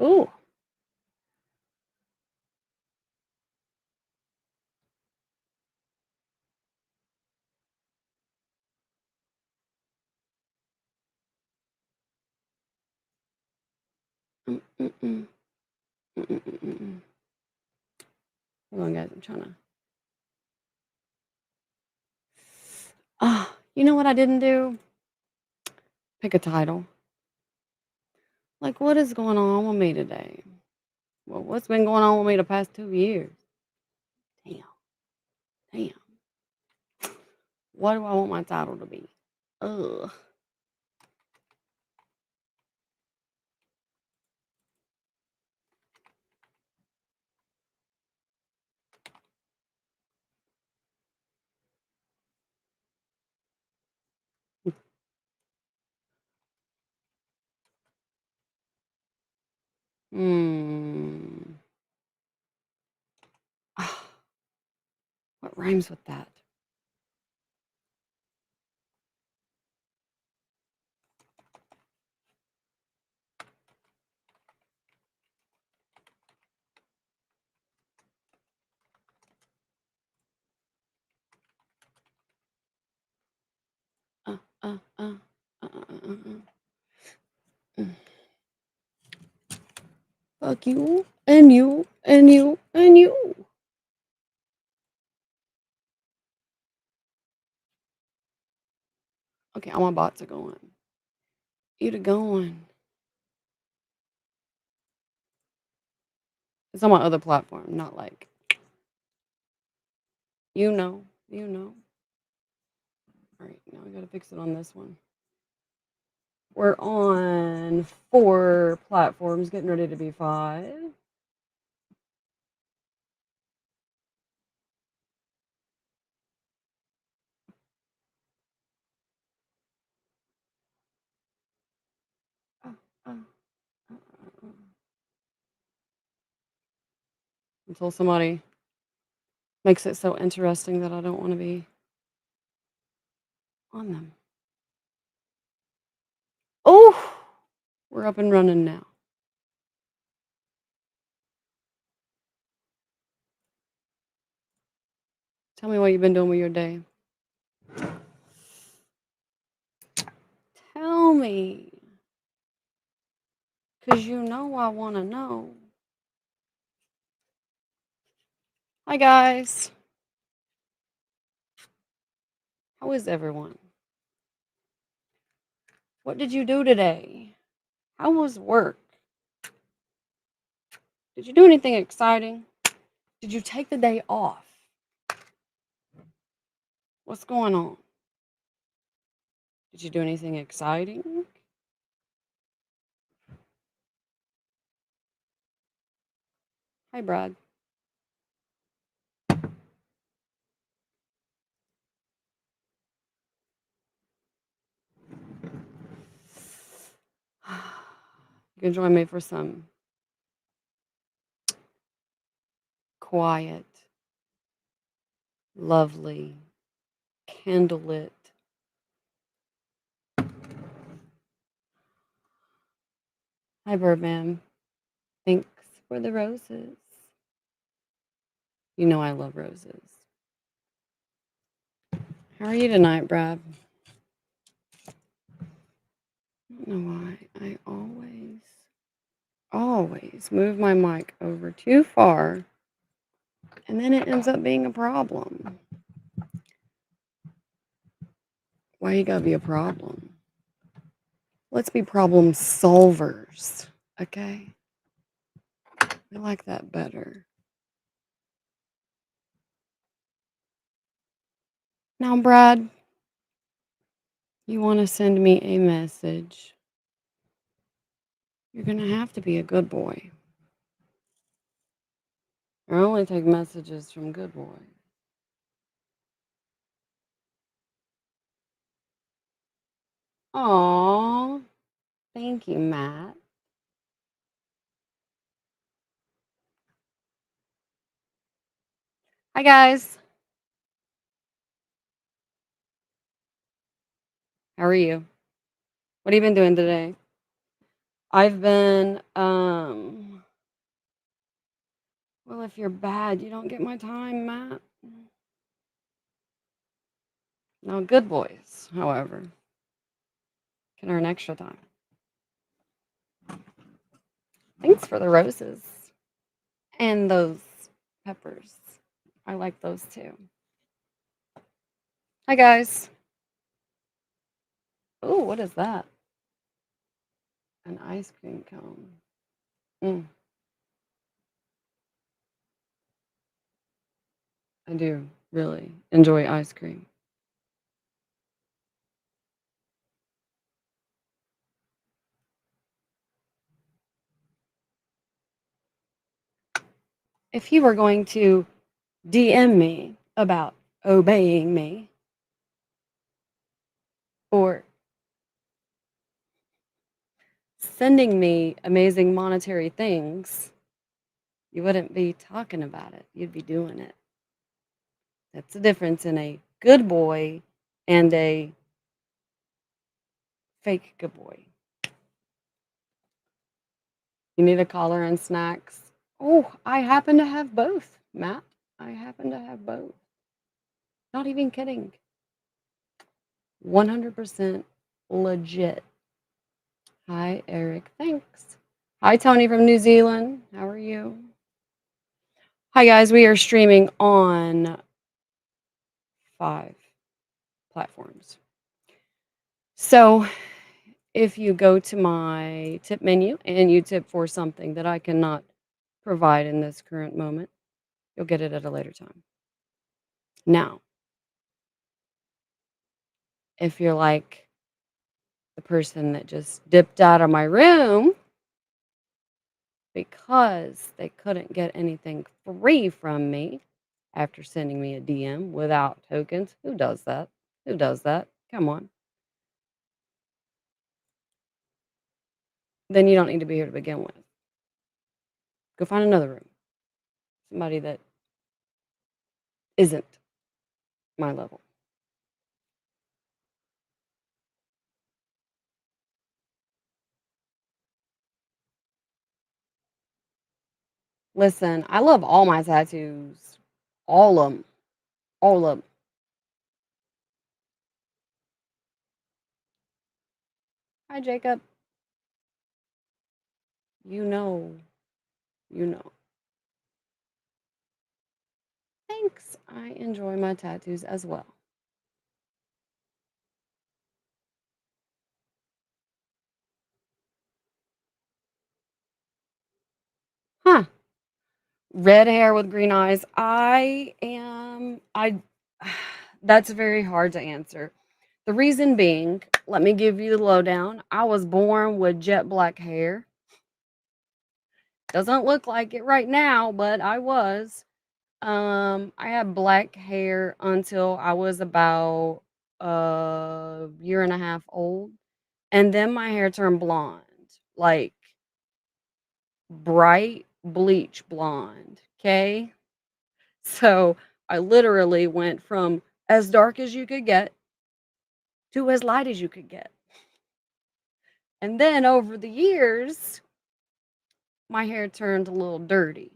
Ooh. Mm, mm, mm. Mm, mm, mm, mm, mm. Hold on, guys. I'm trying to. Ah, you know what I didn't do? Pick a title. Like, what is going on with me today? Well, what's been going on with me the past 2 years? Damn, damn. What do I want my title to be? Ugh. Hmm. Ah, what rhymes with that? Uh, uh, uh, mm. Fuck you, and you, and you, and you. Okay, all my bots are going. You're going. It's on my other platform, not like you know. All right, now I gotta fix it on this one. We're on 4 platforms, getting ready to be 5. Uh, uh, uh. Until somebody makes it so interesting that I don't want to be on them. Oh, we're up and running now. Tell me what you've been doing with your day. Tell me, because you know I want to know. Hi, guys. How is everyone? What did you do today? How was work? Did you do anything exciting? Did you take the day off? What's going on? Did you do anything exciting? Hi, Brad. You can join me for some quiet, lovely, candlelit. Hi, Birdman. Thanks for the roses. You know I love roses. How are you tonight, Brad? I don't know why I always move my mic over too far, and then it ends up being a problem. Why you gotta be a problem? Let's be problem solvers, okay? I like that better. Now, Brad, you want to send me a message? You're gonna have to be a good boy. I only take messages from good boys. Aw, thank you, Matt. Hi, guys. How are you? What have you been doing today? I've been, well, if you're bad, you don't get my time, Matt. Now, good boys, however, can earn extra time. Thanks for the roses and those peppers. I like those too. Hi, guys. Oh, what is that? An ice cream cone. Mm, I do really enjoy ice cream. If you were going to DM me about obeying me or sending me amazing monetary things, you wouldn't be talking about it. You'd be doing it. That's the difference in a good boy and a fake good boy. You need a collar and snacks. Oh, I happen to have both, Matt. I happen to have both. Not even kidding. 100% legit. Hi, Eric. Thanks. Hi, Tony from New Zealand. How are you? Hi, guys. We are streaming on 5 platforms. So if you go to my tip menu and you tip for something that I cannot provide in this current moment, you'll get it at a later time. Now, if you're like the person that just dipped out of my room because they couldn't get anything free from me after sending me a DM without tokens, who does that? Who does that? Come on. Then you don't need to be here to begin with. Go find another room. Somebody that isn't my level. Listen, I love all my tattoos. All of them. All of them. Hi, Jacob. You know. You know. Thanks. I enjoy my tattoos as well. Huh. Red hair with green eyes. I that's very hard to answer. The reason being, let me give you the lowdown. I was born with jet black hair. Doesn't look like it right now, but I was. I had black hair until I was about a year and a half old. And then my hair turned blonde, like bright bleach blonde. Okay. So I literally went from as dark as you could get to as light as you could get. And then over the years, my hair turned a little dirty.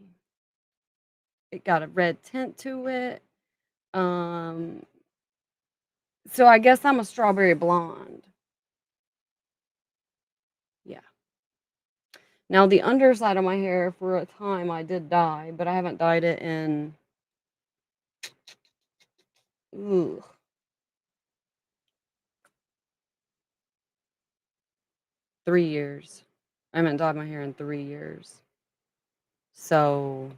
It got a red tint to it. Um, so I guess I'm a strawberry blonde. Yeah. Now the underside of my hair for a time I did dye, but I haven't dyed it in ooh, 3 years. I haven't dyed my hair in 3 years. So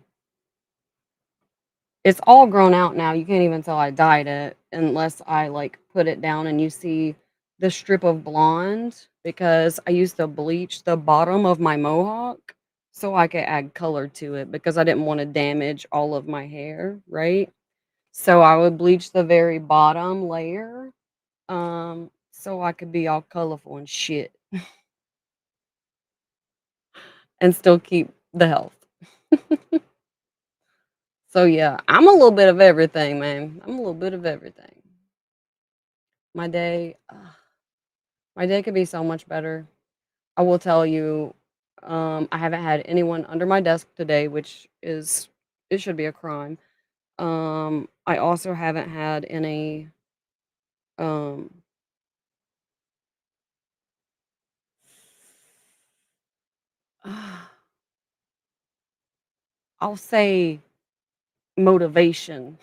it's all grown out now. You can't even tell I dyed it unless I like put it down and you see the strip of blonde because I used to bleach the bottom of my mohawk so I could add color to it because I didn't want to damage all of my hair, right? So I would bleach the very bottom layer so I could be all colorful and shit and still keep the health. So yeah, I'm a little bit of everything, man. I'm a little bit of everything. My day, my day could be so much better. I will tell you, I haven't had anyone under my desk today, which is it should be a crime. I also haven't had any, um, I'll say motivation.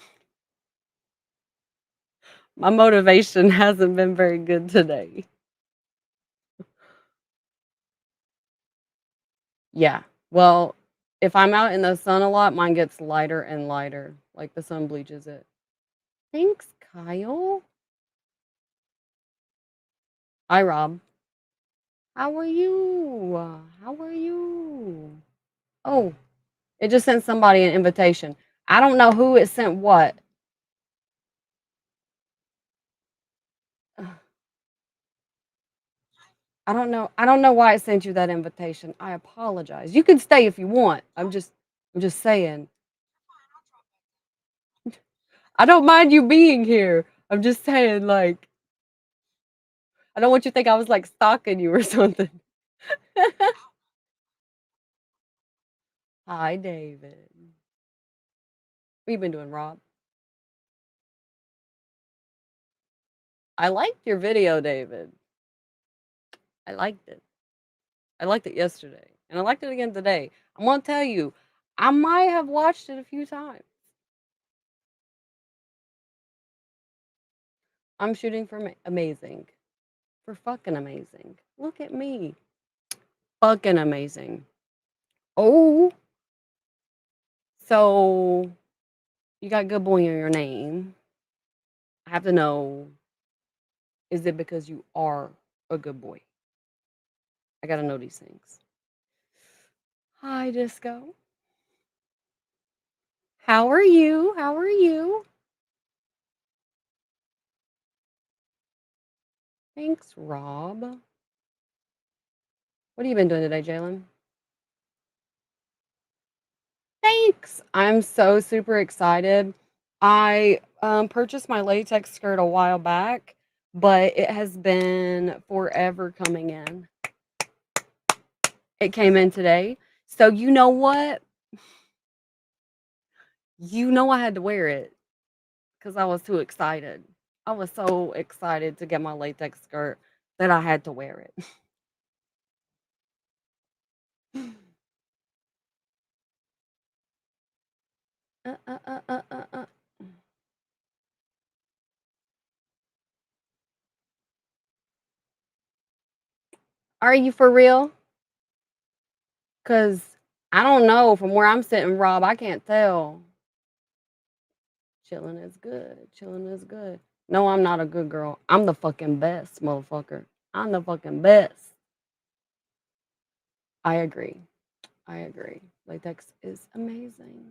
My motivation hasn't been very good today. Yeah. Well, if I'm out in the sun a lot, mine gets lighter and lighter, like the sun bleaches it. Thanks, Kyle. Hi, Rob. How are you? How are you? Oh, it just sent somebody an invitation. I don't know who it sent what. Ugh, I don't know why it sent you that invitation. I apologize. You can stay if you want. I'm just saying. I don't mind you being here. I'm just saying, like, I don't want you to think I was like stalking you or something. Hi, David. What you been doing, Rob? I liked your video, David. I liked it. I liked it yesterday, and I liked it again today. I'm gonna tell you, I might have watched it a few times. I'm shooting for amazing, for fucking amazing. Look at me, fucking amazing. Oh, so you got good boy in your name. I have to know, is it because you are a good boy? I gotta know these things. Hi, Disco. How are you? How are you? Thanks, Rob. What have you been doing today, Jalen? Thanks. I'm so super excited. I purchased my latex skirt a while back, but it has been forever coming in. It came in today. So you know what? You know I had to wear it because I was too excited. I was so excited to get my latex skirt that I had to wear it. Uh, uh, uh, uh, uh, uh. Are you for real? Because I don't know from where I'm sitting, Rob. I can't tell. Chilling is good. Chilling is good. No, I'm not a good girl. I'm the fucking best, motherfucker. I'm the fucking best. I agree. I agree. Latex is amazing.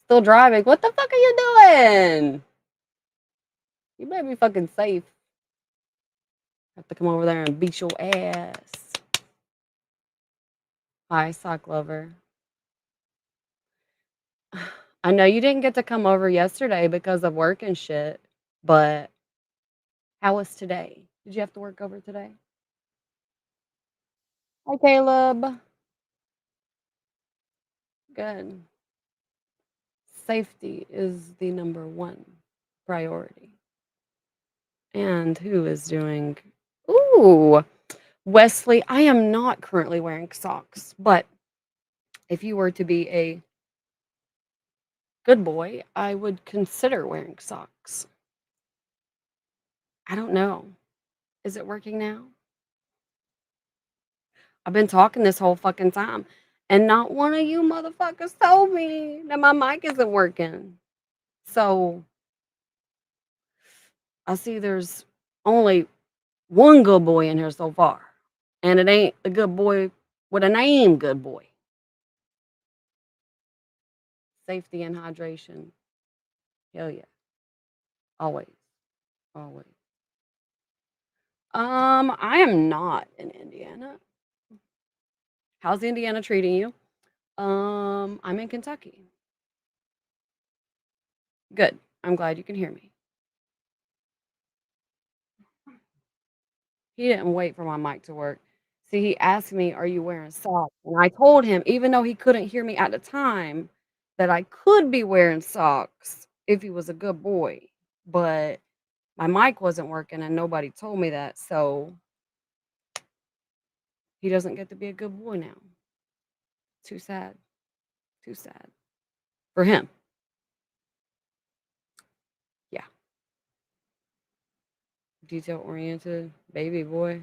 Still driving. What the fuck are you doing? You better be fucking safe. Have to come over there and beat your ass. Hi, sock lover. I know you didn't get to come over yesterday because of work and shit, but how was today? Did you have to work over today? Hi, Caleb. Good. Safety is the number one priority. And who is doing? Ooh, Wesley, I am not currently wearing socks, but if you were to be a good boy, I would consider wearing socks. I don't know. Is it working now? I've been talking this whole fucking time, and not one of you motherfuckers told me that my mic isn't working. So I see there's only one good boy in here so far, and it ain't a good boy with a name, good boy. Safety and hydration. Hell yeah. Always. Always. I am not in Indiana. How's Indiana treating you? I'm in Kentucky. Good. I'm glad you can hear me. He didn't wait for my mic to work. See, he asked me, "Are you wearing socks?" And I told him, even though he couldn't hear me at the time, that I could be wearing socks if he was a good boy, but my mic wasn't working and nobody told me that, so he doesn't get to be a good boy now. Too sad. Too sad. For him. Yeah. Detail-oriented baby boy.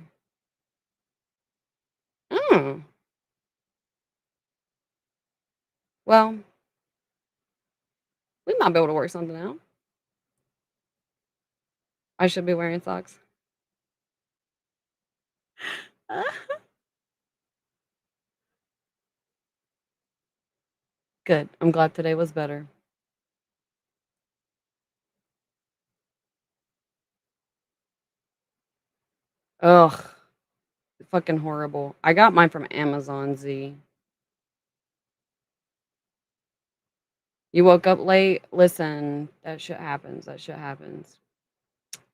Mm. Well, we might be able to work something out. I should be wearing socks. Good. I'm glad today was better. Ugh, fucking horrible. I got mine from Amazon Z. You woke up late? Listen, that shit happens. That shit happens.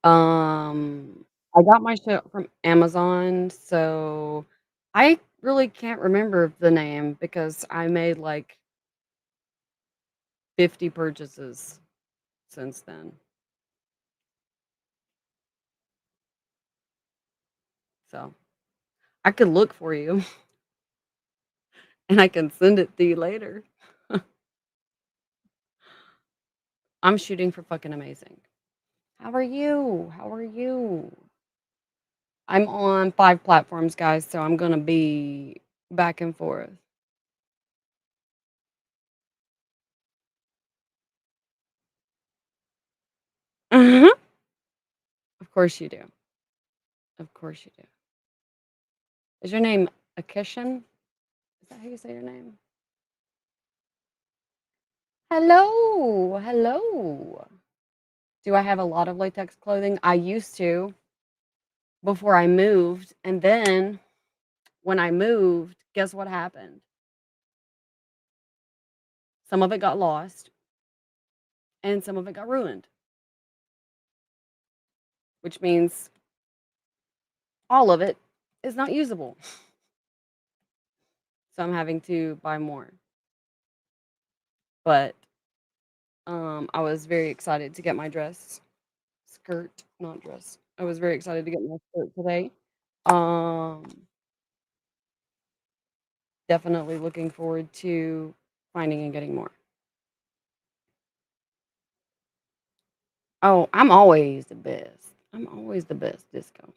I got my shit from Amazon, so I really can't remember the name because I made like 50 purchases since then. So I could look for you and I can send it to you later. I'm shooting for fucking amazing. How are you? How are you? I'm on 5 platforms, guys, so I'm gonna be back and forth. Uh-huh. Of course you do. Of course you do. Is your name Akishan? Is that how you say your name? Hello. Hello. Do I have a lot of latex clothing? I used to before I moved, and then when I moved, guess what happened? Some of it got lost and some of it got ruined, which means all of it is not usable. So I'm having to buy more. But I was very excited to get my skirt, not dress. I was very excited to get my skirt today. Um, Definitely looking forward to finding and getting more. Oh, I'm always the best. I'm always the best disco.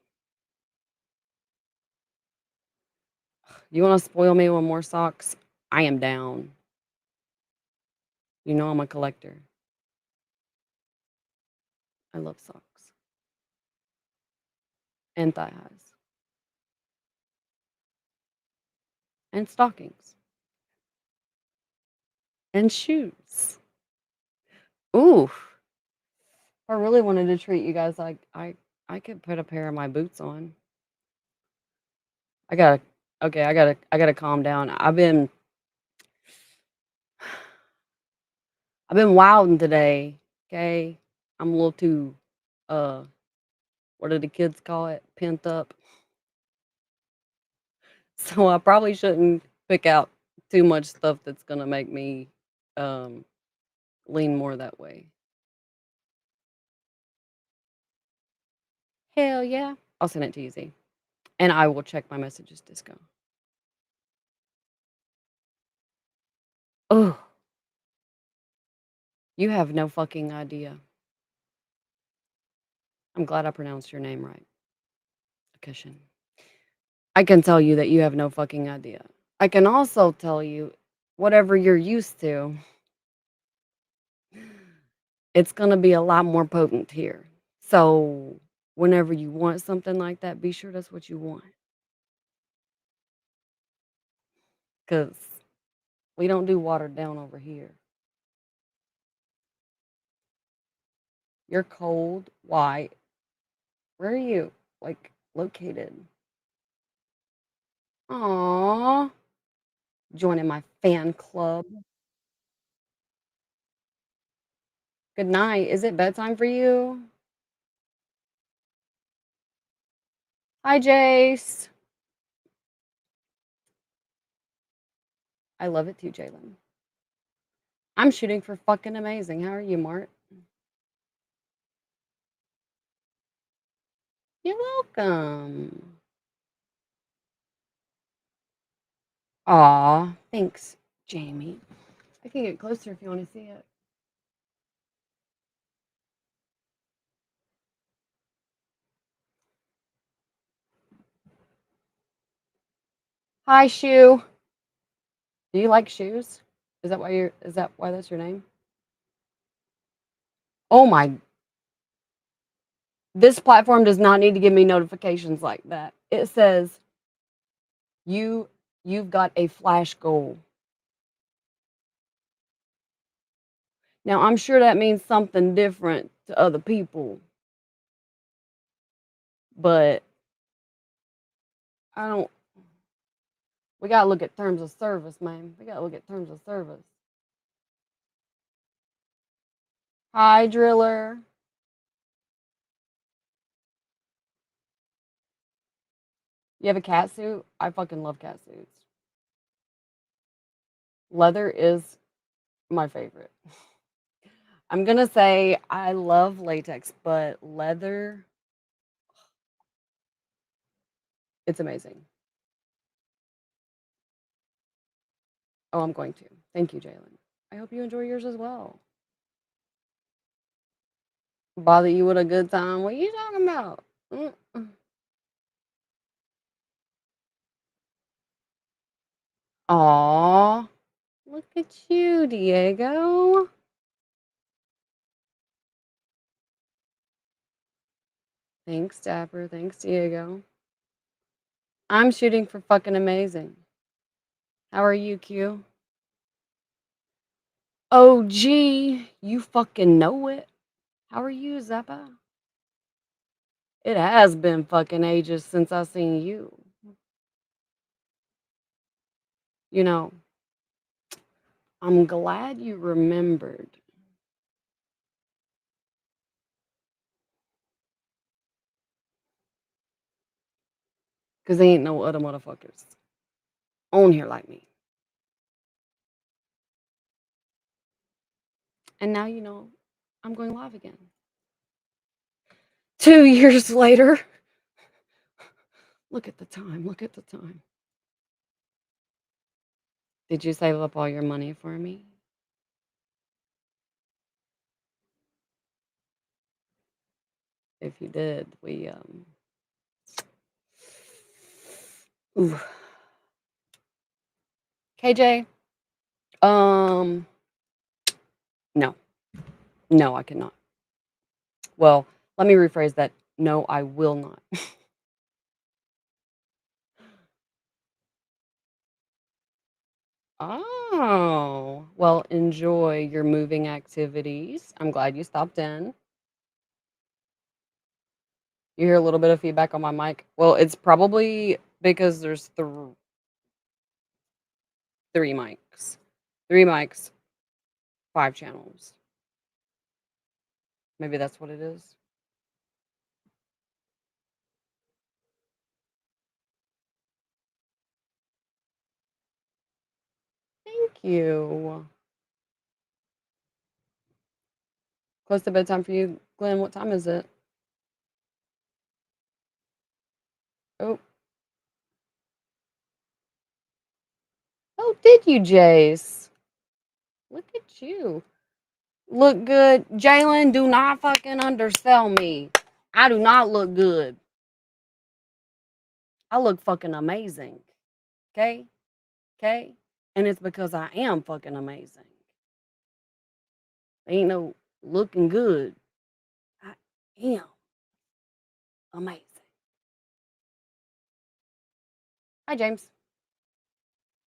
You want to spoil me with more socks? I am down. You know I'm a collector. I love socks and thigh highs and stockings and shoes. Ooh, if I really wanted to treat you guys, I could put a pair of my boots on. I gotta okay, I gotta calm down. I've been wilding today. Okay, I'm a little too uh, what do the kids call it? Pent up. So I probably shouldn't pick out too much stuff that's gonna make me um lean more that way. Hell yeah. I'll send it to you, Z. And I will check my messages, Disco. Oh, you have no fucking idea. I'm glad I pronounced your name right. Cushion. I can tell you that you have no fucking idea. I can also tell you whatever you're used to, it's gonna be a lot more potent here. So whenever you want something like that, be sure that's what you want. Cause we don't do watered down over here. You're cold. Why? Where are you like located? Aw, joining my fan club. Good night. Is it bedtime for you? Hi, Jace. I love it too, Jalen. I'm shooting for fucking amazing. How are you, Mart? You're welcome. Aw, thanks, Jamie. I can get closer if you want to see it. Hi, Shoe. Do you like shoes? Is that why that's your name? Oh my, this platform does not need to give me notifications like that. It says you you've got a flash goal. Now I'm sure that means something different to other people, but I don't we gotta look at terms of service, man. We gotta look at terms of service. Hi, Driller. You have a cat suit? I fucking love cat suits. Leather is my favorite. I'm gonna say I love latex, but leather, it's amazing. Oh, I'm going to. Thank you, Jalen. I hope you enjoy yours as well. Bother you with a good time? What are you talking about? Mm. Aw, look at you, Diego. Thanks, Dapper. Thanks, Diego. I'm shooting for fucking amazing. How are you, Q? Oh, gee, you fucking know it. How are you, Zappa? It has been fucking ages since I seen you. You know, I'm glad you remembered. Because there ain't no other motherfuckers on here like me. And now you know I'm going live again. 2 years later. Look at the time. Look at the time. Did you save up all your money for me? If you did, we ooh. KJ, um no. No, I cannot. Well, let me rephrase that. No, I will not. Oh, well, enjoy your moving activities. I'm glad you stopped in. You hear a little bit of feedback on my mic. Well, it's probably because there's three mics. Three mics, five channels. Maybe that's what it is. Thank you. Close to bedtime for you, Glenn. What time is it? Oh, oh, did you, Jace? Look at you. Look good. Jalen, do not fucking undersell me. I do not look good. I look fucking amazing. Okay? Okay? And it's because I am fucking amazing. Ain't no looking good. I am amazing. Hi, James.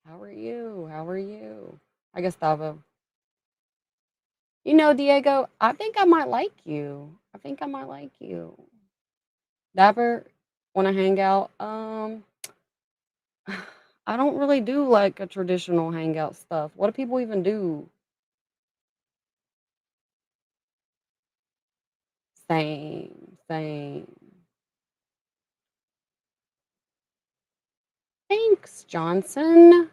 How are you? How are you? Hi, Gustavo. You know, Diego, I think I might like you. I think I might like you. Dapper, want to hang out? I don't really do like a traditional hangout stuff. What do people even do? Same, same. Thanks, Johnson.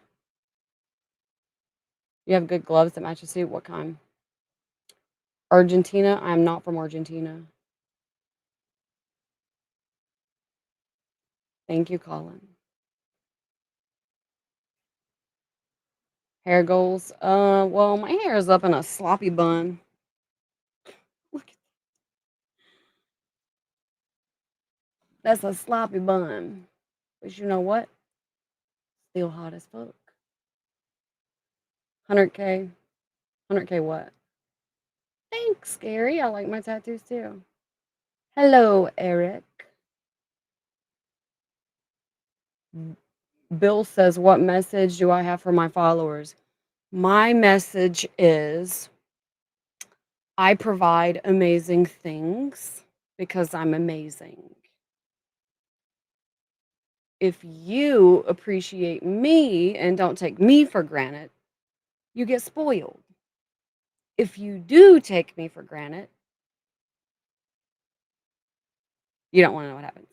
You have good gloves that match your suit. What kind? Argentina? I'm not from Argentina. Thank you, Colin. Hair goals. Well, my hair is up in a sloppy bun. Look, that's a sloppy bun. But you know what? Still hot as fuck. 100K. 100K what? Thanks, Gary. I like my tattoos too. Hello, Eric. Bill says, what message do I have for my followers? My message is I provide amazing things because I'm amazing. If you appreciate me and don't take me for granted, you get spoiled. If you do take me for granted, you don't want to know what happens.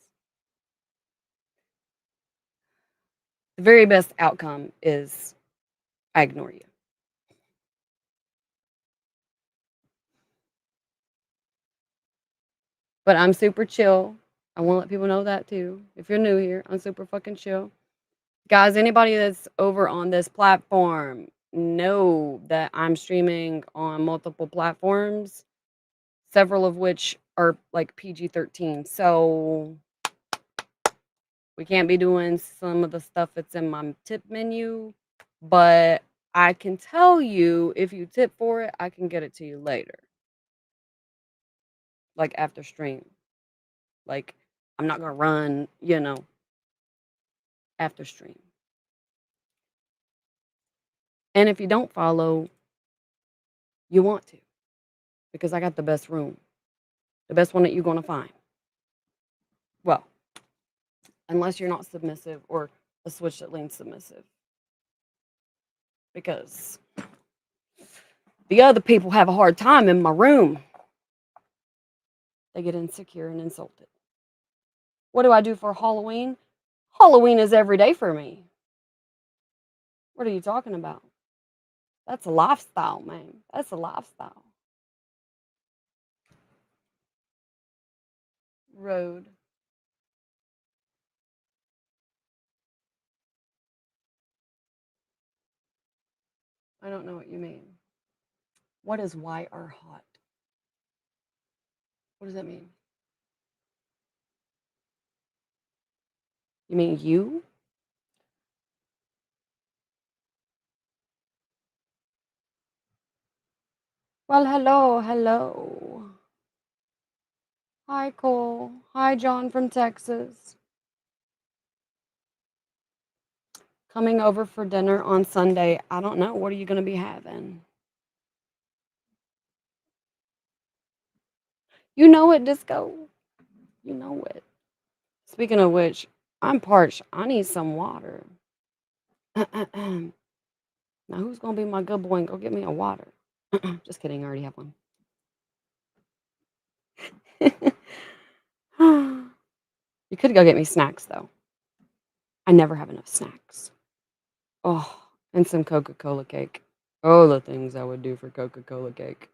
The very best outcome is I ignore you. But I'm super chill. I want to let people know that too. If you're new here, I'm super fucking chill. Guys, anybody that's over on this platform, know that I'm streaming on multiple platforms, several of which are like PG-13. So we can't be doing some of the stuff that's in my tip menu, but I can tell you if you tip for it, I can get it to you later, like after stream. Like I'm not gonna run, after stream. And if you don't follow, you want to, because I got the best room, the best one that you're gonna find. Well, unless you're not submissive or a switch that leans submissive, because the other people have a hard time in my room. They get insecure and insulted. What do I do for Halloween? Halloween is every day for me. What are you talking about? That's a lifestyle, man. That's a lifestyle. Road. I don't know what you mean. What is why are hot? What does that mean? You mean you? Well, hello, hello. Hi, Cole. Hi, John from Texas. Coming over for dinner on Sunday. I don't know. What are you going to be having? You know it, Disco. You know it. Speaking of which, I'm parched. I need some water. Now, who's going to be my good boy and go get me a water? Just kidding. I already have one. You could go get me snacks, though. I never have enough snacks. Oh, and some Coca Cola cake. Oh, the things I would do for Coca Cola cake.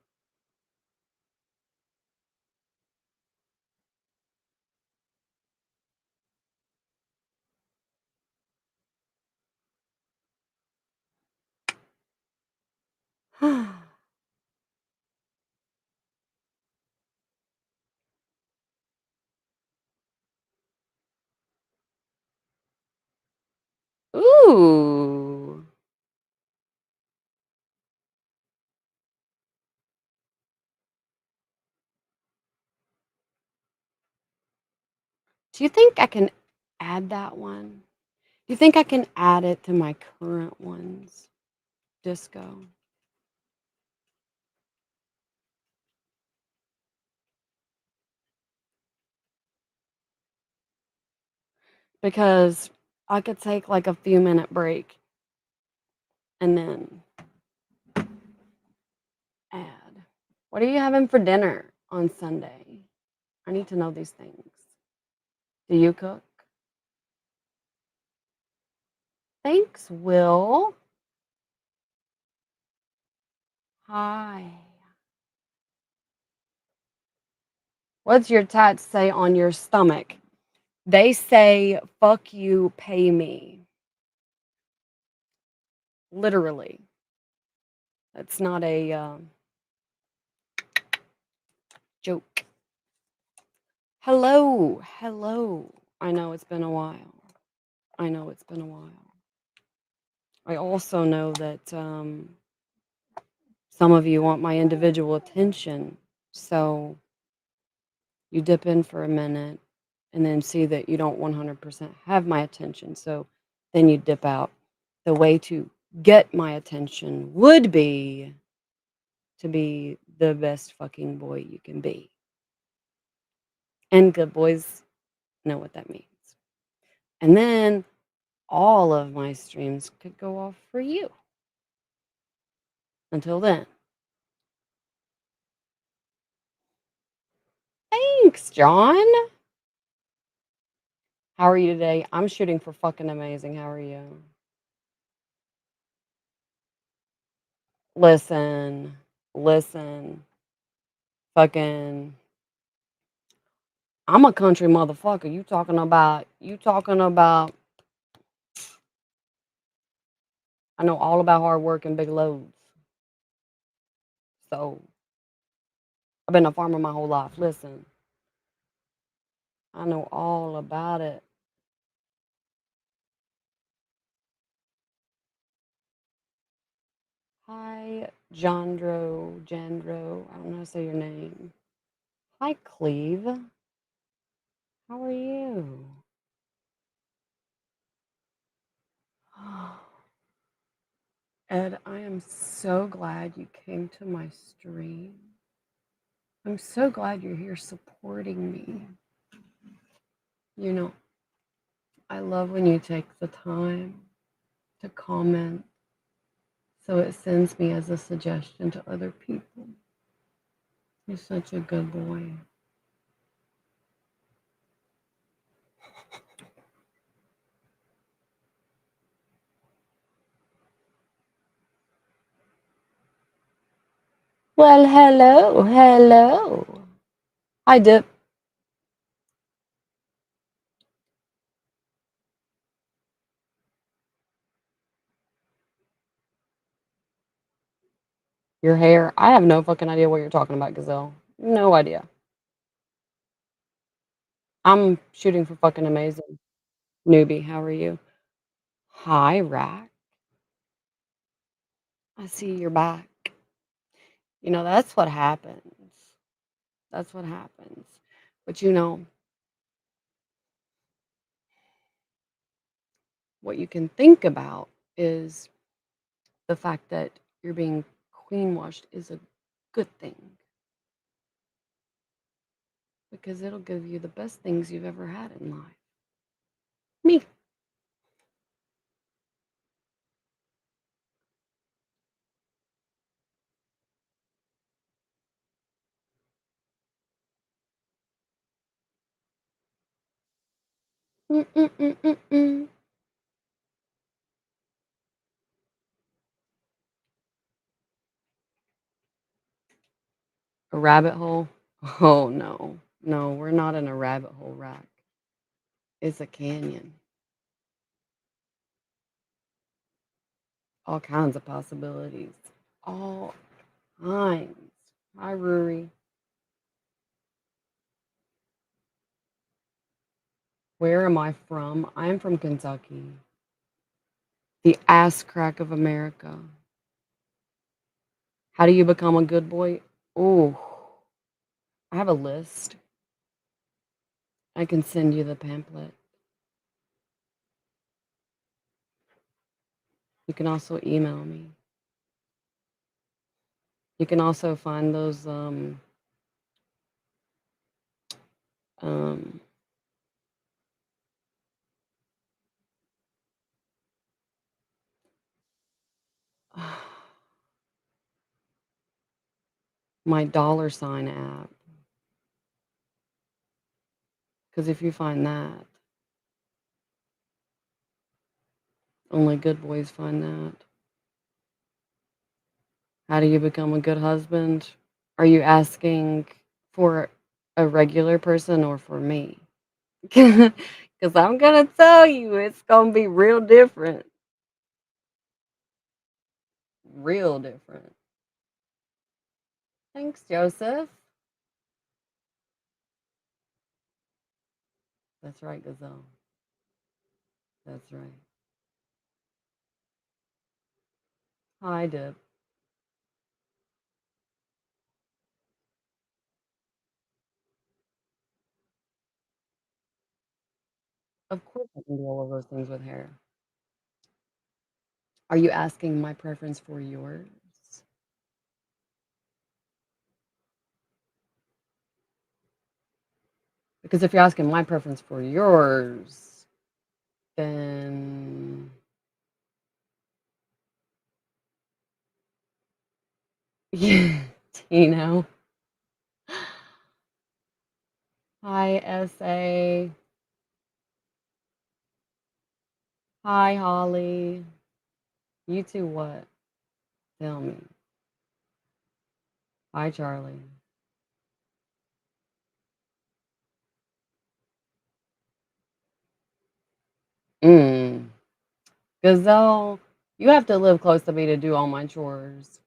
Ooh. Do you think I can add that one? Do you think I can add it to my current ones? Disco. Because I could take like a few minute break and then add. What are you having for dinner on Sunday? I need to know these things. Do you cook? Thanks, Will. Hi. What's your tats say on your stomach? They say, fuck you, pay me. Literally. That's not a joke. Hello. Hello. I know it's been a while. I know it's been a while. I also know that some of you want my individual attention. So you dip in for a minute and then see that you don't 100% have my attention. So then you dip out. The way to get my attention would be to be the best fucking boy you can be. And good boys know what that means. And then all of my streams could go off for you. Until then. Thanks, John. How are you today? I'm shooting for fucking amazing. How are you? Listen, listen. Fucking I'm a country motherfucker. You talking about I know all about hard work and big loads. So I've been a farmer my whole life. Listen, I know all about it. Hi, Jandro. I don't know how to say your name. Hi, Cleve. How are you? Ed, I am so glad you came to my stream. I'm so glad you're here supporting me. You know, I love when you take the time to comment so it sends me as a suggestion to other people. You're such a good boy. Well, hello, hello. Hi, Dip. Your hair. I have no fucking idea what you're talking about, Gazelle. No idea. I'm shooting for fucking amazing. Newbie, how are you? Hi, Rack. I see you're back. You know, that's what happens. That's what happens. But you know, what you can think about is the fact that you're being queen washed is a good thing because it'll give you the best things you've ever had in life. Me. Mm-mm-mm-mm-mm. A rabbit hole? Oh no. No, we're not in a rabbit hole, Rack. It's a canyon. All kinds of possibilities. All kinds. Hi, Rory. Where am I from? I'm from Kentucky. The ass crack of America. How do you become a good boy? Oh, I have a list. I can send you the pamphlet. You can also email me. You can also find those um my dollar sign app. Because if you find that, Only good boys find that. How do you become a good husband? Are you asking for a regular person or for me? Because I'm gonna tell you, it's gonna be real different. Real different. Thanks, Joseph. That's right, Gazelle. That's right. Hi, Dip. Of course, I can do all of those things with hair. Are you asking my preference for yours? Because if you're asking my preference for yours, then yeah, Tino. Hi, SA. Hi, Holly. You two what? Tell me. Hi, Charlie. Mm. Gazelle, you have to live close to me to do all my chores.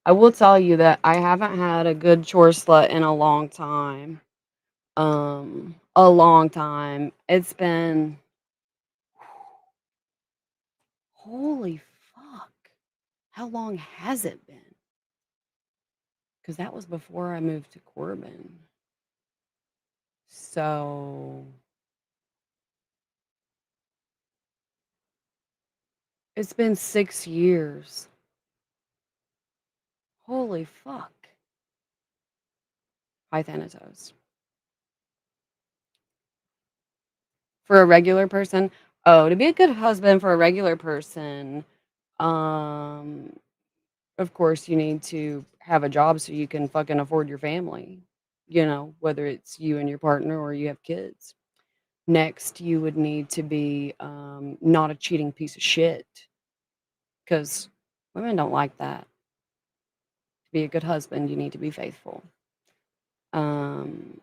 I will tell you that I haven't had a good chore slut in a long time. A long time. It's been holy fuck. How long has it been? Because that was before I moved to Corbin. So it's been 6 years. Holy fuck. Hi, Thanatos. For a regular person, oh, to be a good husband for a regular person, um, of course, you need to have a job so you can fucking afford your family, whether it's you and your partner or you have kids. Next, you would need to be not a cheating piece of shit because women don't like that. To be a good husband, you need to be faithful. Um,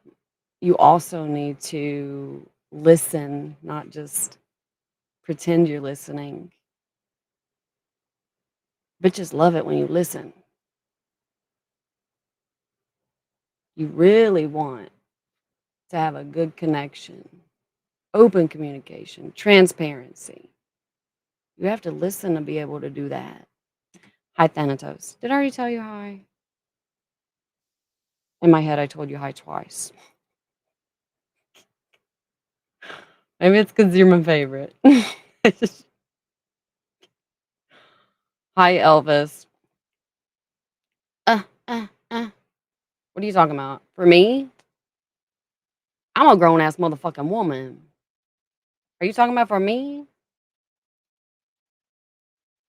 you also need to listen, not just pretend you're listening. Bitches love it when you listen. You really want to have a good connection, open communication, transparency. You have to listen to be able to do that. Hi, Thanatos. Did I already tell you hi? In my head, I told you hi twice. Maybe it's because you're my favorite. Hi, Elvis. Uh, uh, uh. What are you talking about? For me? I'm a grown ass motherfucking woman. Are you talking about for me?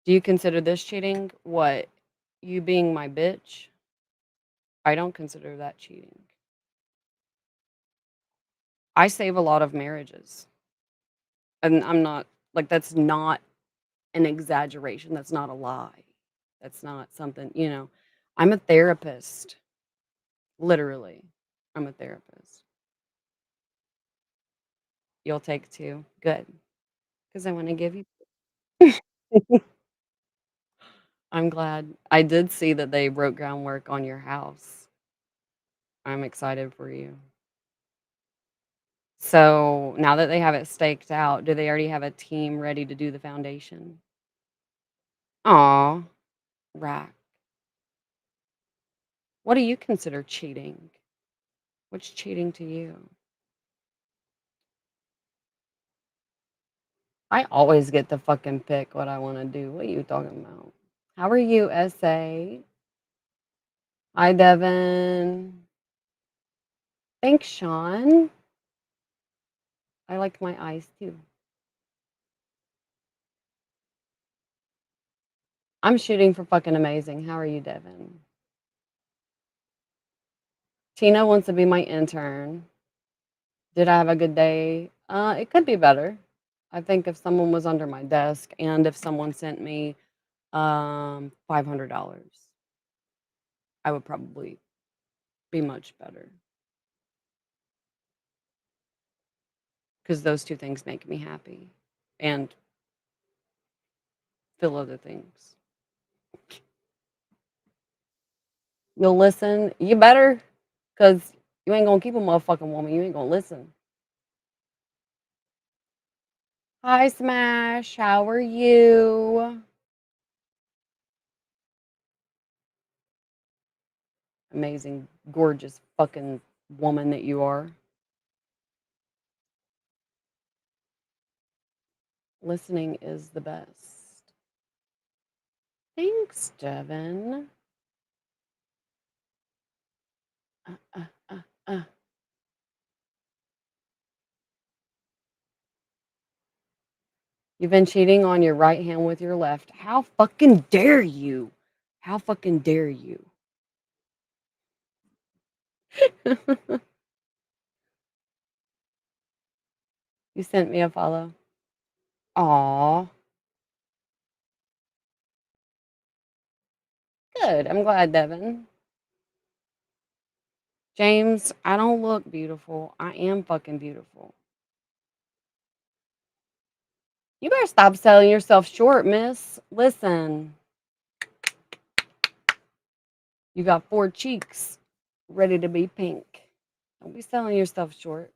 Do you consider this cheating? What? You being my bitch? I don't consider that cheating. I save a lot of marriages. And I'm not like that's not an exaggeration. That's not a lie. That's not something. I'm a therapist. Literally. I'm a therapist. You'll take two. Good. Because I want to give you. I'm glad. I did see that they broke groundwork on your house. I'm excited for you. So now that they have it staked out, do they already have a team ready to do the foundation? Aw, right. What do you consider cheating? What's cheating to you? I always get to fucking pick what I want to do. What are you talking about? How are you, SA? Hi, Devin. Thanks, Sean. I like my eyes too. I'm shooting for fucking amazing. How are you, Devin? Tina wants to be my intern. Did I have a good day? It could be better. I think if someone was under my desk and if someone sent me, $500, I would probably be much better because those 2 things make me happy and feel other things. You'll listen? You better, cause you ain't gonna keep a motherfucking woman, you ain't gonna listen. Hi, Smash, how are you? Amazing, gorgeous fucking woman that you are. Listening is the best. Thanks, Devin. Uh, uh, uh, uh. You've been cheating on your right hand with your left. How fucking dare you? How fucking dare you? You sent me a follow. Aw, good. I'm glad, Devin. James, I don't look beautiful. I am fucking beautiful. You better stop selling yourself short, miss. Listen, you got 4 cheeks ready to be pink. Don't be selling yourself short.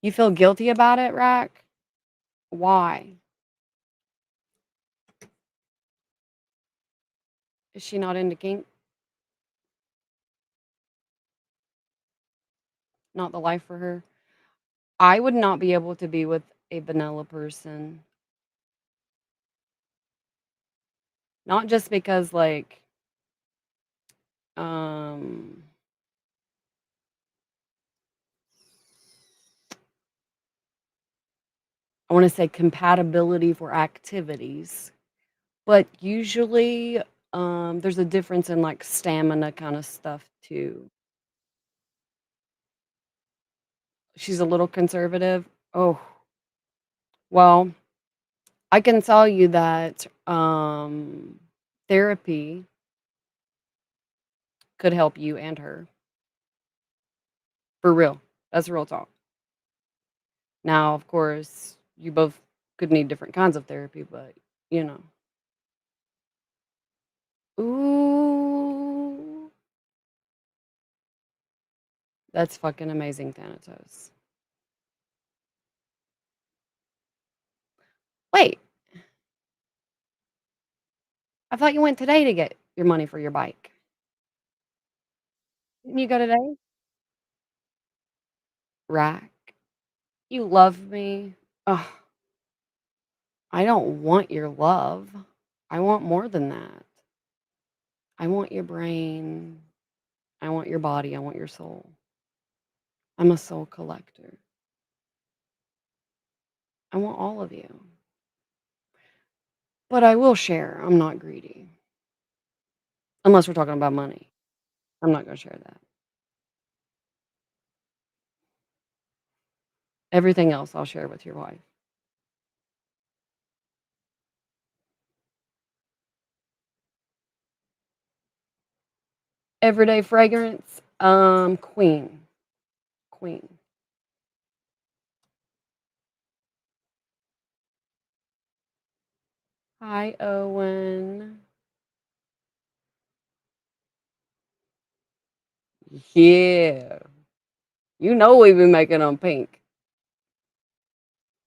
You feel guilty about it, Rack? Why? Is she not into kink? Not the life for her? I would not be able to be with a vanilla person. Not just because, like, um, I want to say compatibility for activities, but usually there's a difference in like stamina kind of stuff too. She's a little conservative. Oh, well, I can tell you that therapy could help you and her for real. That's real talk. Now, of course, you both could need different kinds of therapy, but you know. Ooh, that's fucking amazing, Thanatos. Wait, I thought you went today to get your money for your bike. Didn't you go today? Rack, you love me. Ugh, I don't want your love. I want more than that. I want your brain. I want your body. I want your soul. I'm a soul collector. I want all of you. But I will share. I'm not greedy. Unless we're talking about money. I'm not going to share that. Everything else I'll share with your wife. Everyday fragrance, Queen. Queen. Hi, Owen. Yeah. You know we be making them pink.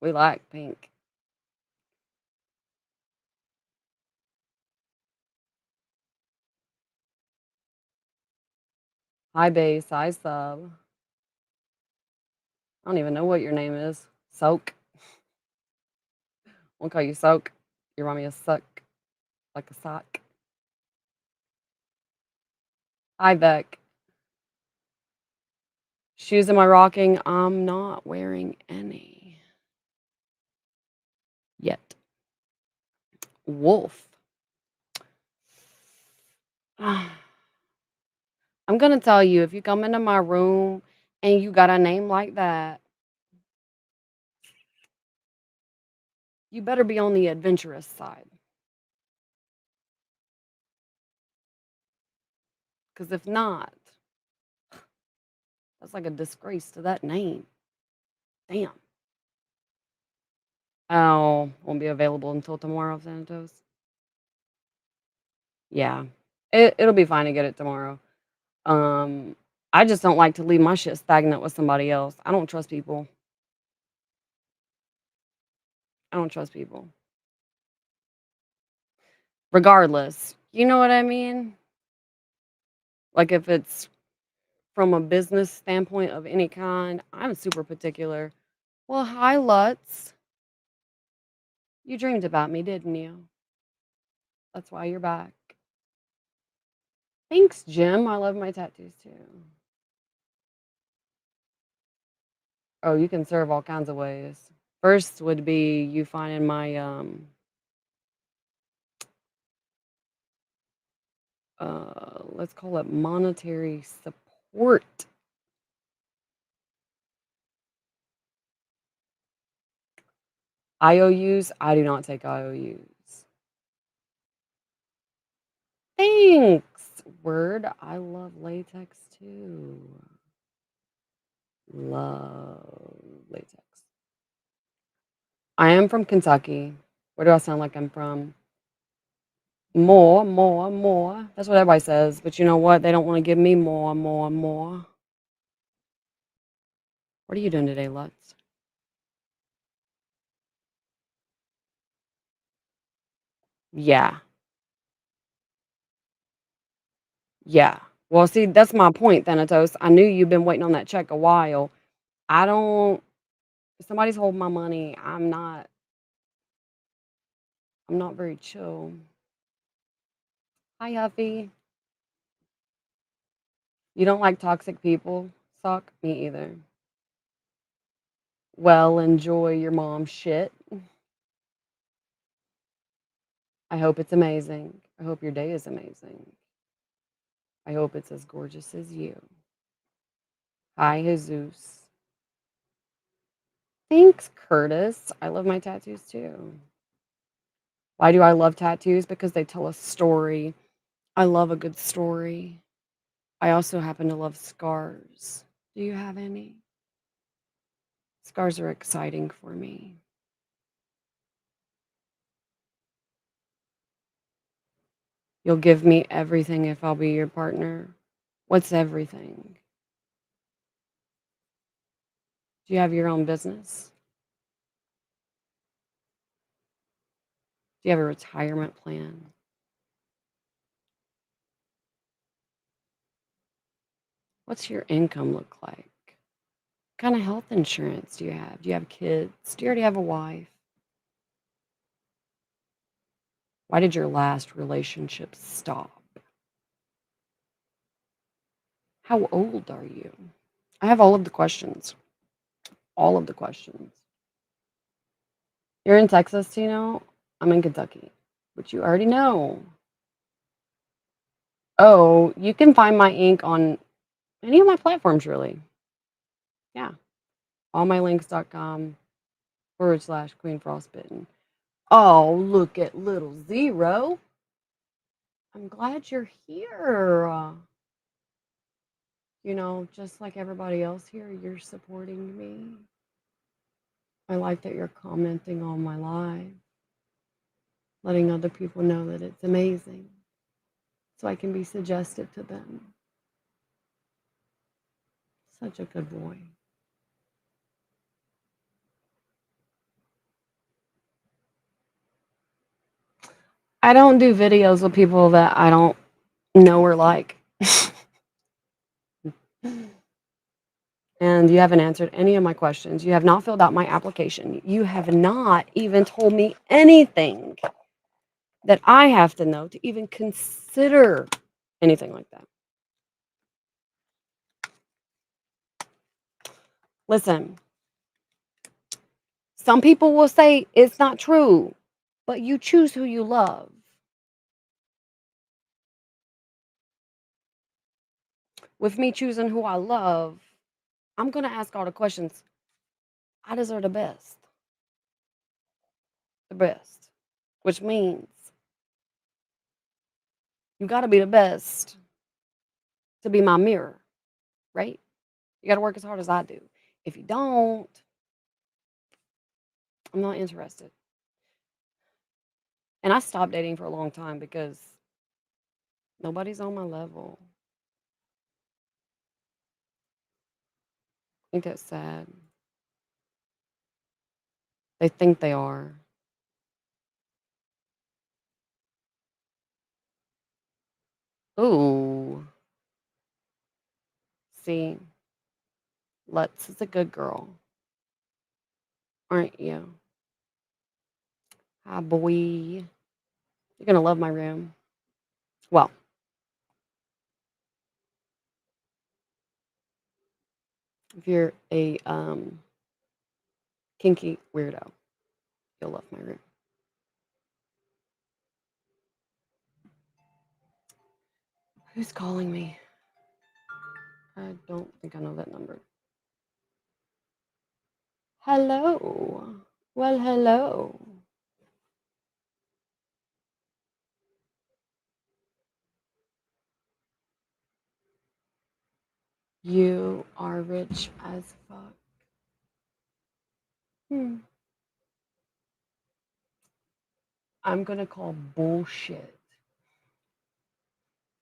We like pink. Hi, base. Hi, sub. I don't even know what your name is. Soak. We'll call you Soak. You remind me of suck, like a sock. Hi, Beck. Shoes am I rocking? I'm not wearing any yet. Wolf. I'm gonna tell you, if you come into my room and you got a name like that, you better be on the adventurous side. Because if not, that's like a disgrace to that name. Damn. Oh, won't be available until tomorrow, Santos. Yeah. It'll be fine to get it tomorrow. Um, I just don't like to leave my shit stagnant with somebody else. I don't trust people. I don't trust people. Regardless. You know what I mean? Like if it's from a business standpoint of any kind, I'm super particular. Well, hi Lutz. You dreamed about me, didn't you? That's why you're back. Thanks, Jim. I love my tattoos too. Oh, you can serve all kinds of ways. First would be you finding my let's call it monetary support. IOUs, I do not take IOUs. Thanks. Word, I love latex too. Love latex. I am from Kentucky. Where do I sound like I'm from? More, more, more. That's what everybody says. But you know what? They don't want to give me more, more, more. What are you doing today, Lutz? Yeah. Yeah. Well, see, that's my point, Thanatos. I knew you've been waiting on that check a while. I don't if somebody's holding my money, I'm not very chill. Hi, Huffy. You don't like toxic people? Suck? Me either. Well, enjoy your mom's shit. I hope it's amazing. I hope your day is amazing. I hope it's as gorgeous as you. Hi, Jesus. Thanks, Curtis. I love my tattoos too. Why do I love tattoos? Because they tell a story. I love a good story. I also happen to love scars. Do you have any? Scars are exciting for me. You'll give me everything if I'll be your partner. What's everything? Do you have your own business? Do you have a retirement plan? What's your income look like? What kind of health insurance do you have? Do you have kids? Do you already have a wife? Why did your last relationship stop? How old are you? I have all of the questions. All of the questions. You're in Texas, Tino? I'm in Kentucky, which you already know. Oh, you can find my ink on any of my platforms, really. Yeah. allmylinks.com/Queen Frostbitten. Oh, look at little Zero. I'm glad you're here. Just like everybody else here, you're supporting me. I like that you're commenting on my live, letting other people know that it's amazing so I can be suggested to them. Such a good boy. I don't do videos with people that I don't know or like. And you haven't answered any of my questions. You have not filled out my application. You have not even told me anything that I have to know to even consider anything like that. Listen, some people will say it's not true, but you choose who you love. with me choosing who I love, I'm gonna ask all the questions. I deserve the best, which means you got to be the best to be my mirror, right? You got to work as hard as I do. If you don't, I'm not interested. And I stopped dating for a long time because nobody's on my level. I think that's sad. They think they are. Ooh, see, Lutz is a good girl, aren't you? Hi, boy. You're gonna love my room. Well, if you're a kinky weirdo, you'll love my room. Who's calling me? I don't think I know that number. Hello. Well, hello. You are rich as fuck. Hmm. I'm gonna call bullshit.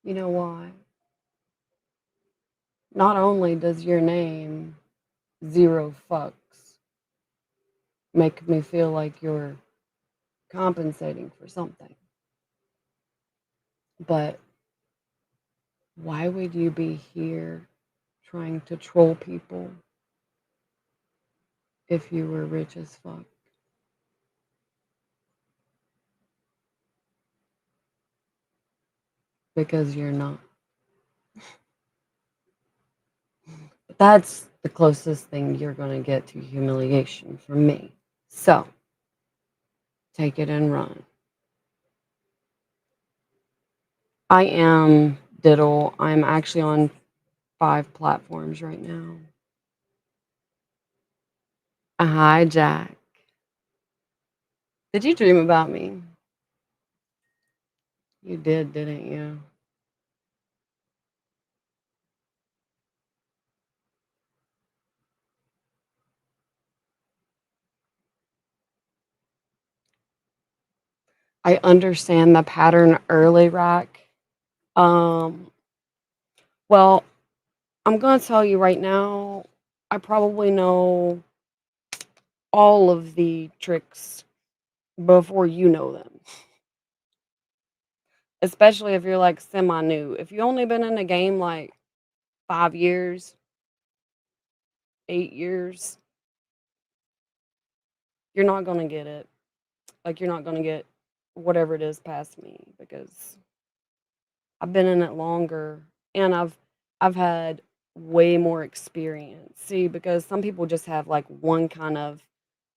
You know why? Not only does your name, Zero Fucks, make me feel like you're compensating for something, but why would you be here trying to troll people if you were rich as fuck? Because you're not. That's the closest thing you're going to get to humiliation from me. So take it and run. I am Diddle. I'm actually on 5 platforms right now. Hi, Jack. Did you dream about me? You did, didn't you? I understand the pattern early, Rack. Um, well, I'm going to tell you right now, I probably know all of the tricks before you know them, especially if you're like semi new. If you only been in the game like 5 years, 8 years, you're not going to get it. Like, you're not going to get whatever it is past me because I've been in it longer and I've had way more experience. See, because some people just have like one kind of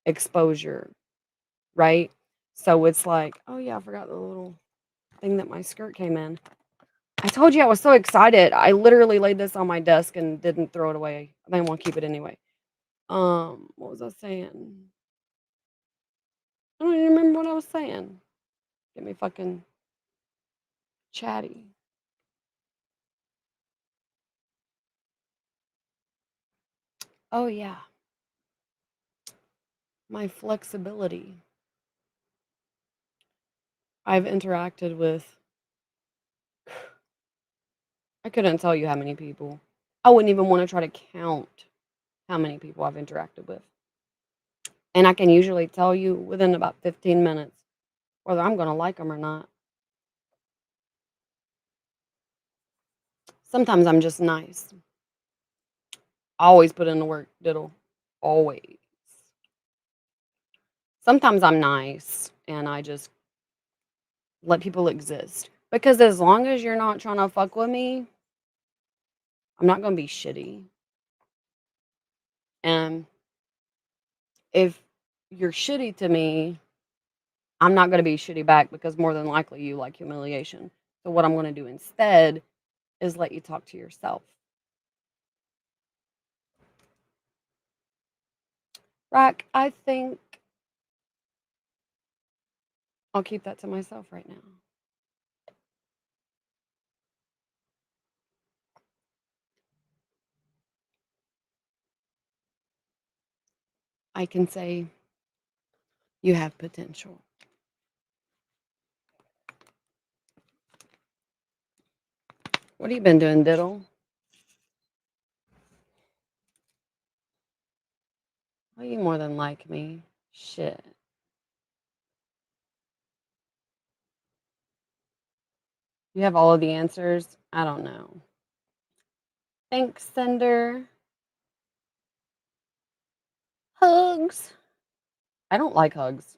exposure, right? So it's like, oh yeah, I forgot the little thing that my skirt came in. I told you I was so excited. I literally laid this on my desk and didn't throw it away. I didn't want to keep it anyway. What was I saying? I don't even remember what I was saying. Get me fucking chatty. Oh yeah, my flexibility. I've interacted with I couldn't tell you how many people. I wouldn't even want to try to count how many people I've interacted with. And I can usually tell you within about 15 minutes whether I'm going to like them or not. Sometimes I'm just nice. Always put in the work, diddle. Always. Sometimes I'm nice and I just let people exist. Because as long as you're not trying to fuck with me, I'm not going to be shitty. And if you're shitty to me, I'm not going to be shitty back because more than likely you like humiliation. So what I'm going to do instead is let you talk to yourself. Rack, I think I'll keep that to myself right now. I can say you have potential. What have you been doing, Diddle? Well, you more than like me. Shit. You have all of the answers? I don't know. Thanks, Sender. Hugs. I don't like hugs.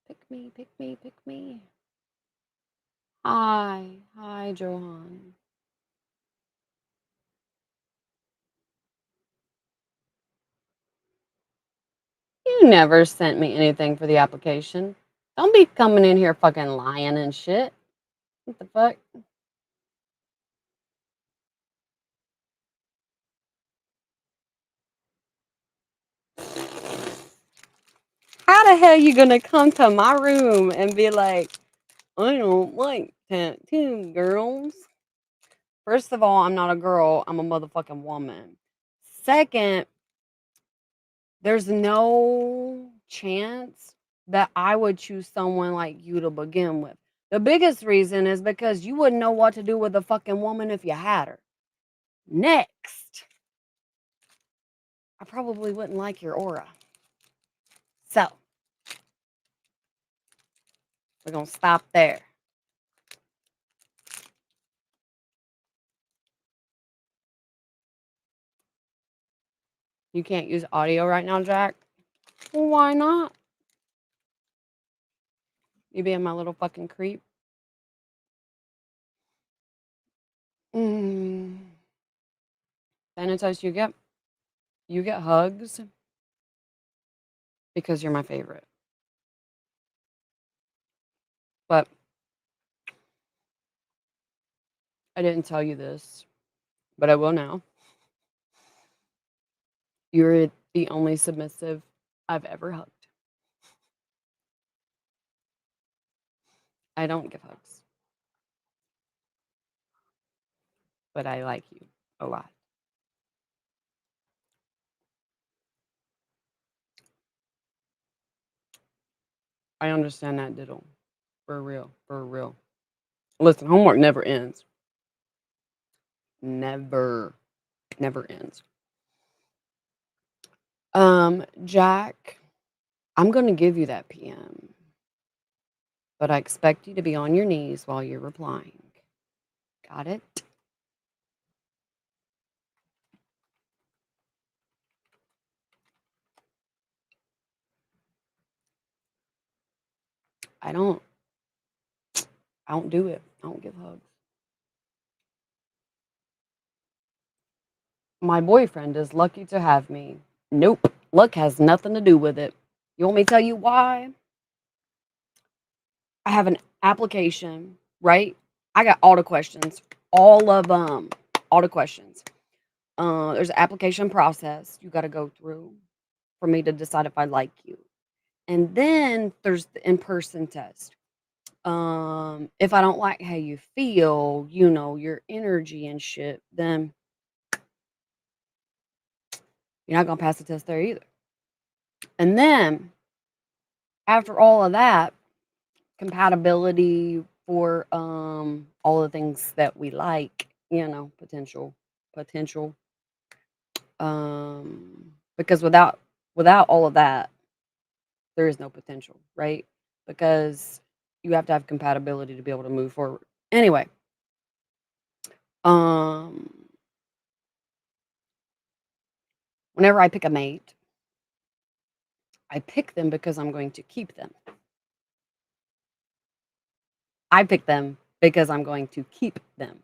Pick me, pick me, pick me. Hi. Hi, Johan. You never sent me anything for the application. Don't be coming in here fucking lying and shit. What the fuck? How the hell you gonna come to my room and be like, I don't like tattoo girls? First of all, I'm not a girl. I'm a motherfucking woman. Second, there's no chance that I would choose someone like you to begin with. The biggest reason is because you wouldn't know what to do with a fucking woman if you had her. Next, I probably wouldn't like your aura. So, we're going to stop there. You can't use audio right now, Jack? Well, why not? You being my little fucking creep? Mm. Sanitize, you get hugs because you're my favorite. But I didn't tell you this, but I will now. You're the only submissive I've ever hugged. I don't give hugs, but I like you a lot. I understand that, Diddle. For real, for real. Listen, homework never ends. Never, never ends. Jack, I'm gonna give you that PM, but I expect you to be on your knees while you're replying. Got it? I don't I don't do it. I don't give hugs. My boyfriend is lucky to have me. Nope. Luck has nothing to do with it. You want me to tell you why? I have an application, right? I got all the questions, all of them, all the questions. There's an application process you got to go through for me to decide if I like you. And then there's the in-person test. If I don't like how you feel, your energy and shit, then you're not gonna pass the test there either. And then after all of that, compatibility for all the things that we like, potential. Because without all of that, there is no potential, right? Because you have to have compatibility to be able to move forward. Anyway, um, whenever I pick a mate, I pick them because I'm going to keep them. I pick them because I'm going to keep them.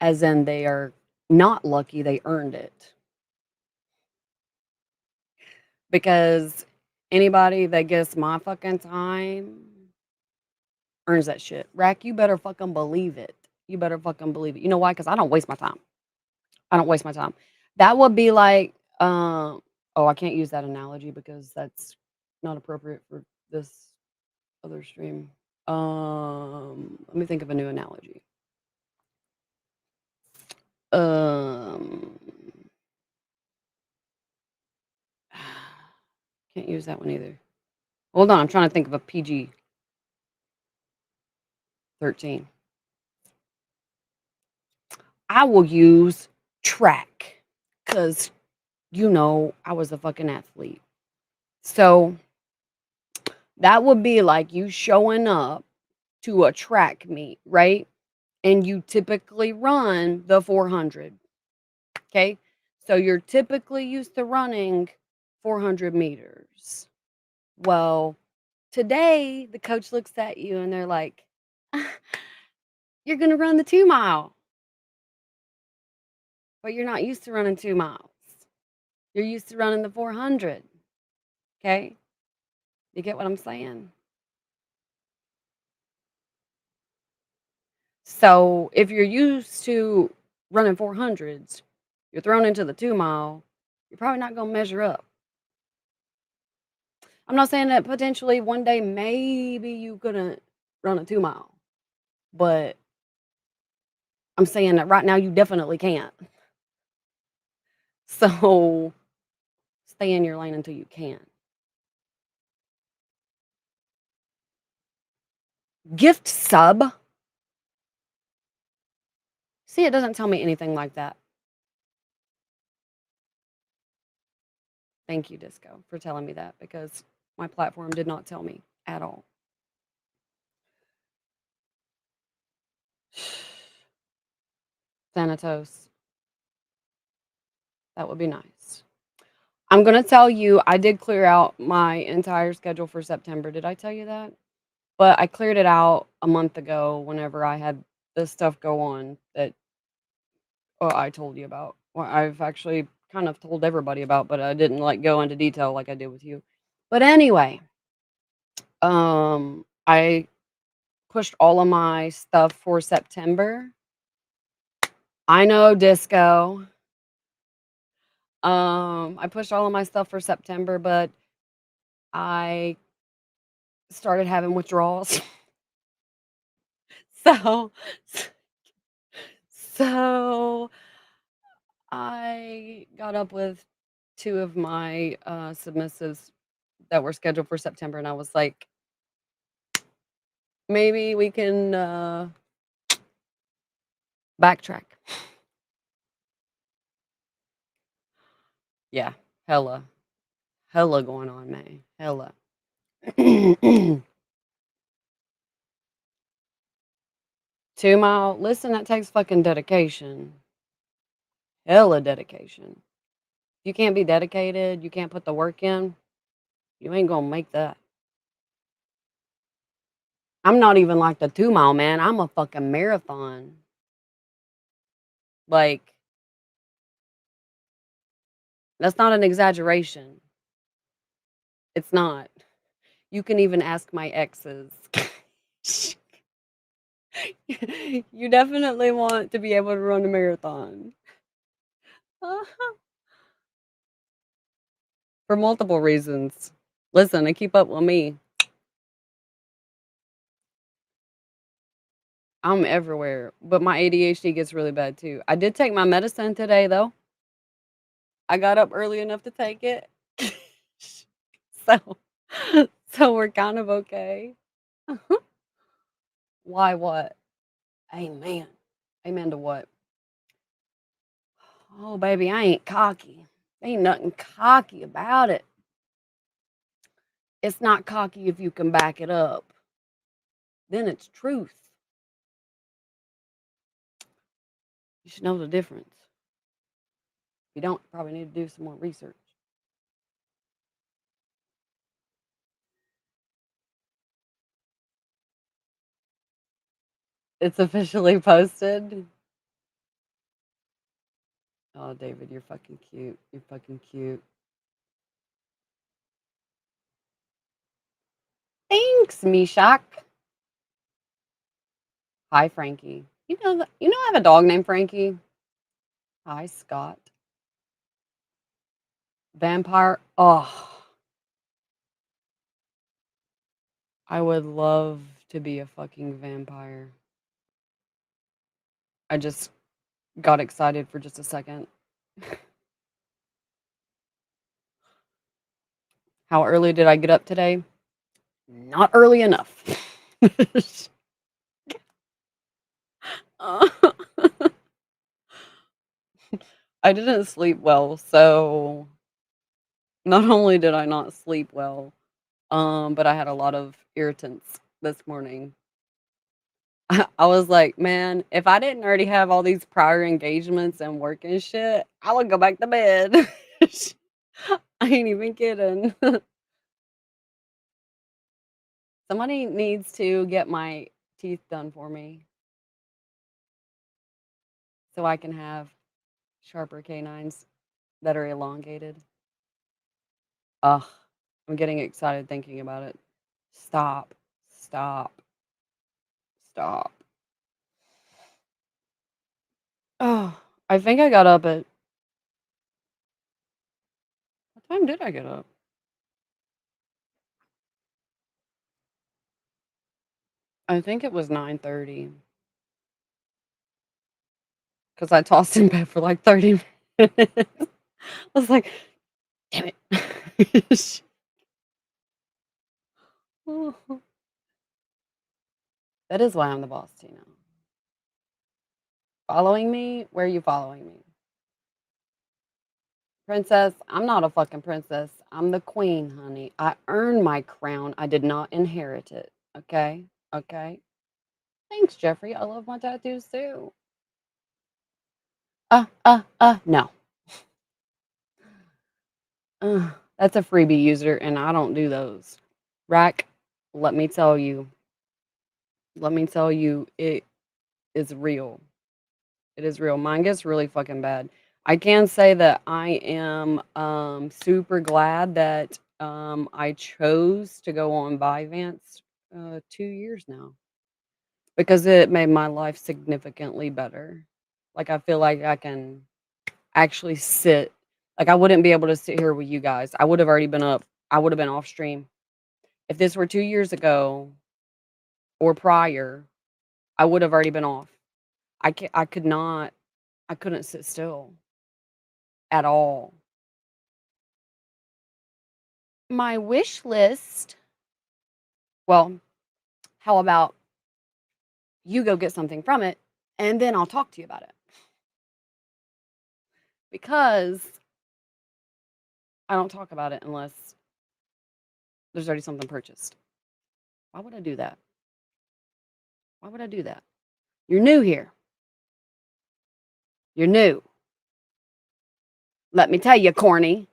As in, they are not lucky, they earned it. Because anybody that gets my fucking time earns that shit. Rack, you better fucking believe it. You better fucking believe it. You know why? Because I don't waste my time. I don't waste my time. That would be like, oh, I can't use that analogy because that's not appropriate for this other stream. Let me think of a new analogy. Um, can't use that one either. Hold on, I'm trying to think of a PG-13. I will use track because I was a fucking athlete. So that would be like you showing up to a track meet, right? And you typically run the 400. Okay. So you're typically used to running 400 meters. Well, today the coach looks at you and they're like, you're going to run the 2 mile, but you're not used to running 2 miles. You're used to running the 400. Okay. You get what I'm saying? So if you're used to running 400s, you're thrown into the 2 mile, you're probably not going to measure up. I'm not saying that potentially one day maybe you couldn't run a 2 mile, but I'm saying that right now you definitely can't. So stay in your lane until you can. Gift sub. See, it doesn't tell me anything like that. Thank you, Disco, for telling me that because my platform did not tell me at all. Thanatos. That would be nice. I'm gonna tell you, I did clear out my entire schedule for September. Did I tell you that? But I cleared it out a month ago whenever I had this stuff go on that I told you about. Well, I've actually kind of told everybody about, but I didn't like go into detail like I did with you. But anyway, I pushed all of my stuff for September. I know, Disco. I pushed all of my stuff for September, but I started having withdrawals. So so I got up with 2 of my, submissives that were scheduled for September, and I was like, "Maybe we can, backtrack." Yeah, hella, hella going on, man, hella. 2 mile listen, that takes fucking dedication. Hella dedication. You can't be dedicated, you can't put the work in, you ain't gonna make that. I'm not even like the 2 mile, man, I'm a fucking marathon. Like, that's not an exaggeration. It's not. You can even ask my exes. You definitely want to be able to run a marathon. For multiple reasons. Listen, I keep up with me. I'm everywhere, but my ADHD gets really bad too. I did take my medicine today though. I got up early enough to take it. So so we're kind of okay. Why what? Amen. Amen to what? Oh baby, I ain't cocky. Ain't nothing cocky about it. It's not cocky if you can back it up. Then it's truth. You should know the difference. If you don't, you probably need to do some more research. It's officially posted. Oh, David, you're fucking cute. You're fucking cute. Thanks, Mishak. Hi, Frankie. You know I have a dog named Frankie. Hi, Scott. Vampire? Oh, I would love to be a fucking vampire. I just got excited for just a second. How early did I get up today? Not early enough. Uh, I didn't sleep well, so not only did I not sleep well, but I had a lot of irritants this morning. I was like, "Man, if I didn't already have all these prior engagements and work and shit, I would go back to bed." I ain't even kidding. Somebody needs to get my teeth done for me so I can have sharper canines that are elongated. Ugh, I'm getting excited thinking about it. Stop, stop, stop. Oh, I think I got up at what time did I get up? I think it was 9:30 because I tossed in bed for like 30 minutes. I was like, "Damn it." That is why I'm the boss, Tina. Following me? Where are you following me? Princess, I'm not a fucking princess. I'm the queen, honey. I earned my crown. I did not inherit it. Okay? Okay? Thanks, Jeffrey. I love my tattoos too. No. That's a freebie user, and I don't do those. Rack, let me tell you, it is real. It is real. Mine gets really fucking bad. I can say that I am super glad that I chose to go on Vyvanse 2 years now because it made my life significantly better. Like I feel like I can actually sit. Like I wouldn't be able to sit here with you guys. I would have already been up. I would have been off stream. If this were 2 years ago or prior, I would have already been off. I could not. I couldn't sit still at all. My wish list. Well, how about you go get something from it and then I'll talk to you about it because I don't talk about it unless there's already something purchased. Why would I do that? Why would I do that? You're new here. You're new. Let me tell you, corny.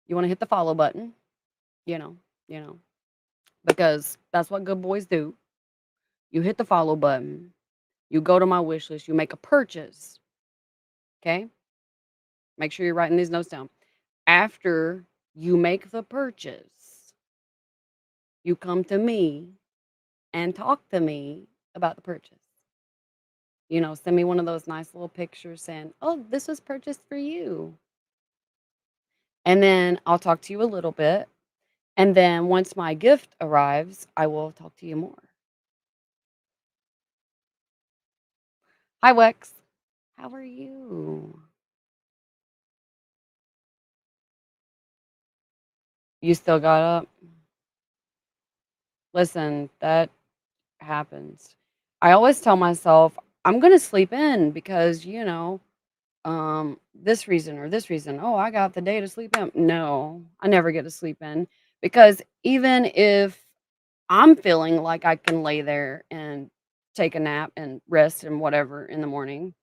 You want to hit the follow button, you know, you know, because that's what good boys do. You hit the follow button, you go to my wish list, you make a purchase. Okay. Make sure you're writing these notes down. After you make the purchase, you come to me and talk to me about the purchase. Send me one of those nice little pictures saying, "Oh, this was purchased for you." And then I'll talk to you a little bit. And then once my gift arrives, I will talk to you more. Hi, Wex. How are you? You still got up? Listen, that happens. I always tell myself, I'm going to sleep in because, this reason or this reason. Oh, I got the day to sleep in. No, I never get to sleep in because even if I'm feeling like I can lay there and take a nap and rest and whatever in the morning,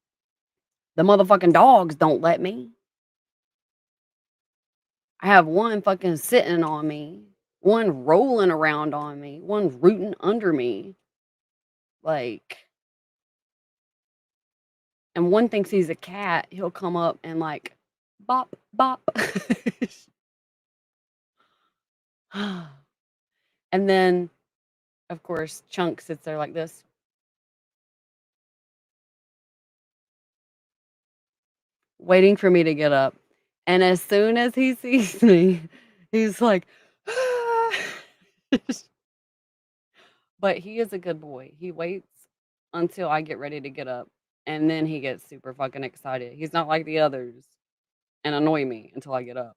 the motherfucking dogs don't let me. I have one fucking sitting on me, one rolling around on me, one rooting under me, like, and one thinks he's a cat. He'll come up and like bop bop. And then, of course, Chunk sits there like this. waiting for me to get up. And as soon as he sees me, he's like, but he is a good boy. He waits until I get ready to get up, and then he gets super fucking excited. He's not like the others and annoy me until I get up.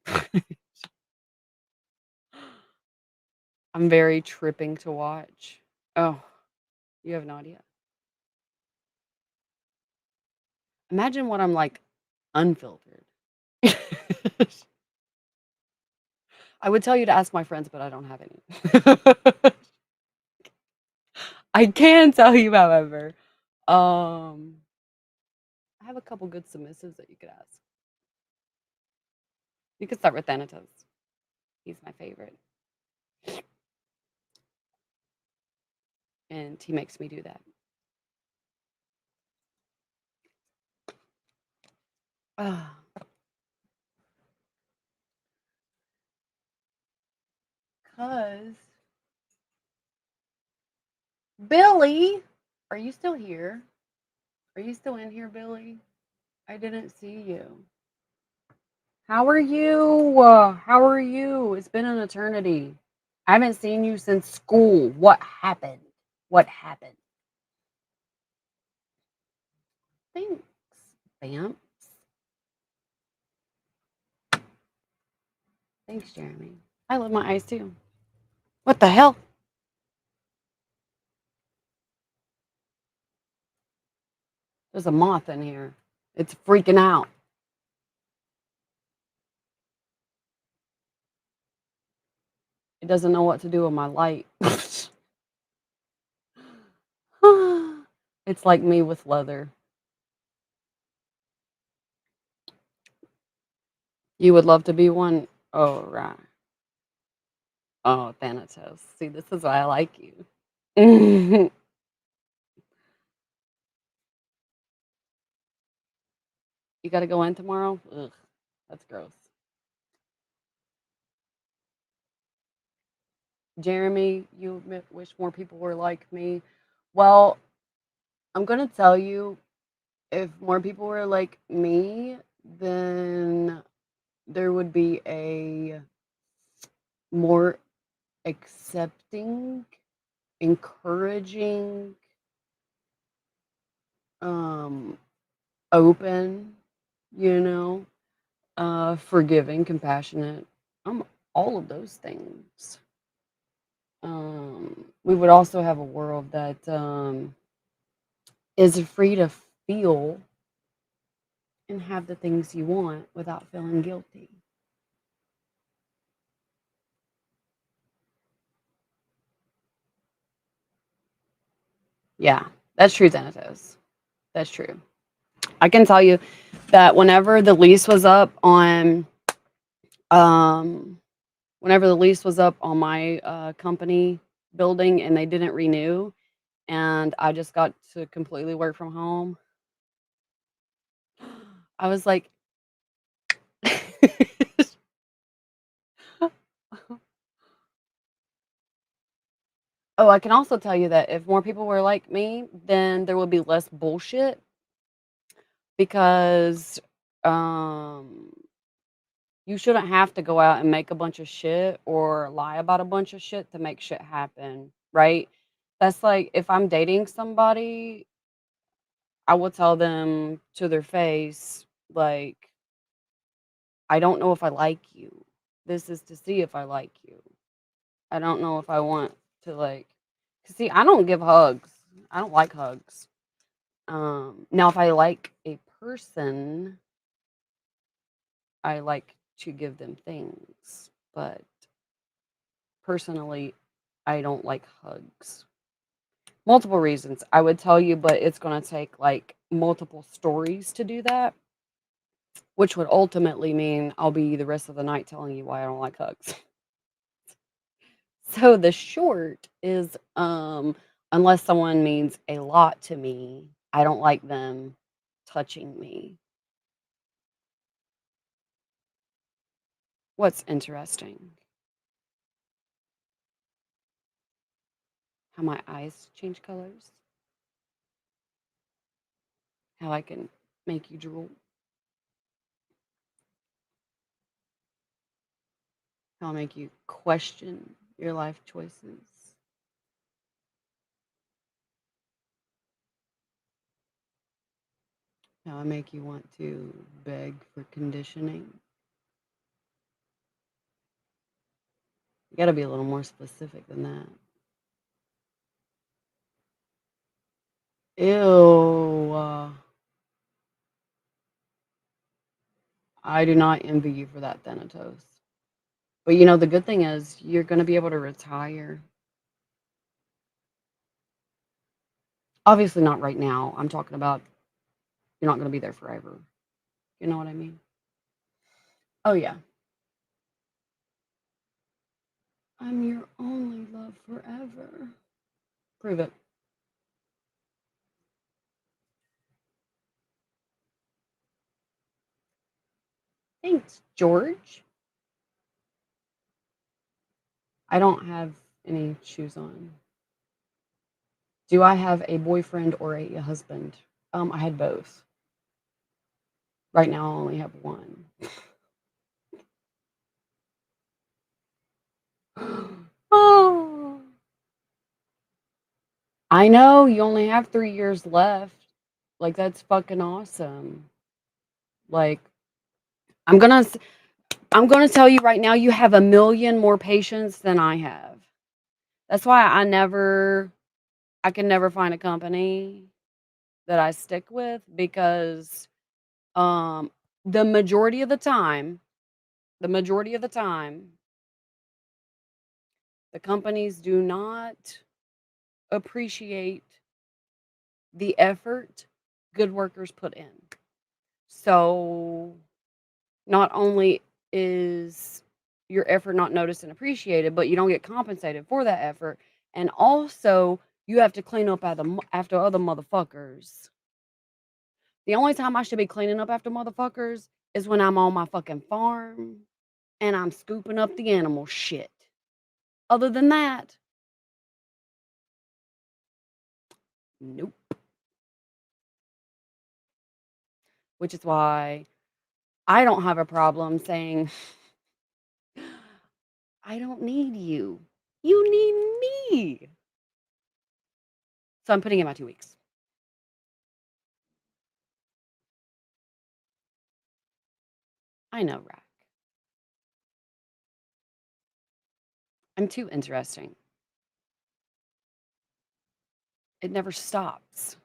I'm very tripping to watch. Oh, you have no idea. Imagine what I'm like unfiltered. I would tell you to ask my friends, but I don't have any. I can tell you, however. Um, I have a couple good submissives that you could ask. You could start with Thanatos. He's my favorite, and he makes me do that. Ah, 'cause Billy, are you still here? Are you still in here, Billy? I didn't see you. How are you? How are you? It's been an eternity. I haven't seen you since school. What happened? What happened? Thanks, Bam. Thanks, Jeremy. I love my eyes too. What the hell? There's a moth in here. It's freaking out. It doesn't know what to do with my light. It's like me with leather. You would love to be one? Oh, right. Oh, Thanatos. See, this is why I like you. You got to go in tomorrow? Ugh, that's gross. Jeremy, you wish more people were like me. Well, I'm going to tell you, if more people were like me, then there would be a more accepting, encouraging, um, open, you know, forgiving, compassionate, all of those things. We would also have a world that is free to feel and have the things you want without feeling guilty. Yeah, that's true, Thanatos. That's true. I can tell you that um, whenever the lease was up on my company building and they didn't renew, and I just got to completely work from home, I was like, oh, I can also tell you that if more people were like me, then there would be less bullshit because um you shouldn't have to go out and make a bunch of shit or lie about a bunch of shit to make shit happen, right? That's like if I'm dating somebody, I will tell them to their face, like, I don't know if I like you. This is to see if I like you. I don't know if I want to like, 'cause see, I don't give hugs. I don't like hugs. Now if I like a person, I like to give them things, but personally, I don't like hugs. Multiple reasons I would tell you, but it's going to take like multiple stories to do that, which would ultimately mean I'll be the rest of the night telling you why I don't like hugs. So the short is unless someone means a lot to me, I don't like them touching me. What's interesting? How my eyes change colors? How I can make you drool? How I make you question your life choices. How I make you want to beg for conditioning. You gotta be a little more specific than that. Ew. I do not envy you for that, Thanatos. But you know, the good thing is you're gonna be able to retire. Obviously not right now. I'm talking about you're not gonna be there forever. You know what I mean? Oh yeah. I'm your only love forever. Prove it. Thanks, George. I don't have any shoes on. Do I have a boyfriend or a husband? I had both. Right now, I only have one. Oh, I know you only have 3 years left. Like that's fucking awesome. Like I'm gonna, s- I'm gonna tell you right now, you have a million more patience than I have. That's why I can never find a company that I stick with because um the majority of the time, the majority of the time, the companies do not appreciate the effort good workers put in. So not only is your effort not noticed and appreciated, but you don't get compensated for that effort. And also, you have to clean up after other motherfuckers. The only time I should be cleaning up after motherfuckers is when I'm on my fucking farm and I'm scooping up the animal shit. Other than that, nope. Which is why I don't have a problem saying, I don't need you. You need me. So I'm putting in my 2 weeks. I know, Rack. I'm too interesting. It never stops.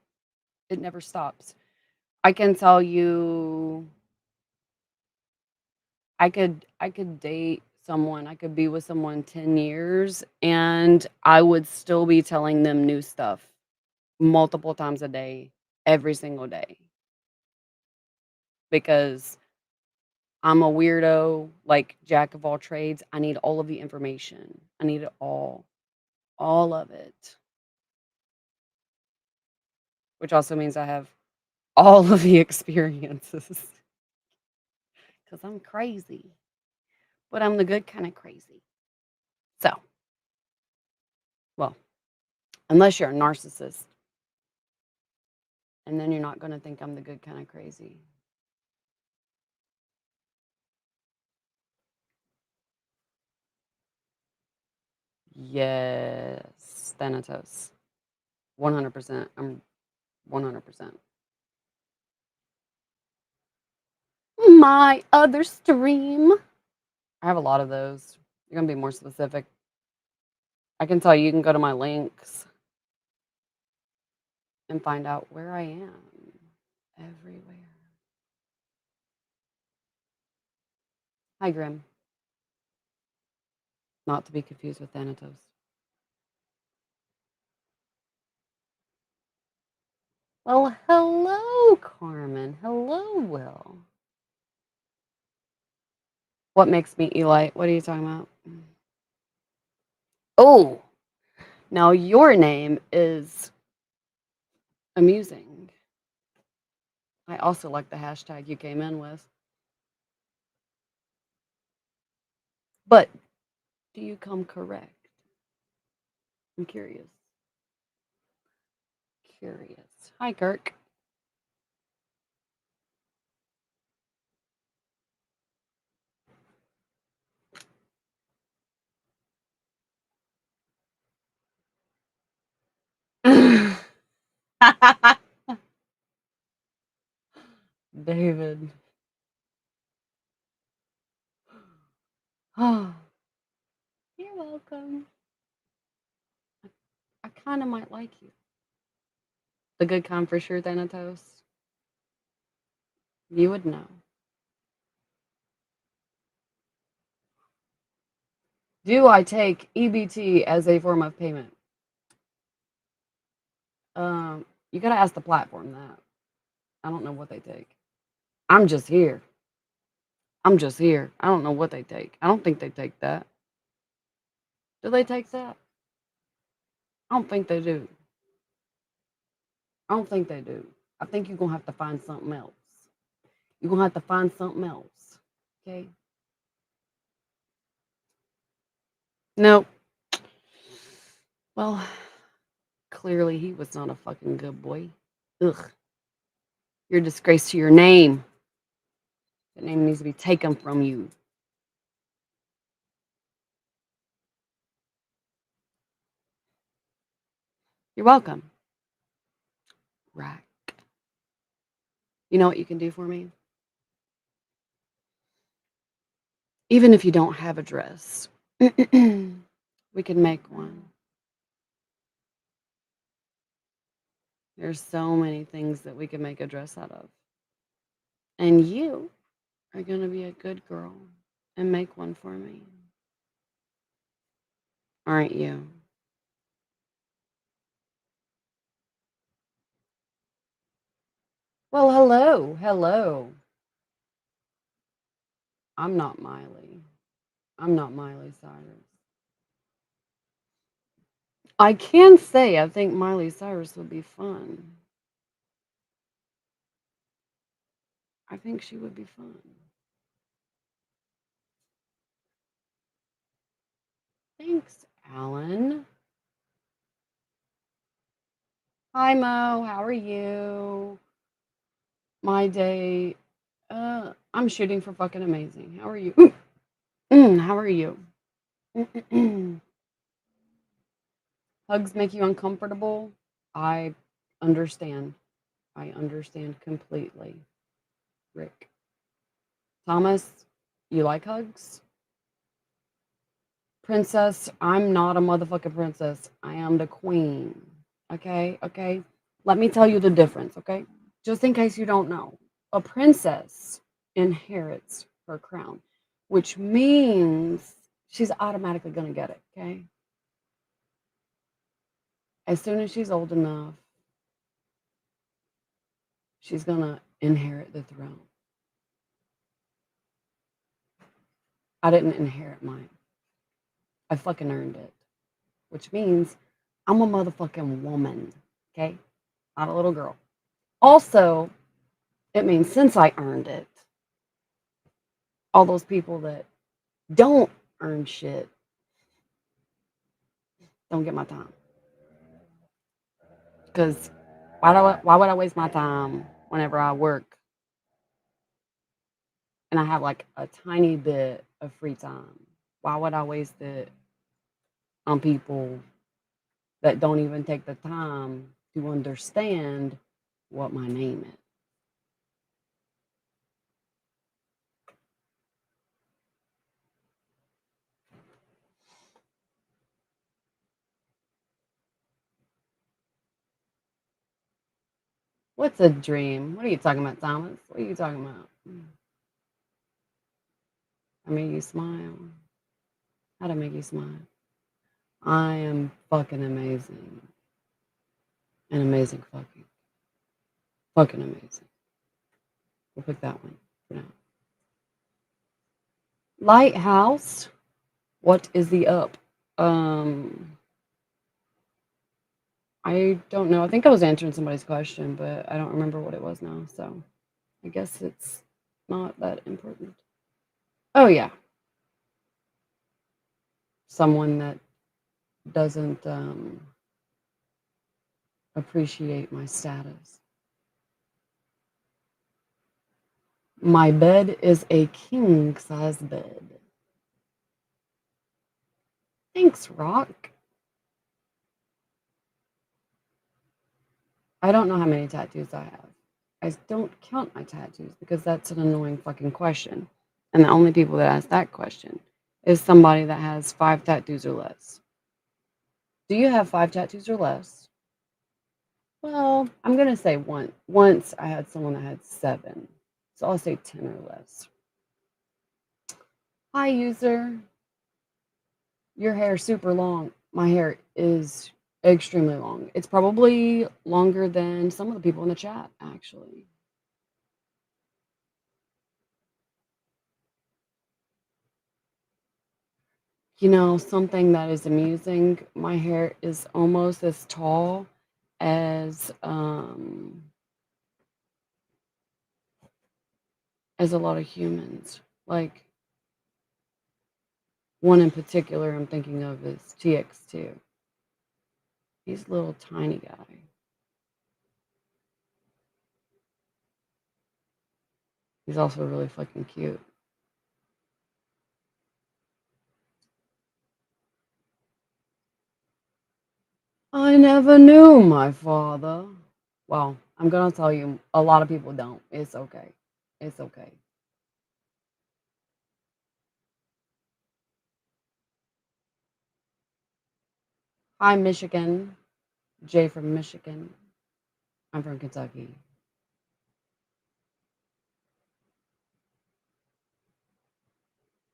It never stops. I can tell you I could date someone, I could be with someone 10 years and I would still be telling them new stuff multiple times a day, every single day because I'm a weirdo, like jack of all trades. I need all of the information. I need it all of it, which also means I have all of the experiences because I'm crazy, but I'm the good kind of crazy. So, well, unless you're a narcissist, and then you're not going to think I'm the good kind of crazy. Yes, Thanatos. 100%. I'm 100%. My other stream. I have a lot of those. You're going to be more specific. I can tell you, you can go to my links and find out where I am everywhere. Hi, Grim. Not to be confused with Thanatos. Well, hello, Carmen. Hello, Will. What makes me Eli? What are you talking about? Oh, now your name is amusing. I also like the hashtag you came in with. But do you come correct? I'm curious. Curious. Hi, Kirk. David. Oh, you're welcome. I kind of might like you. The good kind for sure, Thanatos. You would know. Do I take EBT as a form of payment? You gotta ask the platform that. I don't know what they take. I'm just here. I'm just here. I don't know what they take. I don't think they take that. Do they take that? I don't think they do. I don't think they do. I think you're gonna have to find something else. You're gonna have to find something else. Okay? Nope. Well, clearly he was not a fucking good boy. Ugh. You're a disgrace to your name. That name needs to be taken from you. You're welcome. Right. You know what you can do for me? Even if you don't have a dress, we can make one. There's so many things that we can make a dress out of. And you are going to be a good girl and make one for me. Aren't you? Well, hello. Hello. I'm not Miley. I'm not Miley Cyrus. I can say I think Miley Cyrus would be fun. I think she would be fun. Thanks, Alan. Hi, Mo. How are you? My day, I'm shooting for fucking amazing. How are you? How are you? Hugs make you uncomfortable? I understand. I understand completely. Rick. Thomas, you like hugs? Princess, I'm not a motherfucking princess. I am the queen. Okay? Okay? Let me tell you the difference, okay? Just in case you don't know. A princess inherits her crown, which means she's automatically going to get it, okay? As soon as she's old enough, she's going to inherit the throne. I didn't inherit mine. I fucking earned it, which means I'm a motherfucking woman, okay? Not a little girl. Also, it means since I earned it, all those people that don't earn shit don't get my time. Because why would I waste my time whenever I work and I have like a tiny bit of free time? Why would I waste it on people that don't even take the time to understand what my name is? What's a dream? What are you talking about, Thomas? What are you talking about? I made you smile. How'd I make you smile? I am fucking amazing. And amazing fucking. Fucking amazing. We'll pick that one for now. Lighthouse. What is the up? Um, I don't know. I think I was answering somebody's question, but I don't remember what it was now. So I guess it's not that important. Oh yeah, someone that doesn't appreciate my status. My bed is a king size bed. Thanks, Rock. I don't know how many tattoos I have. I don't count my tattoos because that's an annoying fucking question. And the only people that ask that question is somebody that has 5 tattoos or less. Do you have 5 tattoos or less? Well, I'm gonna say one. Once I had someone that had 7, so I'll say 10 or less. Hi, user. Your hair is super long. My hair is extremely long. It's probably longer than some of the people in the chat, actually. You know, something that is amusing, my hair is almost as tall as as a lot of humans. Like one in particular I'm thinking of is TX2. He's a little tiny guy. He's also really fucking cute. I never knew my father. Well, I'm gonna tell you, a lot of people don't. It's okay. It's okay. Hi, Michigan. Jay from Michigan. I'm from Kentucky.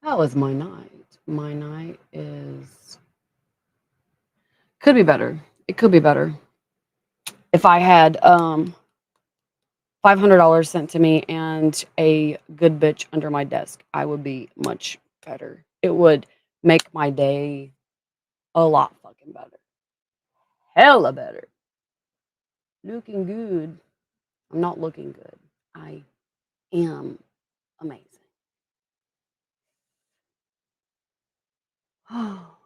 How was my night? My night is could be better. It could be better. If I had $500 sent to me and a good bitch under my desk, I would be much better. It would make my day a lot fucking better. Hella better. Looking good. I'm not looking good. I am amazing. Oh,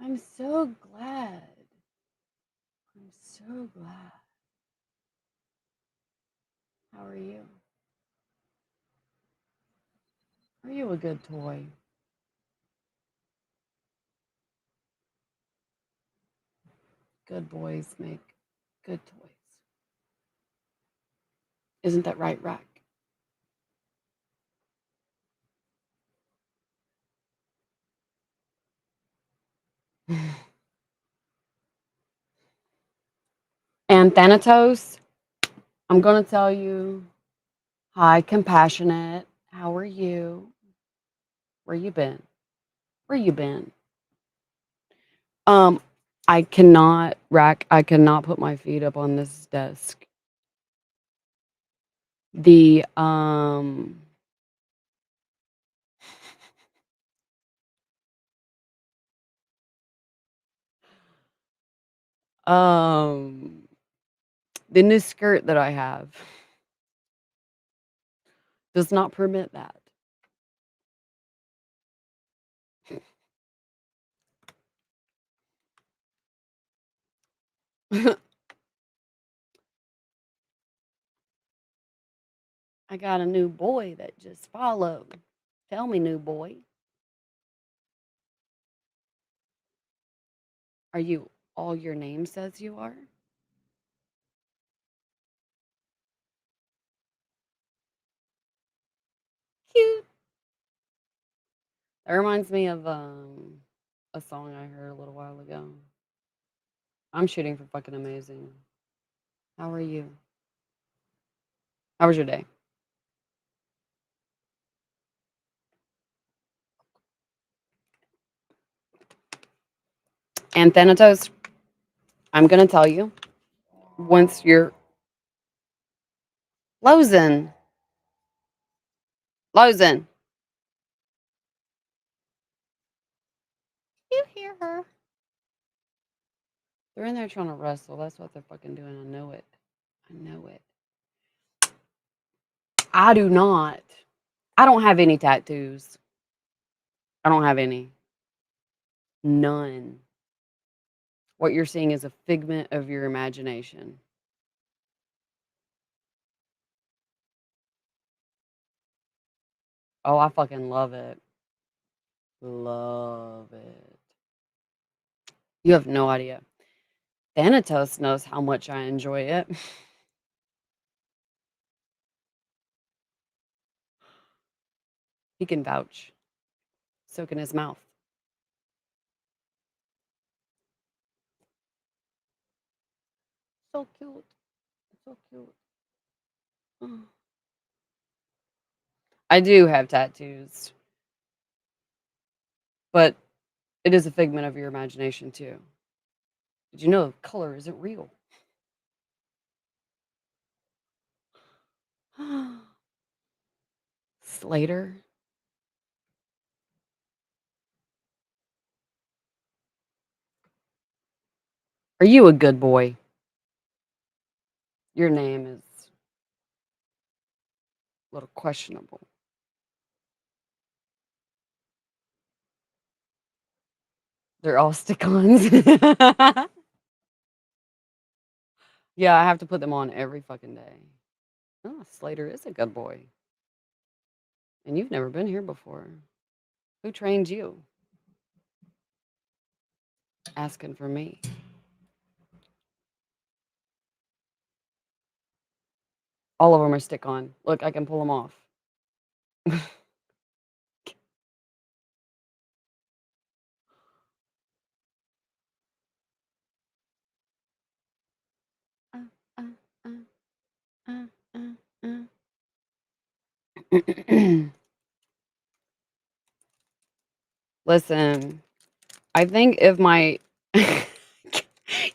I'm so glad. I'm so glad. How are you? Are you a good toy? Good boys make good toys. Isn't that right, Rack? And Thanatos, I'm going to tell you, hi, compassionate. How are you? Where you been? Where you been? Um, I cannot, Rack, I cannot put my feet up on this desk. The, um, the new skirt that I have does not permit that. I got a new boy that just followed. Tell me, new boy, are you all your name says you are? Cute. That reminds me of a song I heard a little while ago. I'm shooting for fucking amazing. How are you? How was your day? And Thanatos, I'm gonna tell you once you're Lozen, Lozen. You hear her? They're in there trying to wrestle. That's what they're fucking doing. I know it. I know it. I do not. I don't have any tattoos. I don't have any. None. What you're seeing is a figment of your imagination. Oh, I fucking love it. Love it. You have no idea. Thanatos knows how much I enjoy it. He can vouch. Soak in his mouth. So cute. So cute. Oh. I do have tattoos, but it is a figment of your imagination too. Did you know color isn't real? Slater, are you a good boy? Your name is a little questionable. They're all stick-ons. Yeah, I have to put them on every fucking day. Oh, Slater is a good boy. And you've never been here before. Who trained you? Asking for me. All of them are stick-on. Look, I can pull them off. Uh, uh, uh, uh, Listen, I think if my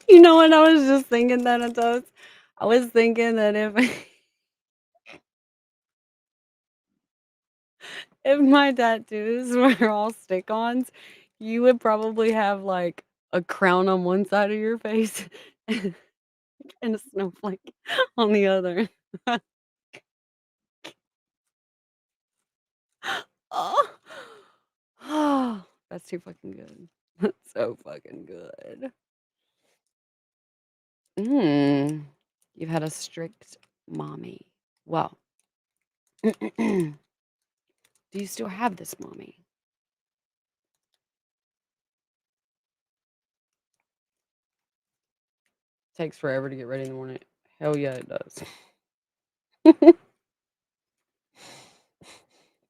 you know what I was just thinking that on toast? I was thinking that if if my tattoos were all stick-ons, you would probably have, like, a crown on one side of your face and a snowflake on the other. Oh. Oh, that's too fucking good. That's so fucking good. Mm. You've had a strict mommy. Well, do you still have this mommy? Takes forever to get ready in the morning. Hell yeah, it does.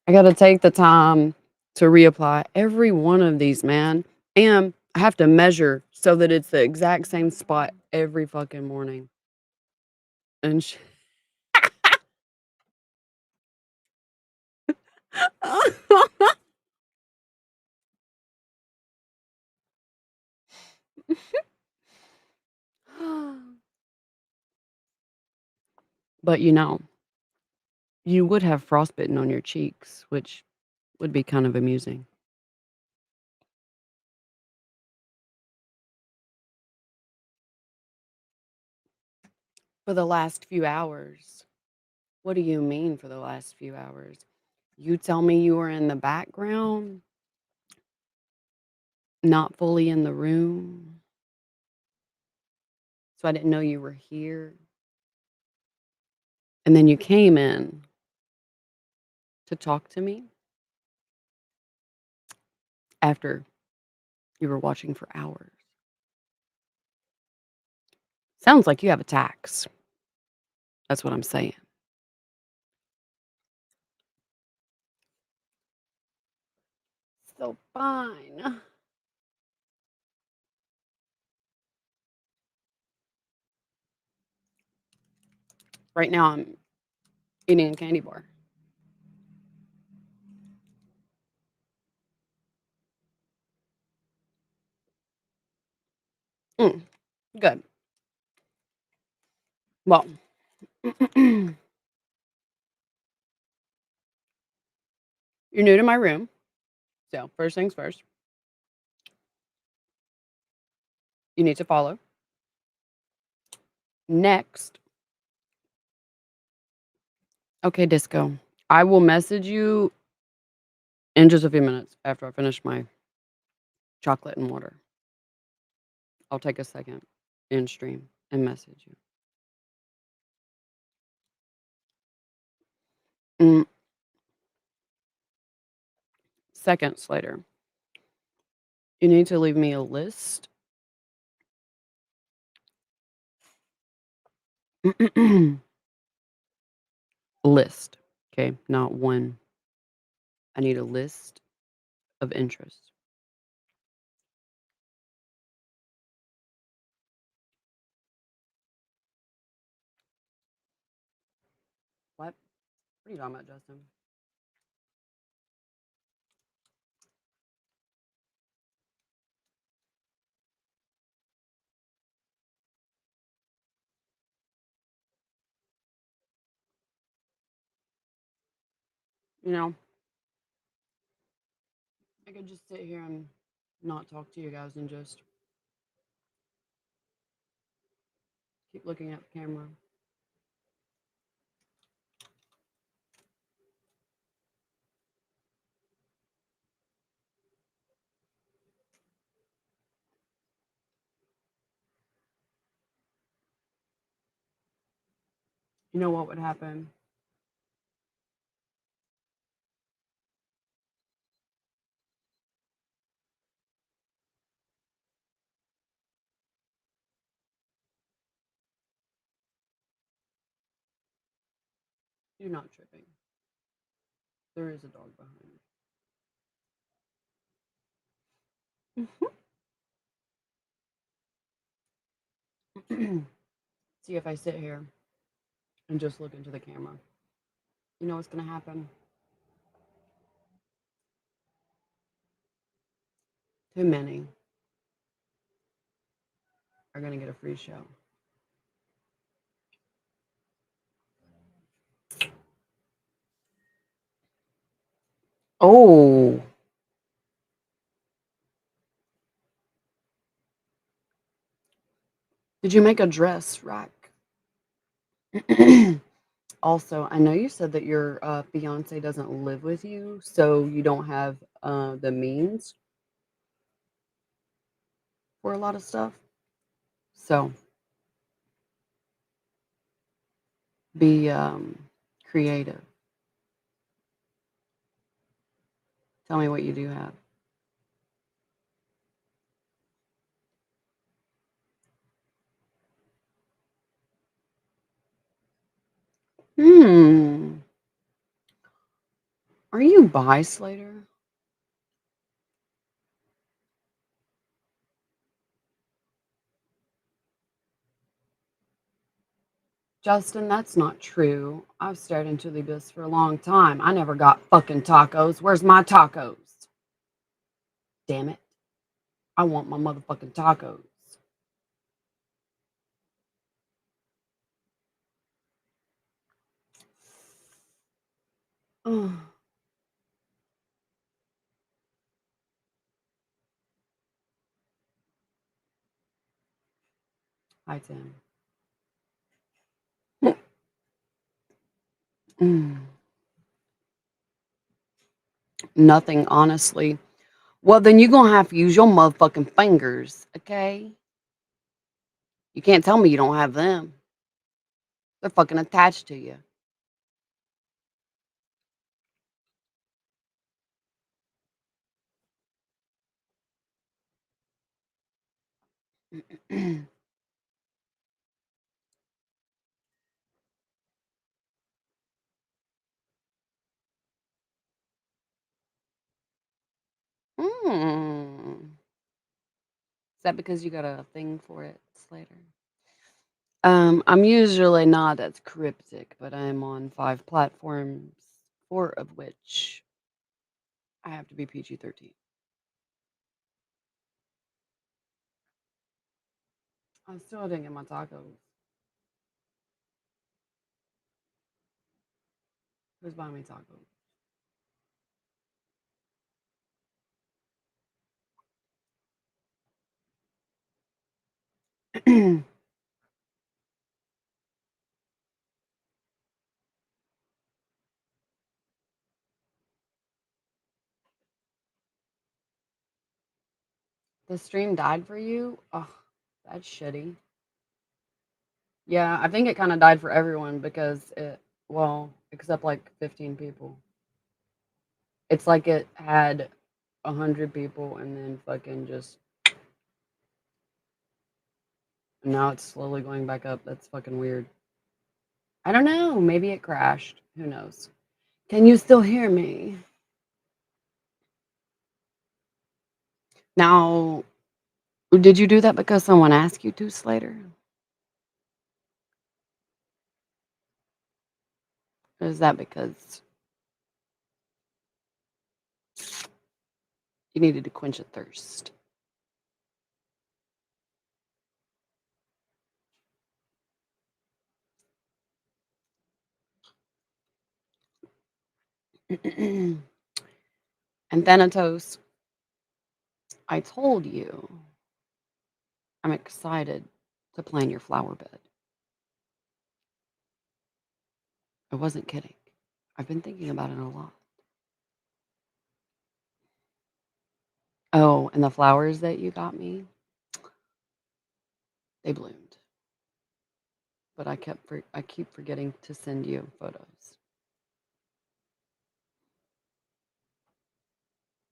I gotta take the time to reapply every one of these, man. And I have to measure so that it's the exact same spot every fucking morning. And but you would have frostbitten on your cheeks, which would be kind of amusing. For the last few hours. What do you mean for the last few hours? You tell me you were in the background, not fully in the room, so I didn't know you were here. And then you came in to talk to me after you were watching for hours. Sounds like you have attacks. That's what I'm saying. So fine. Right now, I'm eating a candy bar. Mm, good. Well, you're new to my room. So, first things first, you need to follow. Next, okay, Disco. I will message you in just a few minutes after I finish my chocolate and water. I'll take a second in stream and message you. Mm, seconds later, you need to leave me a list List. Okay, not one. I need a list of interests. What? What are you talking about, Justin? You know, I could just sit here and not talk to you guys and just keep looking at the camera. You know what would happen? You're not tripping. There is a dog behind. See if I sit here and just look into the camera. You know what's gonna happen? Too many are gonna get a free show. Oh, did you make a dress rack? Also, I know you said that your fiance doesn't live with you, so you don't have the means for a lot of stuff. So be creative. Tell me what you do have. Hmm. Are you bi, Slater? Justin, that's not true. I've stared into the abyss for a long time. I never got fucking tacos. Where's my tacos? Damn it. I want my motherfucking tacos. Oh, hi, Tim. Mm, nothing, honestly. Well, then you're gonna have to use your motherfucking fingers, okay? You can't tell me you don't have them. They're fucking attached to you. Mm. Is that because you got a thing for it, Slater? I'm usually not as cryptic, but I'm on 5 platforms, 4 of which I have to be PG-13. I still didn't get my tacos. Who's buying me tacos? The stream died for you? Oh, that's shitty. Yeah, I think it kinda died for everyone because well, except, like, 15 people. It's like it had 100 people and then fucking just now it's slowly going back up. That's fucking weird. I don't know. Maybe it crashed. Who knows? Can you still hear me? Now, did you do that because someone asked you to, Slater? Or is that because you needed to quench a thirst? And Thanatos, I told you I'm excited to plan your flower bed. I wasn't kidding. I've been thinking about it a lot. Oh, and the flowers that you got me, they bloomed. But I keep forgetting to send you photos.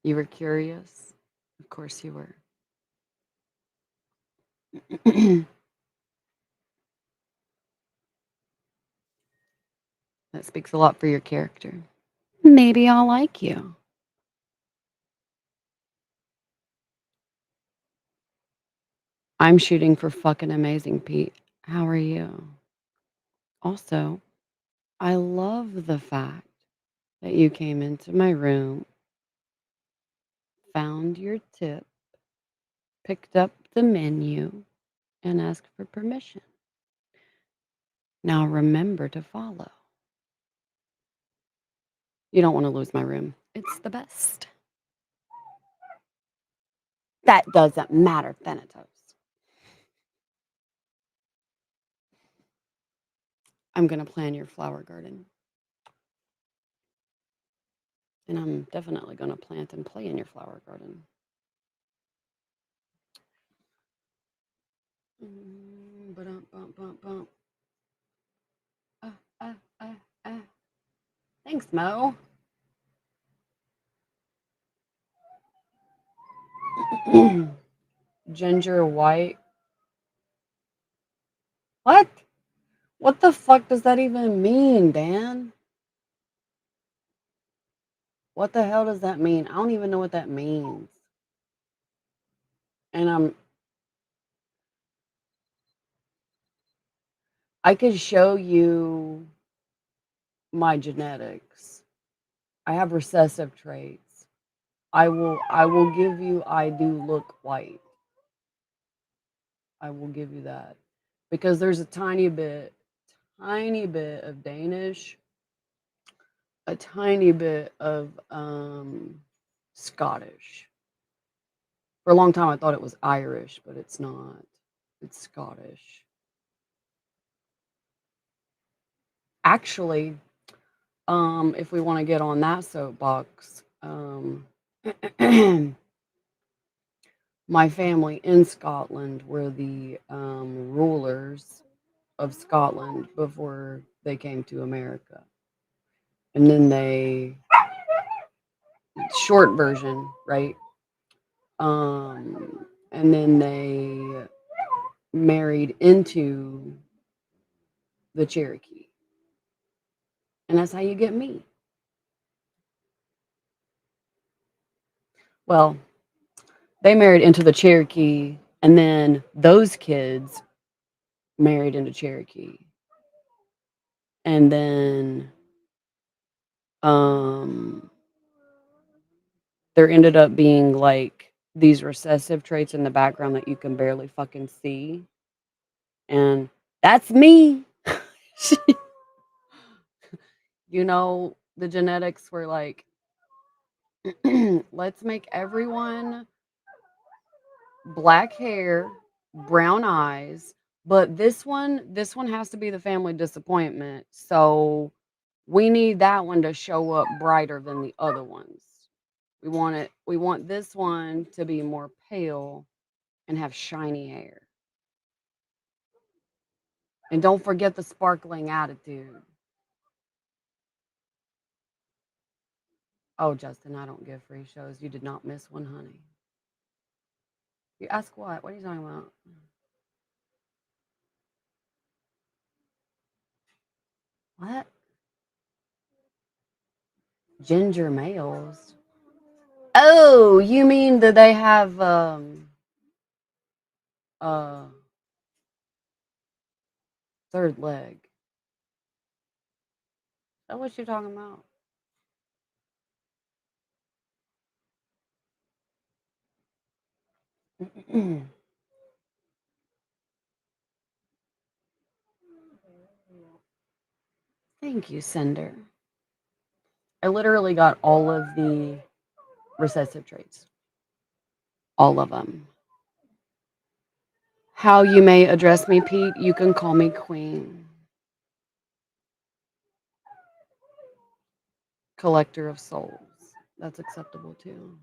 You were curious? Of course you were. That speaks a lot for your character. Maybe I'll like you. I'm shooting for fucking amazing, Pete. How are you? Also, I love the fact that you came into my room, found your tip, picked up the menu, and asked for permission. Now remember to follow. You don't want to lose my room. It's the best. That doesn't matter, Thanatos. I'm going to plan your flower garden. And I'm definitely going to plant and play in your flower garden. Ba-dum-bum-bum-bum. Uh, uh, uh, uh. Thanks, Mo. Ginger white. What? What the fuck does that even mean, Dan? What the hell does that mean? I don't even know what that means. And I could show you my genetics. I have recessive traits. I will give you I do look white. I will give you that. Because there's a tiny bit of Danish, a tiny bit of Scottish. For a long time I thought it was Irish, but it's not. It's Scottish. Actually, if we want to get on that soapbox, my family in Scotland were the rulers of Scotland before they came to America. And then short version, right? And then they married into the Cherokee. And that's how you get me. Well, they married into the Cherokee, and then those kids married into Cherokee. And then um there ended up being like these recessive traits in the background that you can barely fucking see. And that's me. The genetics were like, let's make everyone black hair, brown eyes, but this one has to be the family disappointment. So we need that one to show up brighter than the other ones. We want this one to be more pale and have shiny hair. And don't forget the sparkling attitude. Oh, Justin, I don't give free shows. You did not miss one, honey. You ask what? What are you talking about? What? Ginger males? Oh, you mean that they have uh third leg? Is that what you're talking about? Thank you, Sender. I literally got all of the recessive traits. All of them. How you may address me, Pete, you can call me Queen. Collector of souls. That's acceptable too.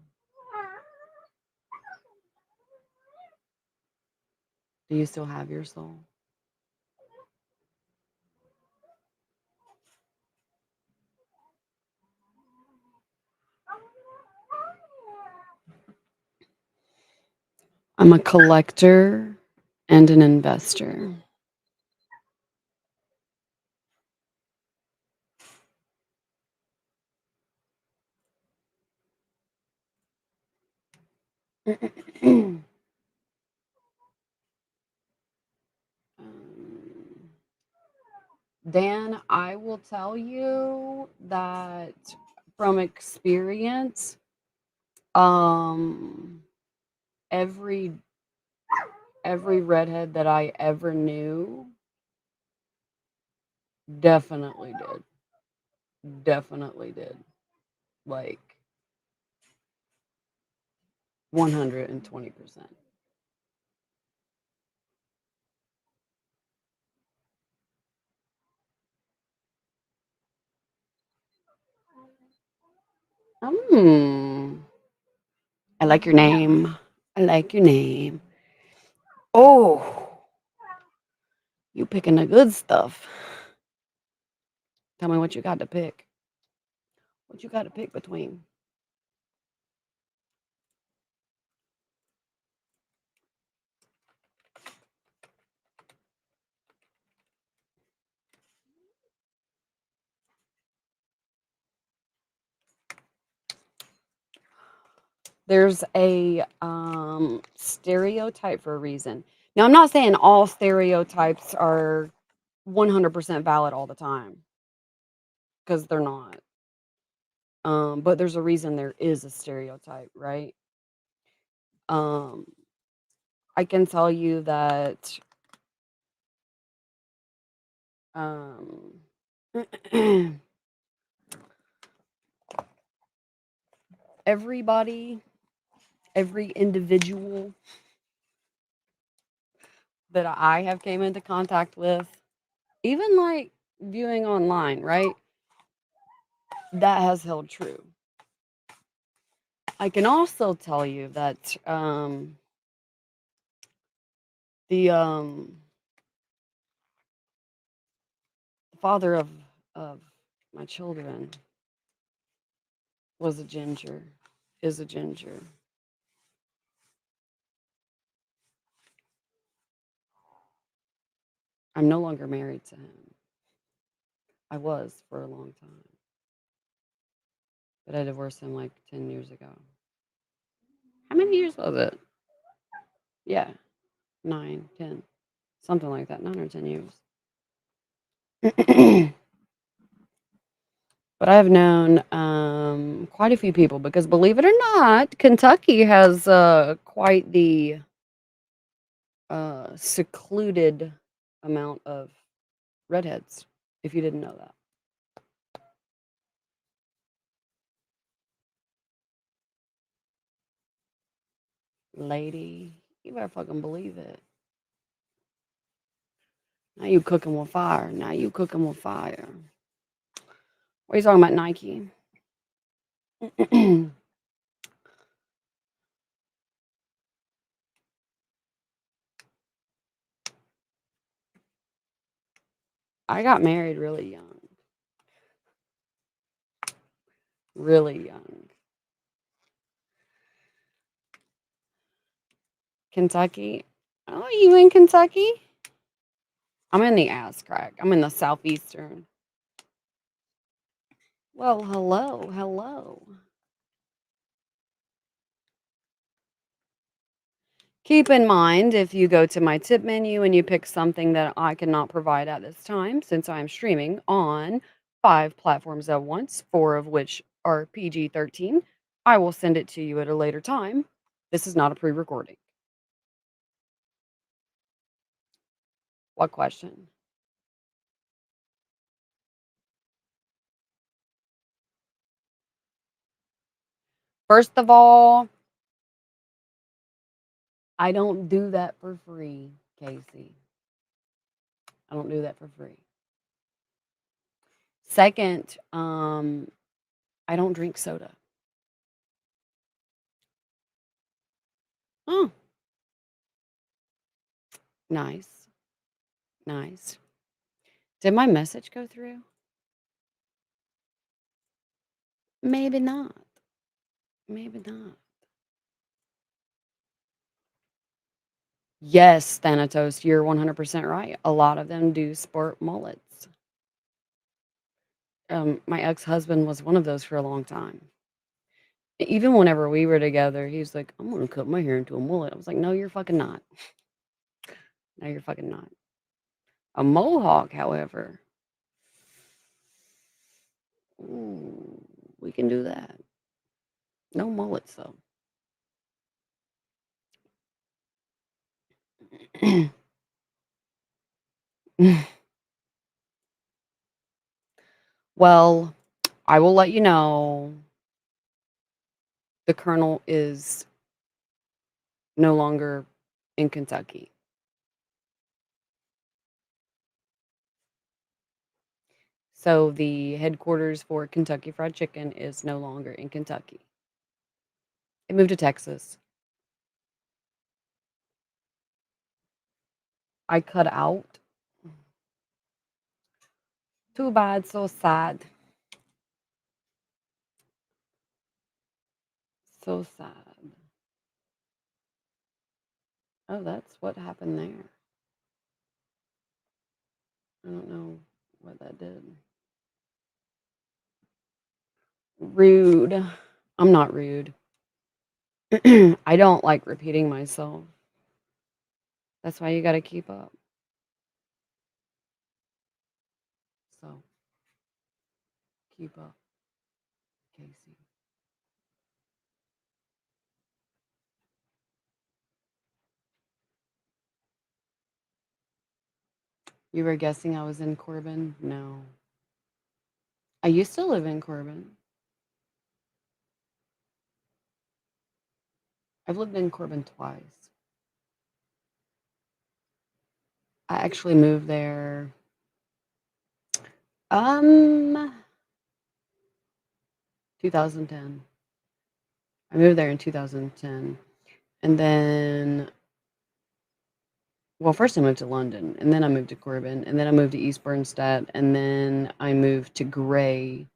Do you still have your soul? I'm a collector and an investor. Um, Dan, I will tell you that from experience, um, every every redhead that I ever knew definitely did. Definitely did. Like 120%. Hmm. I like your name. I like your name. Oh, you picking the good stuff. Tell me what you got to pick. What you got to pick between? There's a stereotype for a reason. Now, I'm not saying all stereotypes are 100% valid all the time because they're not. But there's a reason there is a stereotype, right? Um, I can tell you that um, everybody, every individual that I have came into contact with, even like viewing online, right? That has held true. I can also tell you that the father of my children was a ginger, is a ginger. I'm no longer married to him. I was for a long time, but I divorced him like 10 years ago. How many years was it? Yeah, 9, 10, something like that, 9 or 10 years. But I've known quite a few people because, believe it or not, Kentucky has quite the secluded amount of redheads. If you didn't know that, lady, you better fucking believe it. Now you cooking with fire. Now you cooking with fire. What are you talking about, Nike? I got married really young. Really young. Kentucky. Oh, you in Kentucky? I'm in the ass crack. I'm in the southeastern. Well, hello, hello. Keep in mind if you go to my tip menu and you pick something that I cannot provide at this time, since I'm streaming on 5 platforms at once, 4 of which are PG-13, I will send it to you at a later time. This is not a pre-recording. What question? First of all, I don't do that for free, Casey. I don't do that for free. Second, I don't drink soda. Oh, nice, nice. Did my message go through? Maybe not. Maybe not. Yes, Thanatos, you're 100% right. A lot of them do sport mullets. My ex-husband was one of those for a long time. Even whenever we were together, he's like, "I'm gonna cut my hair into a mullet." I was like, "No, you're fucking not. No, you're fucking not." A mohawk, however, ooh, we can do that. No mullets though. Well, I will let you know the Colonel is no longer in Kentucky. So the headquarters for Kentucky Fried Chicken is no longer in Kentucky. It moved to Texas. I cut out. Too bad, so sad. So sad. Oh, that's what happened there. I don't know what that did. Rude. I'm not rude. I don't like repeating myself. That's why you got to keep up. So keep up, Casey. You were guessing I was in Corbin? No. I used to live in Corbin. I've lived in Corbin twice. I actually moved there. Um, 2010. I moved there in 2010. And then, well, first I moved to London, and then I moved to Corbin, and then I moved to East Bernstead, and then I moved to Gray,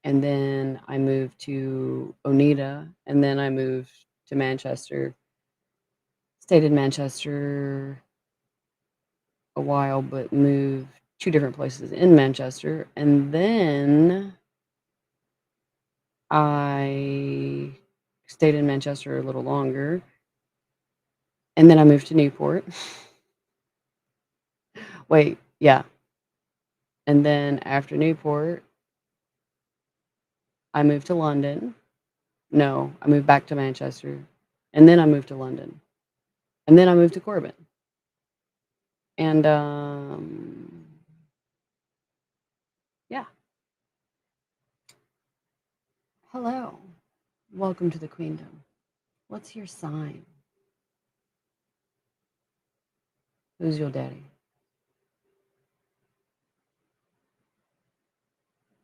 and then I moved to Oneida, and then I moved to Manchester. Stayed in Manchester a while, but moved 2 different places in Manchester, and then I stayed in Manchester a little longer, and then I moved to Newport. Wait, yeah. And then after Newport, I moved to London. No, I moved back to Manchester. And then I moved to London. And then I moved to Corbin. And yeah. Hello. Welcome to the Queendom. What's your sign? Who's your daddy?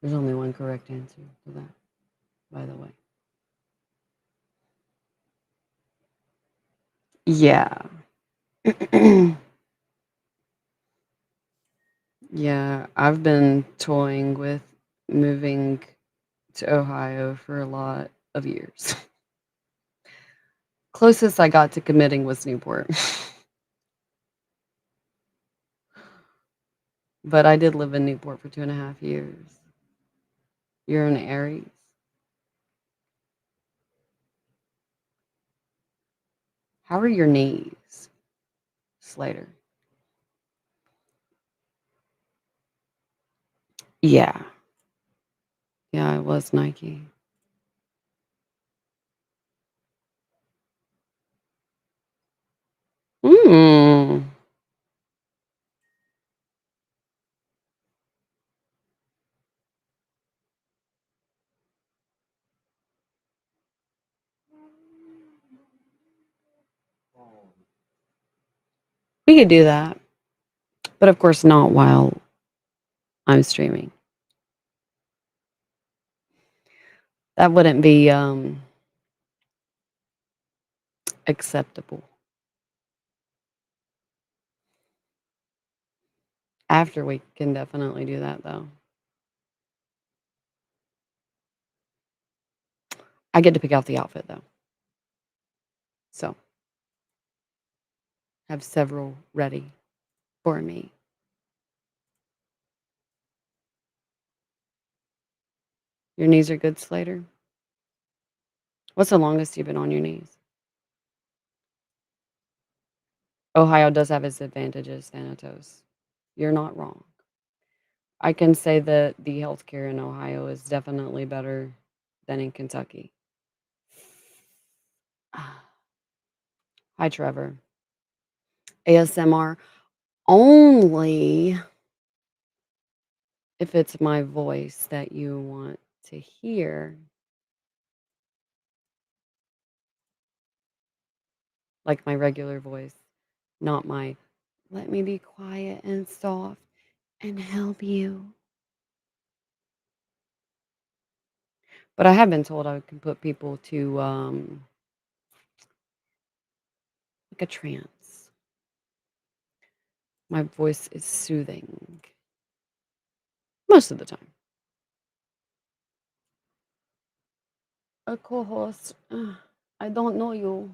There's only one correct answer to that, by the way. Yeah. Yeah, I've been toying with moving to Ohio for a lot of years. Closest I got to committing was Newport. But I did live in Newport for 2.5 years. You're an Aries. How are your knees, Slater? Yeah. Yeah, it was Nike. Mm. We could do that, but of course not while I'm streaming. That wouldn't be acceptable. After we can definitely do that though. I get to pick out the outfit though. So have several ready for me. Your knees are good, Slater? What's the longest you've been on your knees? Ohio does have its advantages, Thanatos. You're not wrong. I can say that the healthcare in Ohio is definitely better than in Kentucky. Hi, Trevor. ASMR only if it's my voice that you want to hear, like my regular voice, not my let me be quiet and soft and help you. But I have been told I can put people to like a trance. My voice is soothing most of the time. A co-host. I don't know you.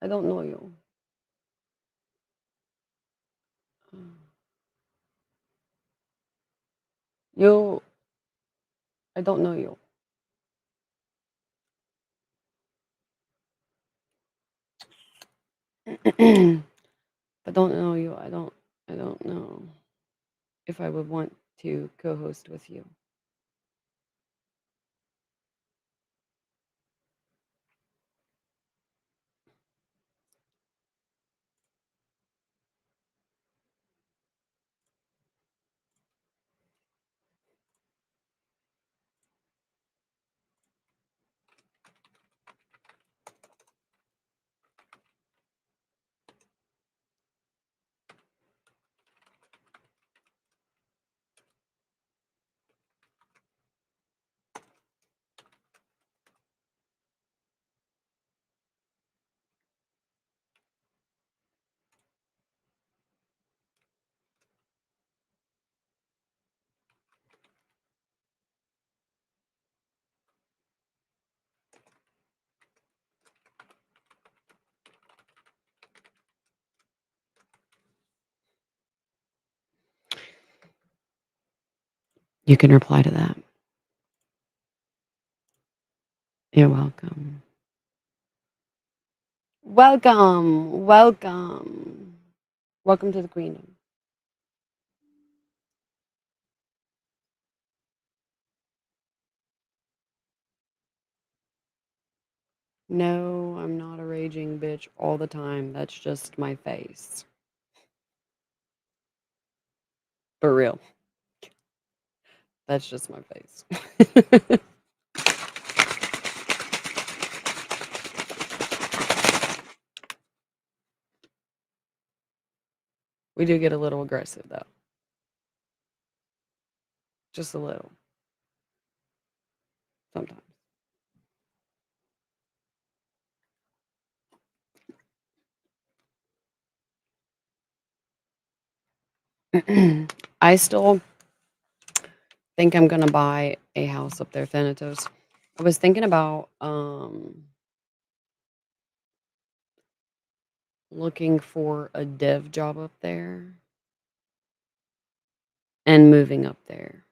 I don't know you. Uh, You. I don't know you. I don't know you. I don't. I don't know if I would want to co-host with you. You can reply to that. You're welcome. Welcome. Welcome. Welcome to the Queendom. No, I'm not a raging bitch all the time. That's just my face. For real. That's just my face. We do get a little aggressive though. Just a little sometimes. I still think I'm gonna buy a house up there, Thanatos. I was thinking about looking for a dev job up there and moving up there.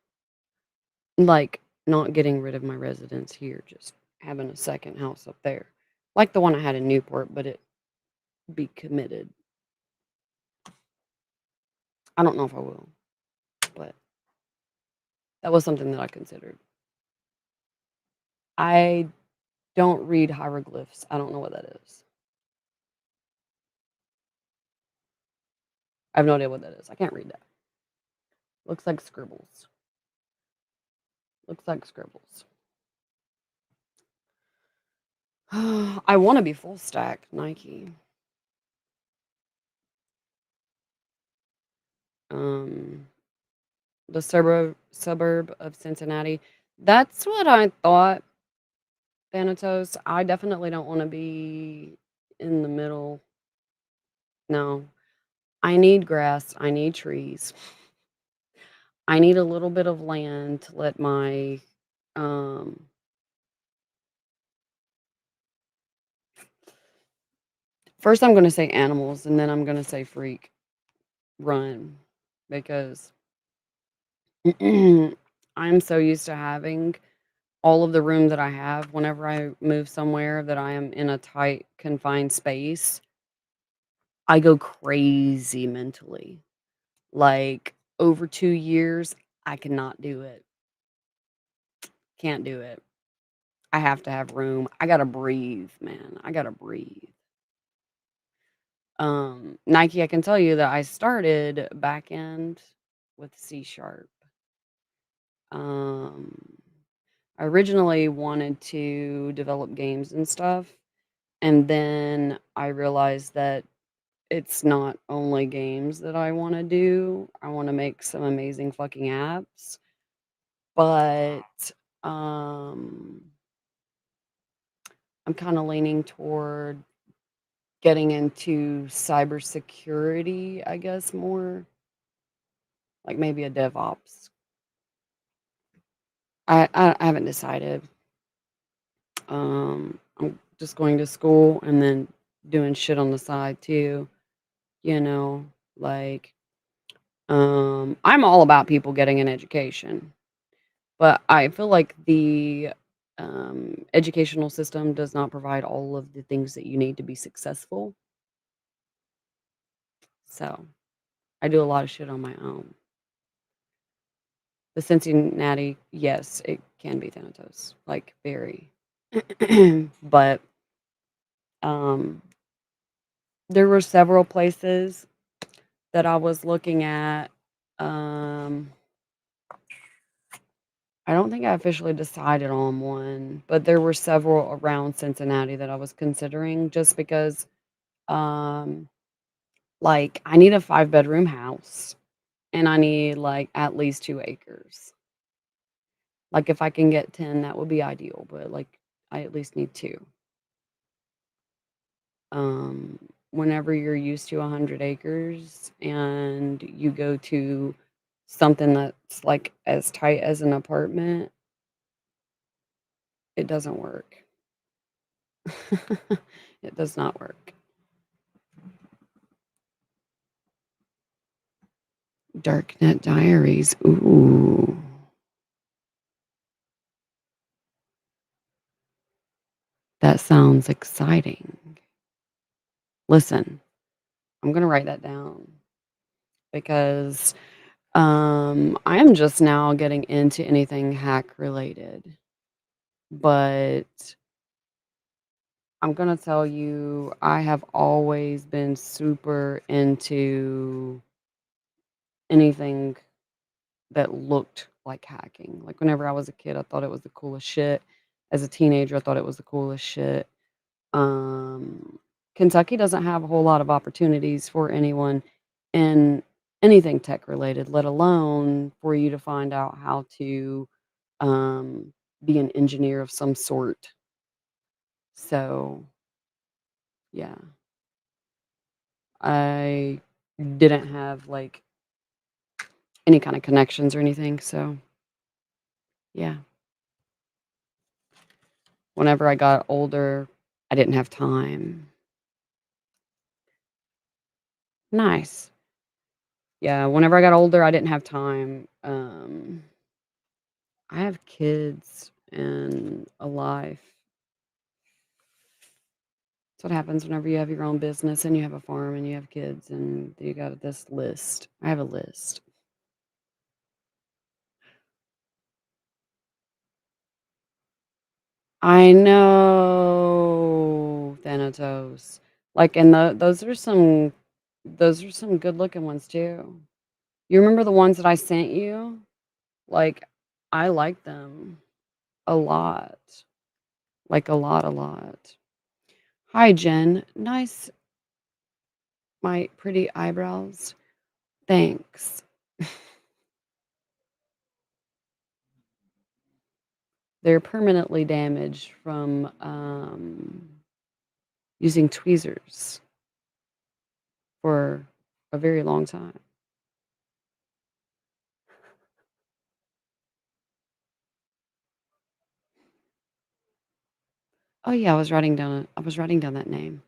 Like not getting rid of my residence here, just having a second house up there, like the one I had in Newport, but it be committed. I don't know if I will, but that was something that I considered. I don't read hieroglyphs. I don't know what that is. I have no idea what that is. I can't read that. Looks like scribbles. Looks like scribbles. I want to be full stack Nike. Um, the suburb of Cincinnati. That's what I thought, Thanatos. I definitely don't want to be in the middle. No, I need grass. I need trees. I need a little bit of land to let my um first I'm going to say animals and then I'm going to say freak run because I'm so used to having all of the room that I have whenever I move somewhere that I am in a tight confined space. I go crazy mentally. Like over 2 years, I cannot do it. Can't do it. I have to have room. I gotta breathe, man. I gotta breathe. Nike, I can tell you that I started back end with C sharp. Um, I originally wanted to develop games and stuff, and then I realized that it's not only games that I want to do. I want to make some amazing fucking apps, but um, I'm kind of leaning toward getting into cybersecurity, I guess, more like maybe a DevOps. I haven't decided. I'm just going to school and then doing shit on the side too, you know, like I'm all about people getting an education, but I feel like the educational system does not provide all of the things that you need to be successful. So I do a lot of shit on my own. The Cincinnati, yes, it can be Thanatos, like very. But um, there were several places that I was looking at. Um, I don't think I officially decided on one, but there were several around Cincinnati that I was considering just because, um, like, I need a 5-bedroom house and I need like at least 2 acres. Like, if I can get 10, that would be ideal, but like, I at least need 2. Um, Whenever you're used to 100 acres and you go to something that's like as tight as an apartment, it doesn't work. It does not work. Darknet Diaries. Ooh, that sounds exciting. Listen, I'm gonna write that down because I am just now getting into anything hack related. But I'm gonna tell you, I have always been super into anything that looked like hacking. Like whenever I was a kid, I thought it was the coolest shit. As a teenager, I thought it was the coolest shit. Um, Kentucky doesn't have a whole lot of opportunities for anyone in anything tech related, let alone for you to find out how to um, be an engineer of some sort. So, yeah, I didn't have like any kind of connections or anything. So, yeah, whenever I got older, I didn't have time. Nice. Yeah, whenever I got older, I didn't have time. I have kids and a life. That's what happens whenever you have your own business and you have a farm and you have kids and you got this list. I have a list. I know, Thanatos. Like, and those are some good looking ones too. You remember the ones that I sent you? Like, I like them a lot. Like a lot, a lot. Hi, Jen. Nice, my pretty eyebrows. Thanks. They're permanently damaged from using tweezers for a very long time. Oh yeah, I was writing down that name.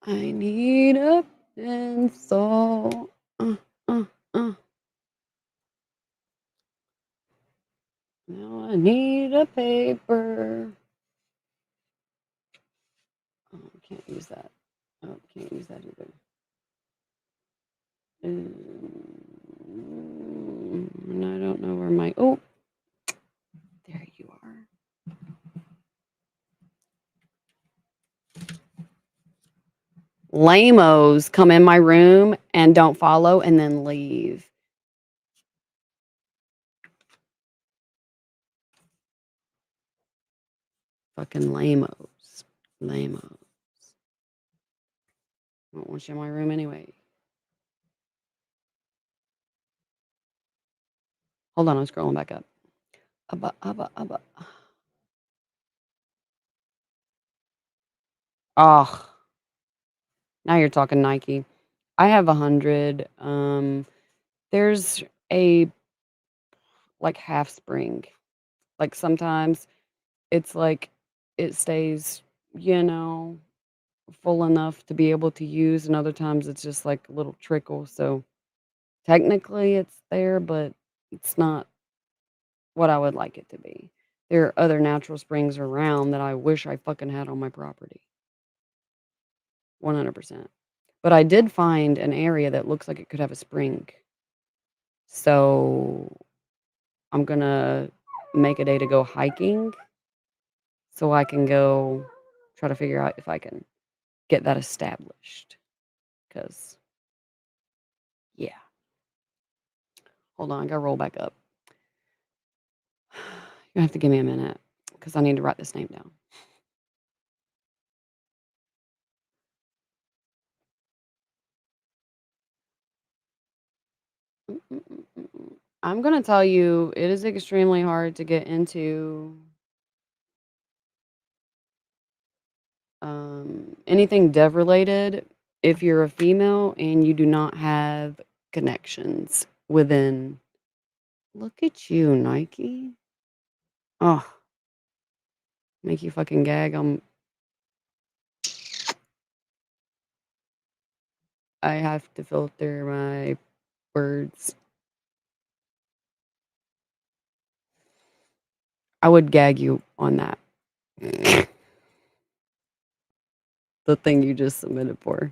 I need a pencil. Uh, uh. Now I need a paper. Oh, I can't use that. Oh, can't use that either. And I don't know where my. Oh, there you are. Lamos come in my room and don't follow and then leave. Fucking lamos. Lamos. I don't want you in my room anyway. Hold on, I'm scrolling back up. Abba. Oh, now you're talking Nike. I have 100. There's a like half spring. Like sometimes it's like it stays, you know, full enough to be able to use, and other times it's just like a little trickle. So technically it's there, but it's not what I would like it to be. There are other natural springs around that I wish I fucking had on my property. 100%. But I did find an area that looks like it could have a spring. So I'm gonna make a day to go hiking so I can go try to figure out if I can get that established. Cause yeah. Hold on, I gotta roll back up. You have to give me a minute because I need to write this name down. I'm gonna tell you, it is extremely hard to get into anything dev related if you're a female and you do not have connections within. Look at you, Nike. Oh, make you fucking gag. I have to filter my words. I would gag you on that. The thing you just submitted for.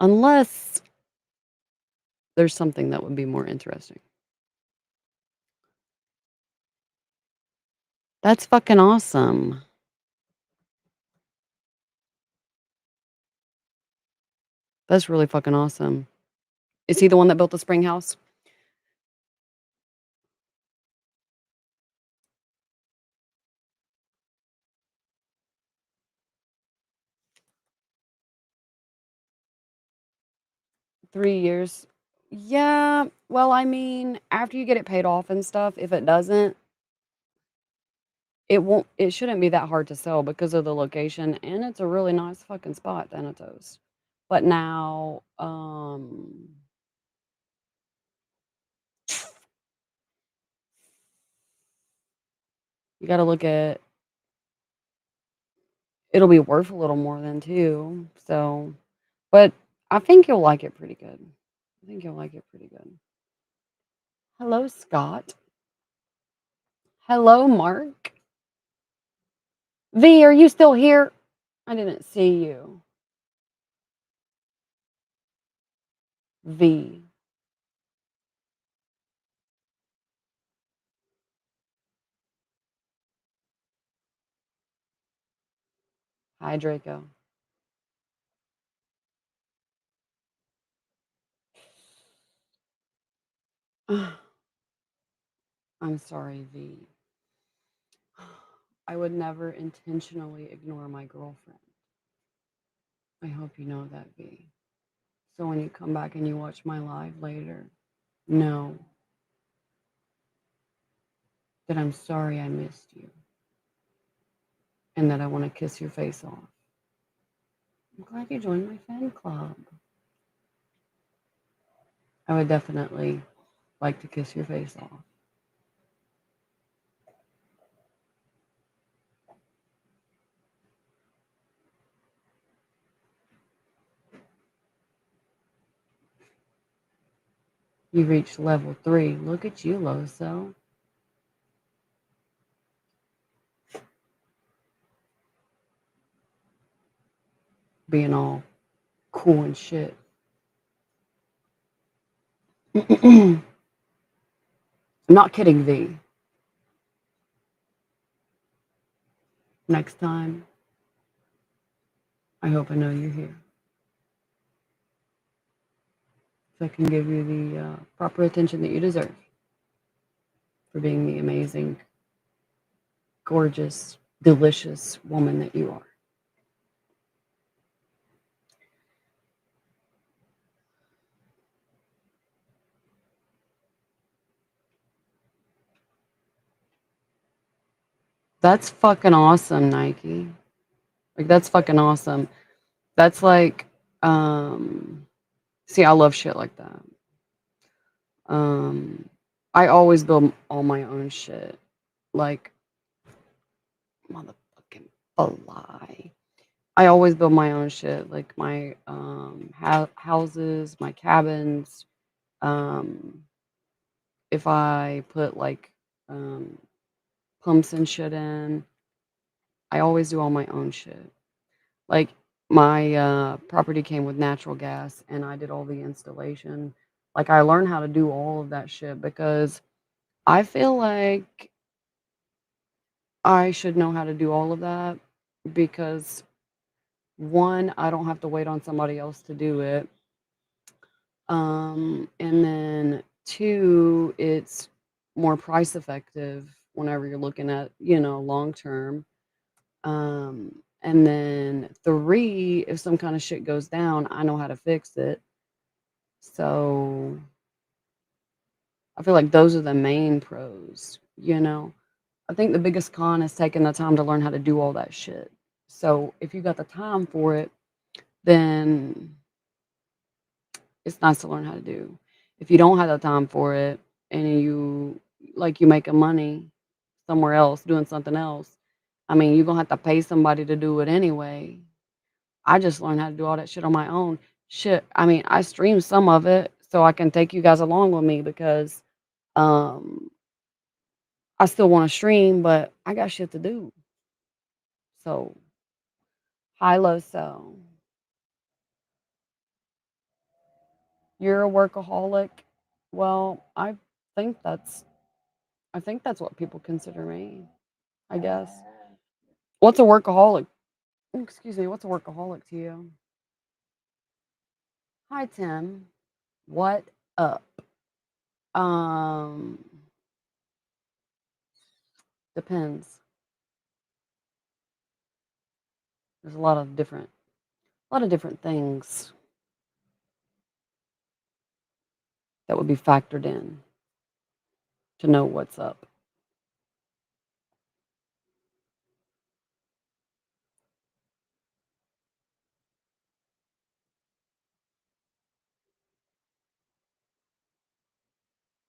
Unless there's something that would be more interesting. That's fucking awesome. That's really fucking awesome. Is he the one that built the spring house? 3 years. Yeah, well, I mean, after you get it paid off and stuff, if it doesn't, it shouldn't be that hard to sell because of the location, and it's a really nice fucking spot, Thanatos. But now, you gotta look at it'll be worth a little more then too. So, but I think you'll like it pretty good. I think you'll like it pretty good. Hello, Scott. Hello, Mark. V, are you still here? I didn't see you. V. Hi, Draco. I'm sorry, V. I would never intentionally ignore my girlfriend. I hope you know that, V. So when you come back and you watch my live later, know that I'm sorry I missed you and that I want to kiss your face off. I'm glad you joined my fan club. I would definitely like to kiss your face off. You reached level 3. Look at you, Loso. Being all cool and shit. I'm not kidding, V. Next time, I hope I know you're here. So I can give you the proper attention that you deserve for being the amazing, gorgeous, delicious woman that you are. That's fucking awesome, Nike. Like that's fucking awesome. That's like see, I love shit like that. Um I always build all my own shit. Like motherfucking lie. I always build my own shit, like my houses, my cabins. Um if I put like um pumps and shit in, I always do all my own shit. Like my property came with natural gas and I did all the installation. Like I learned how to do all of that shit because I feel like I should know how to do all of that because one, I don't have to wait on somebody else to do it. And then two, it's more price effective whenever you're looking at, long term. And then three, if some kind of shit goes down, I know how to fix it. So I feel like those are the main pros. I think the biggest con is taking the time to learn how to do all that shit. So if you got the time for it, then it's nice to learn how to do. If you don't have the time for it and you making money somewhere else doing something else, I mean, you're gonna have to pay somebody to do it anyway. I just learned how to do all that shit on my own. Shit, I mean, I stream some of it so I can take you guys along with me because um I still want to stream, but I got shit to do. So, high low so. You're a workaholic. Well, think that's I think that's what people consider me, I guess. What's a workaholic? Excuse me, what's a workaholic to you? Hi Tim. What up? Um Depends. There's a lot of different things that would be factored in to know what's up.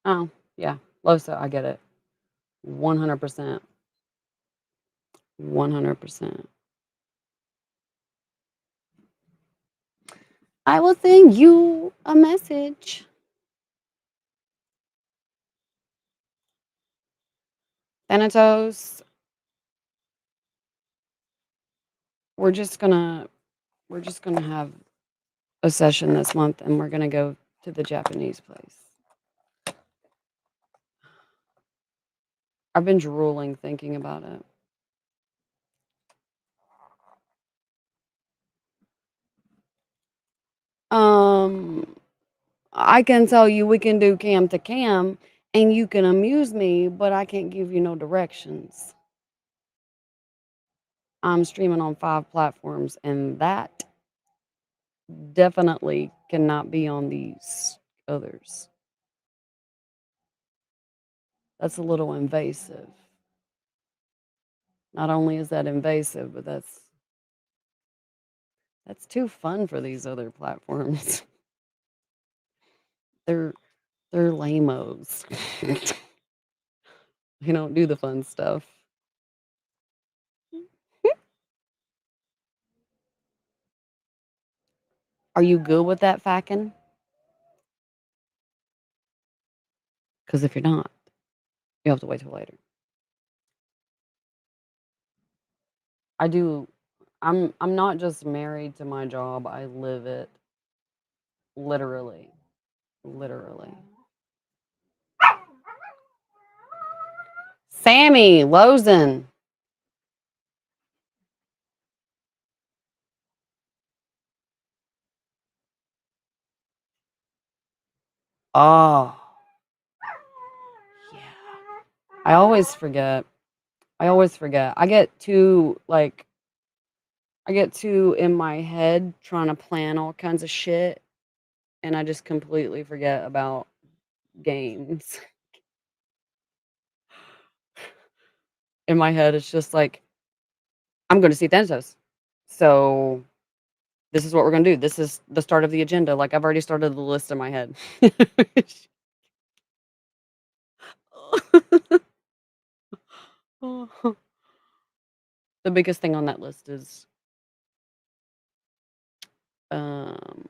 Oh, yeah. Losa, I get it. 100%. 100%. I will send you a message. Thanatos, we're just gonna we're just gonna have a session this month, and we're gonna go to the Japanese place. I've been drooling thinking about it. Um, I can tell you we can do cam to cam, and you can amuse me, but I can't give you no directions. I'm streaming on 5 platforms, and that definitely cannot be on these others. That's a little invasive. Not only is that invasive, but that's too fun for these other platforms. They're they're lamos. They don't do the fun stuff. Are you good with that facking? Because if you're not, you have to wait till later. I do. I'm not just married to my job. I live it literally. Literally. Sammy Lozen. Oh, yeah. I always forget. I always forget. I get too in my head trying to plan all kinds of shit, and I just completely forget about games. In my head, it's just like, I'm going to see Thanatos. So this is what we're going to do. This is the start of the agenda. Like I've already started the list in my head. The biggest thing on that list is um,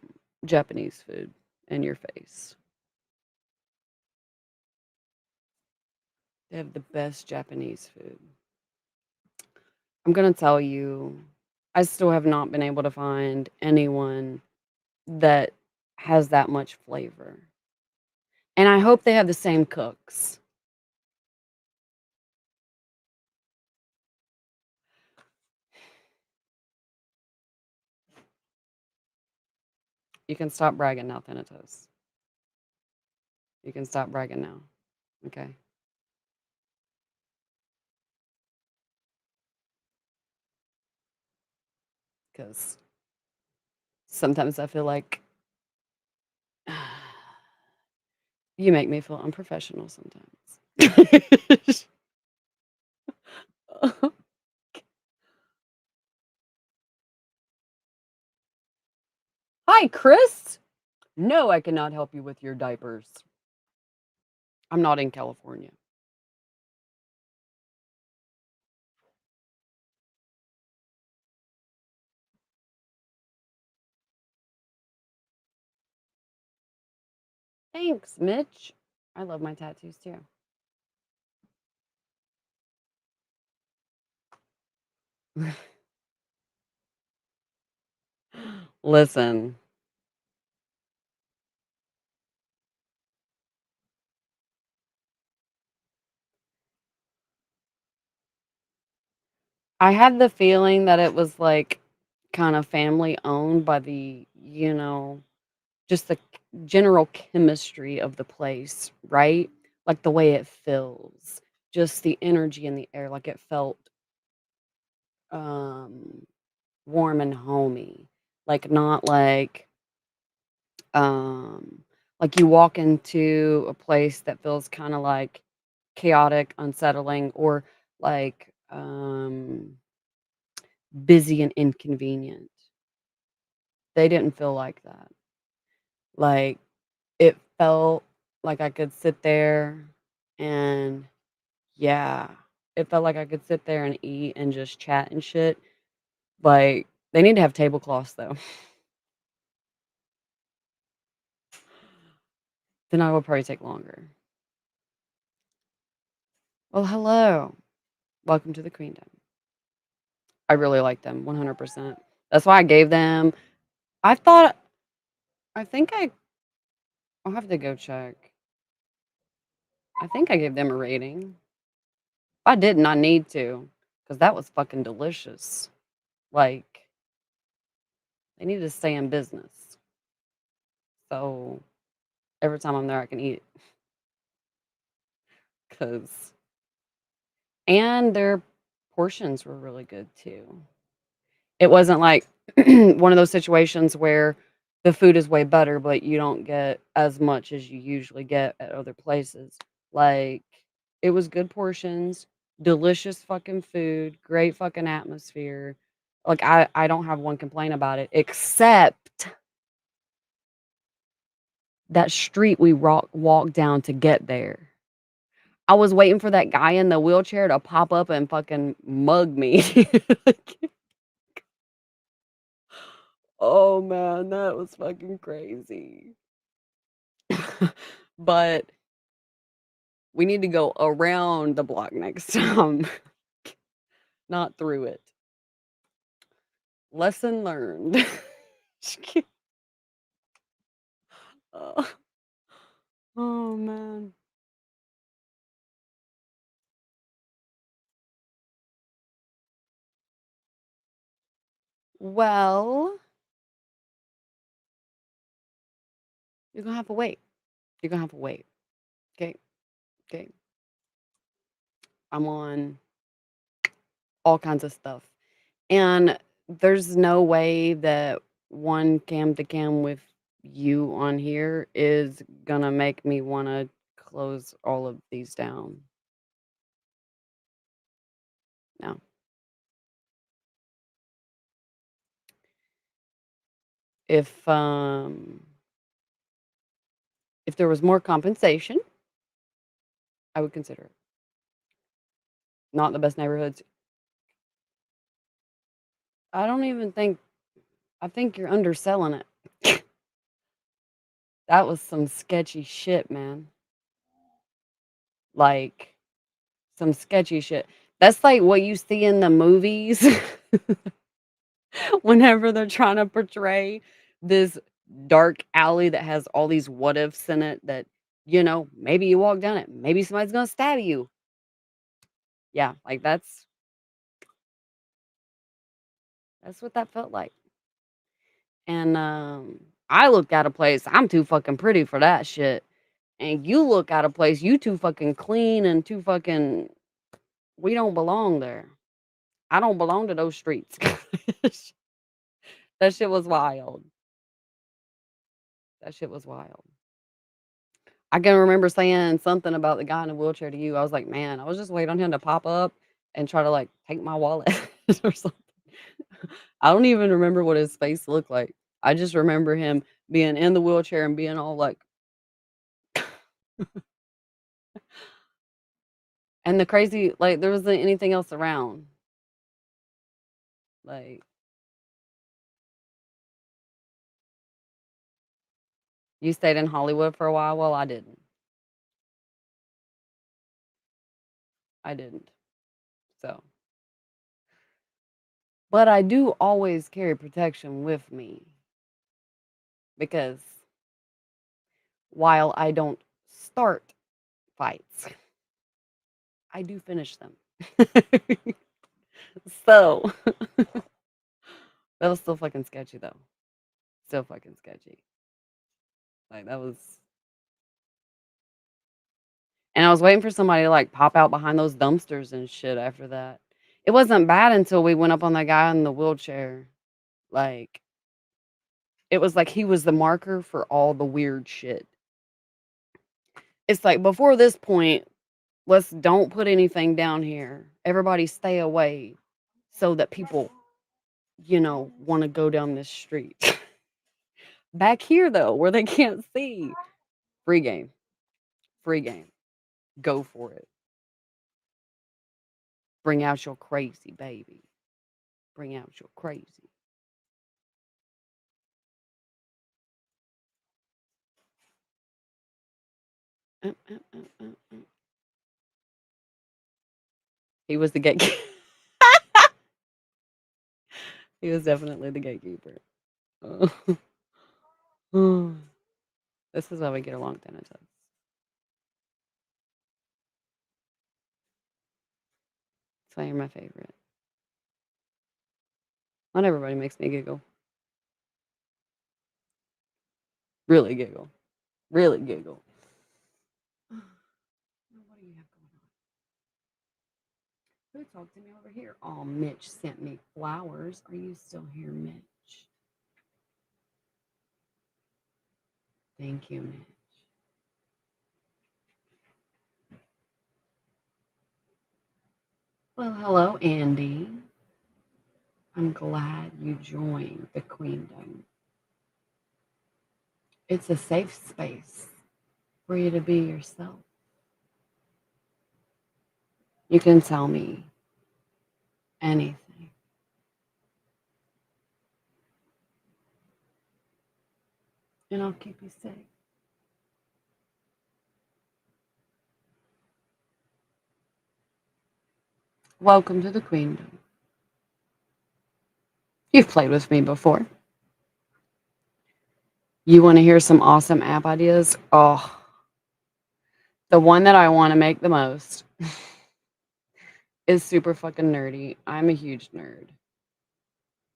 Japanese food in your face. They have the best Japanese food. I'm gonna tell you, I still have not been able to find anyone that has that much flavor. And I hope they have the same cooks. You can stop bragging now, Thanatos. You can stop bragging now. Okay. Because sometimes I feel like you make me feel unprofessional sometimes. Hi, Chris. No, I cannot help you with your diapers. I'm not in California. Thanks, Mitch. I love my tattoos too. Listen, I had the feeling that it was like kind of family owned by just the general chemistry of the place, right? Like the way it feels, just the energy in the air, like it felt um warm and homey. Like not um like you walk into a place that feels kind of like chaotic, unsettling, or like busy and inconvenient. They didn't feel like that. Like it felt like I could sit there and yeah, it felt like I could sit there and eat and just chat and shit. Like they need to have tablecloths though. then I will probably take longer. Well, hello. Welcome to the Queendom. I really like them 100%. That's why I gave them I thought I think I'll have to go check. I think I gave them a rating. If I didn't, I need to, because that was fucking delicious. Like, they need to stay in business. So every time I'm there, I can eat it. Cause and their portions were really good too. It wasn't like one of those situations where the food is way better, but you don't get as much as you usually get at other places. Like, it was good portions, delicious fucking food, great fucking atmosphere. Like, I don't have one complaint about it, except that street we walked down to get there. I was waiting for that guy in the wheelchair to pop up and fucking mug me. Like, oh man, that was fucking crazy. But we need to go around the block next time, not through it. Lesson learned. Just kid oh, oh, man. Well, you're gonna have to wait. You're gonna have to wait. Okay, okay. I'm on all kinds of stuff, and there's no way that one cam to cam with you on here is gonna make me wanna close all of these down. No. If, um if there was more compensation, I would consider it. Not the best neighborhoods. I don't even think I think you're underselling it. That was some sketchy shit, man. Like, some sketchy shit. That's like what you see in the movies whenever they're trying to portray this dark alley that has all these what ifs in it that, maybe you walk down it, maybe somebody's gonna stab you. Yeah, like that's what that felt like. And, I look at a place, I'm too fucking pretty for that shit. And you look at a place, you too fucking clean and too fucking we don't belong there. I don't belong to those streets. That shit was wild. That shit was wild. I can remember saying something about the guy in the wheelchair to you. I was like, "Man, I was just waiting on him to pop up and try to, like, take my wallet or something." I don't even remember what his face looked like. I just remember him being in the wheelchair and being all like and the crazy like, there wasn't anything else around. Like, you stayed in Hollywood for a while? Well, I didn't. I didn't. So but I do always carry protection with me because while I don't start fights, I do finish them. So, that was still fucking sketchy though. Still fucking sketchy. Like that was and I was waiting for somebody to like pop out behind those dumpsters and shit after that. It wasn't bad until we went up on that guy in the wheelchair. Like it was like he was the marker for all the weird shit. It's like before this point, let's don't put anything down here. Everybody stay away so that people, want to go down this street. Back here though, where they can't see. Free game. Free game. Go for it. Bring out your crazy baby. Bring out your crazy. He was the gatekeeper. He was definitely the gatekeeper. Uh, this is why we get along, Thanatos. That's why you're my favorite. Not everybody makes me giggle. Really giggle. Really giggle. What do you have going on? Who talked to me over here? Oh, Mitch sent me flowers. Are you still here, Mitch? Thank you, Mitch. Well, hello, Andy. I'm glad you joined the Queendom. It's a safe space for you to be yourself. You can tell me anything. And I'll keep you safe. Welcome to the Queendom. You've played with me before. You want to hear some awesome app ideas? Oh, the one that I want to make the most is super fucking nerdy. I'm a huge nerd.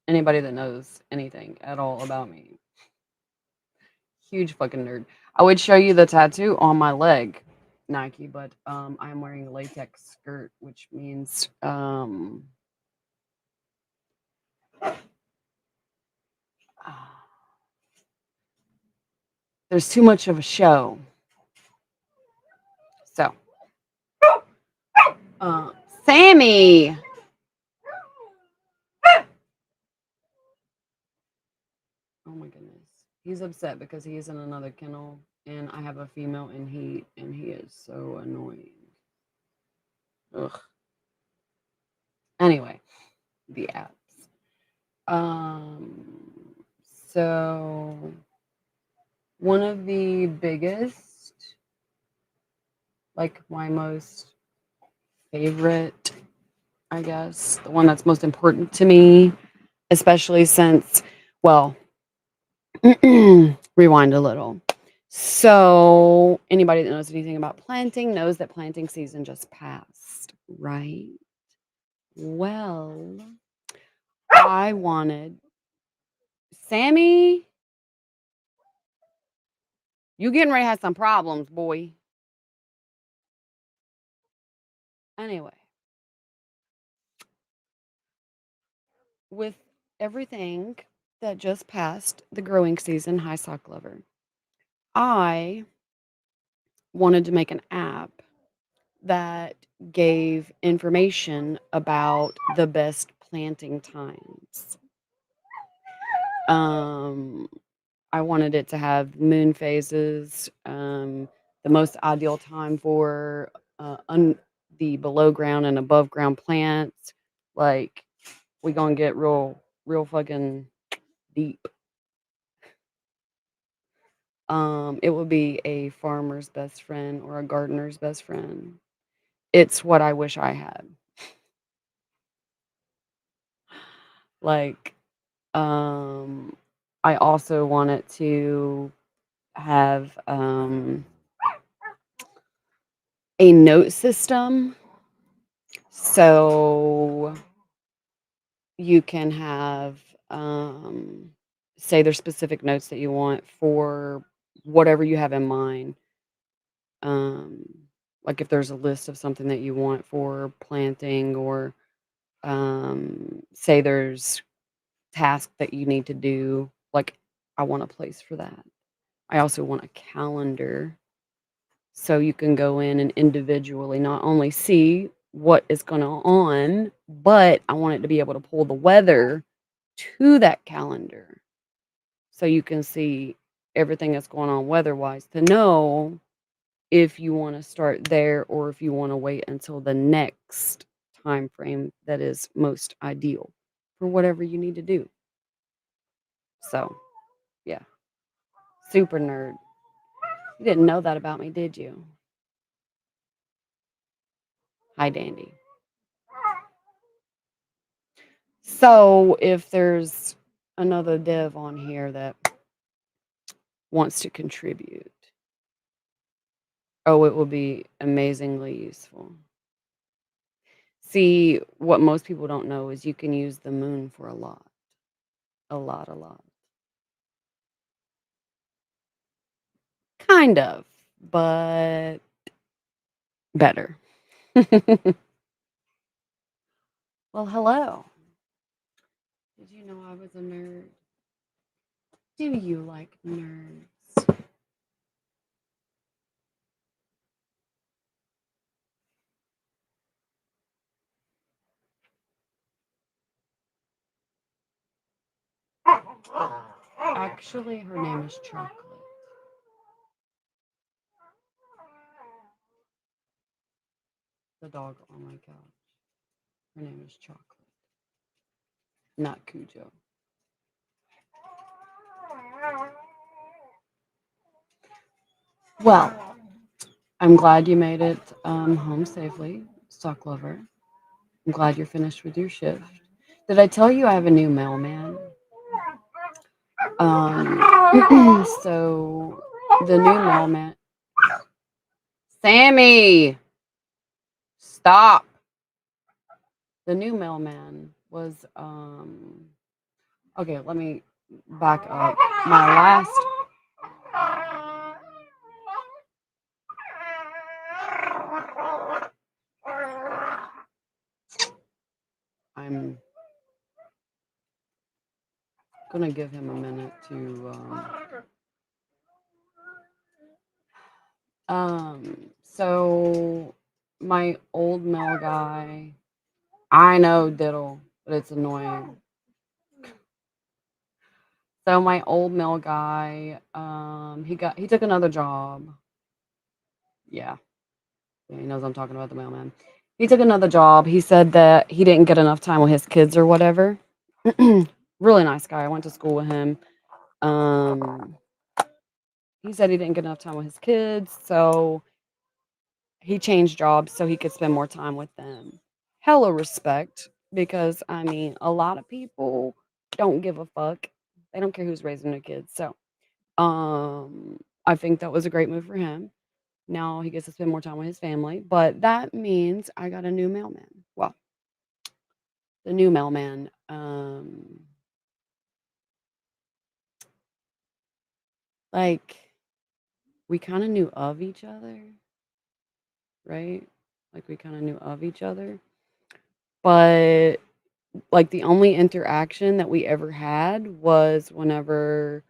Anybody that knows anything at all about me, huge fucking nerd. I would show you the tattoo on my leg, Nike, but I'm wearing a latex skirt, which means there's too much of a show. So, Sammy. Oh my goodness. He's upset because he is in another kennel and I have a female in heat and he is so annoying. Ugh. Anyway, the apps. So one of the biggest, like my most favorite, I guess, the one that's most important to me, especially since, well, rewind a little. So, anybody that knows anything about planting knows that planting season just passed, right? Well, I wanted Sammy, you getting ready to have some problems, boy. Anyway, with everything that just passed the growing season, hi sock lover, I wanted to make an app that gave information about the best planting times. Um, I wanted it to have moon phases, the most ideal time for the below ground and above ground plants. Like we gonna get real fucking deep. It would be a farmer's best friend or a gardener's best friend. It's what I wish I had. Like, I also wanted to have a note system. So you can have, say there's specific notes that you want for whatever you have in mind. Um, like if there's a list of something that you want for planting or say there's tasks that you need to do, like I want a place for that. I also want a calendar so you can go in and individually not only see what is going on, but I want it to be able to pull the weather to that calendar so you can see everything that's going on weather-wise to know if you want to start there or if you want to wait until the next time frame that is most ideal for whatever you need to do. So, yeah, super nerd. You didn't know that about me, did you? Hi, Dandy. So if there's another dev on here that wants to contribute, oh, it will be amazingly useful. See, what most people don't know is you can use the moon for a lot. A lot, a lot. Kind of, but better. Well, hello. Did you know I was a nerd? Do you like nerds? Actually, her name is Chocolate. The dog on my couch. Her name is Chocolate, not Cujo. Well, I'm glad you made it home safely, Sock Lover. I'm glad you're finished with your shift. Did I tell you I have a new mailman? So the new mailman. Sammy, stop. The new mailman was okay, let me back up. My last I'm gonna give him a minute to so my old mail guy, I know diddle, but it's annoying. So my old mail guy, he took another job. Yeah. Yeah, he knows I'm talking about the mailman. He took another job. He said that he didn't get enough time with his kids or whatever. Really nice guy. I went to school with him. Um, he said he didn't get enough time with his kids, so he changed jobs so he could spend more time with them. Hella respect because I mean, a lot of people don't give a fuck. They don't care who's raising their kids. So, I think that was a great move for him. Now he gets to spend more time with his family, but that means I got a new mailman. Well, the new mailman, like we kind of knew of each other, right? Like we kind of knew of each other, but like the only interaction that we ever had was whenever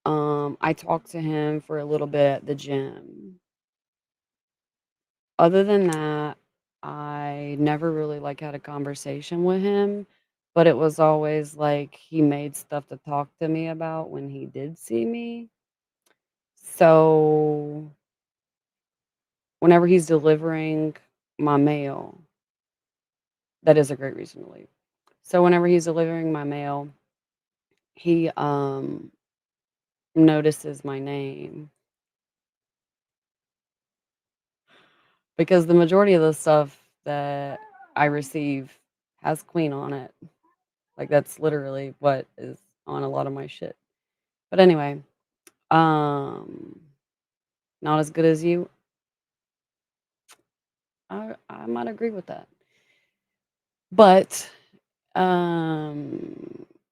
I talked to him for a little bit at the gym. Other than that, I never really like had a conversation with him, but it was always like he made stuff to talk to me about when he did see me. So whenever he's delivering my mail, that is a great reason to leave. So whenever he's delivering my mail, he notices my name because the majority of the stuff that I receive has queen on it. Like that's literally what is on a lot of my shit. But anyway, um not as good as you. I might agree with that. But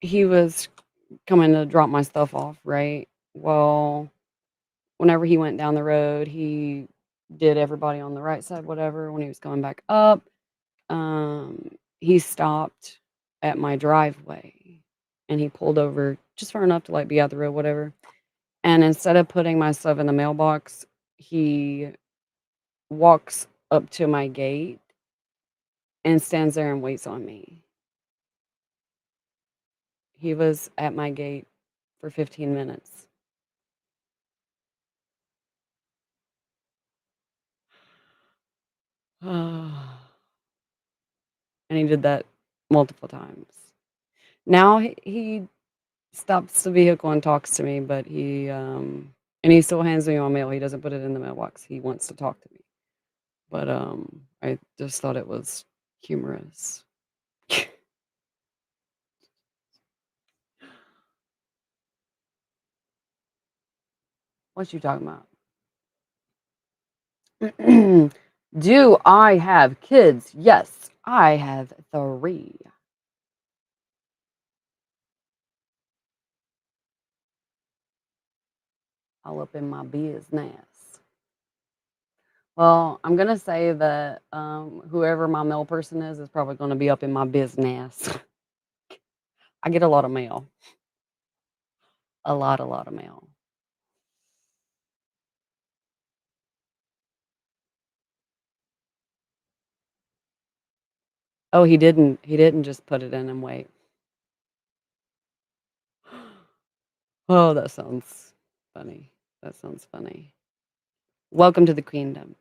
he was coming to drop my stuff off, right? Well, whenever he went down the road, he did everybody on the right side, whatever. When he was coming back up, he stopped at my driveway and he pulled over just far enough to like be out the road, whatever. And instead of putting my stuff in the mailbox, he walks up to my gate and stands there and waits on me. He was at my gate for 15 minutes. And he did that multiple times. Now he stops the vehicle and talks to me, but he still hands me my mail. He doesn't put it in the mailbox. He wants to talk to me. but, I just thought it was humorous. What you talking about? Do I have kids? Yes, I have 3. All up in my business. Well, I'm gonna say that, whoever my mail person is probably gonna be up in my business. I get a lot of mail. A lot of mail. Oh, he didn't just put it in and wait. Oh, that sounds funny. That sounds funny. Welcome to the queendom.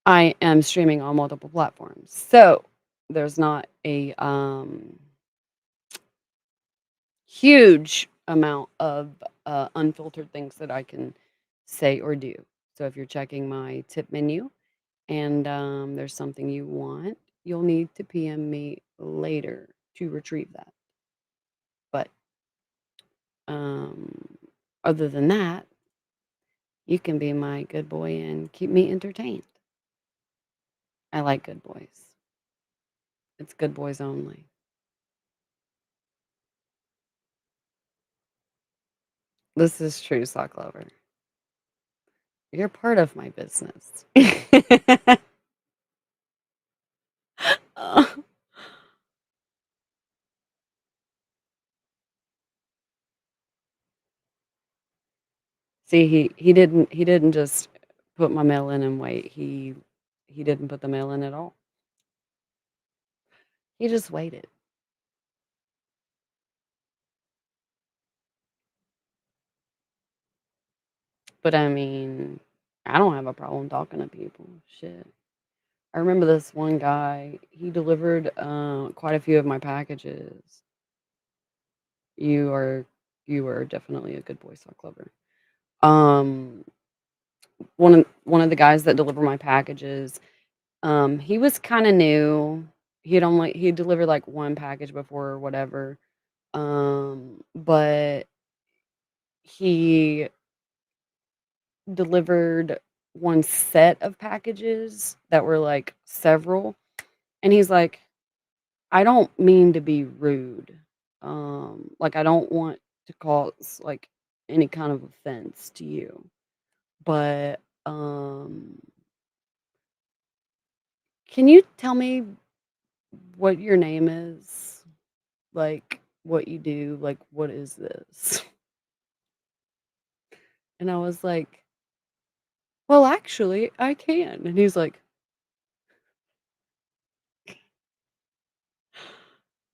I am streaming on multiple platforms. So, there's not a, huge amount of, unfiltered things that I can say or do. So if you're checking my tip menu and, there's something you want, you'll need to PM me later to retrieve that. But, um, other than that, you can be my good boy and keep me entertained. I like good boys. It's good boys only. This is true, sock lover. You're part of my business. Uh, See, he didn't just put my mail in and wait. He didn't put the mail in at all. He just waited. But I mean, I don't have a problem talking to people. Shit. I remember this one guy, he delivered quite a few of my packages. You are you are definitely a good boy sock lover. Um one of the guys that delivered my packages, he was kind of new. He delivered like one package before or whatever. But he delivered one set of packages that were like several, and he's like, I don't mean to be rude. Like I don't want to cause like any kind of offense to you, but can you tell me what your name is? Like what you do? Like what is this? And I was like, well, actually, I can. And he's like,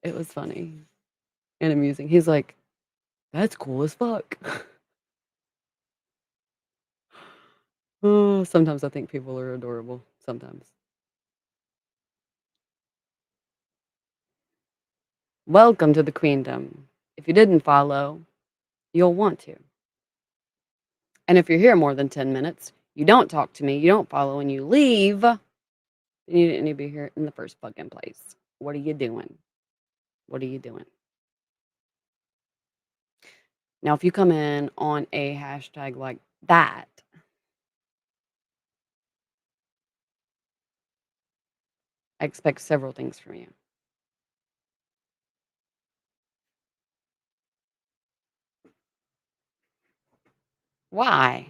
it was funny and amusing. He's like, "That's cool as fuck." Oh, sometimes I think people are adorable, sometimes. Welcome to the queendom. If you didn't follow, you'll want to. And if you're here more than 10 minutes, you don't talk to me, you don't follow, and you leave, then you didn't need to be here in the first fucking place. What are you doing? What are you doing? Now, if you come in on a hashtag like that, I expect several things from you. Why?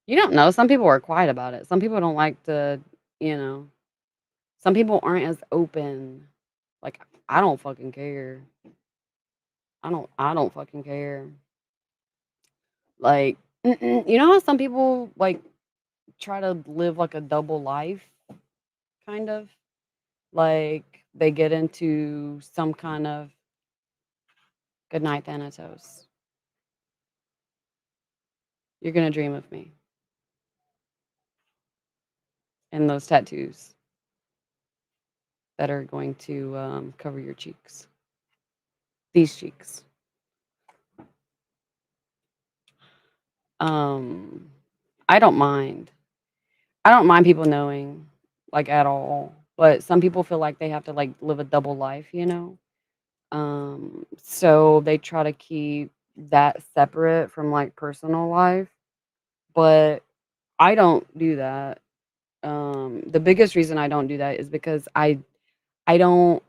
You don't know. Some people are quiet about it. Some people don't like to, you know, some people aren't as open. Like, I don't fucking care. I don't fucking care. Like, you know how some people like try to live like a double life, kind of? Like they get into some kind of good night, Thanatos. You're gonna dream of me and those tattoos that are going to cover your cheeks. These cheeks. Um, I don't mind. I don't mind people knowing, like, at all, but some people feel like they have to, like, live a double life, you know? So they try to keep that separate from, like, personal life, but I don't do that. The biggest reason I don't do that is because I don't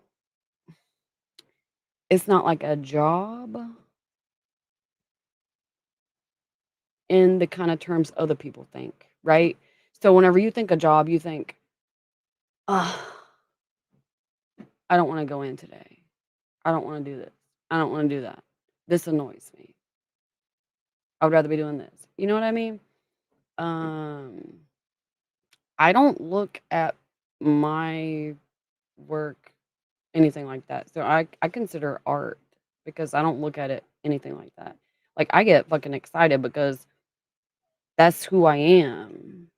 it's not like a job in the kinda terms other people think, right? So whenever you think a job, you think, "Ugh, I don't wanna go in today. I don't wanna do this. I don't wanna do that. This annoys me. I would rather be doing this." You know what I mean? Um, I don't look at my work anything like that. So I consider art because I don't look at it anything like that. Like, I get fucking excited because that's who I am.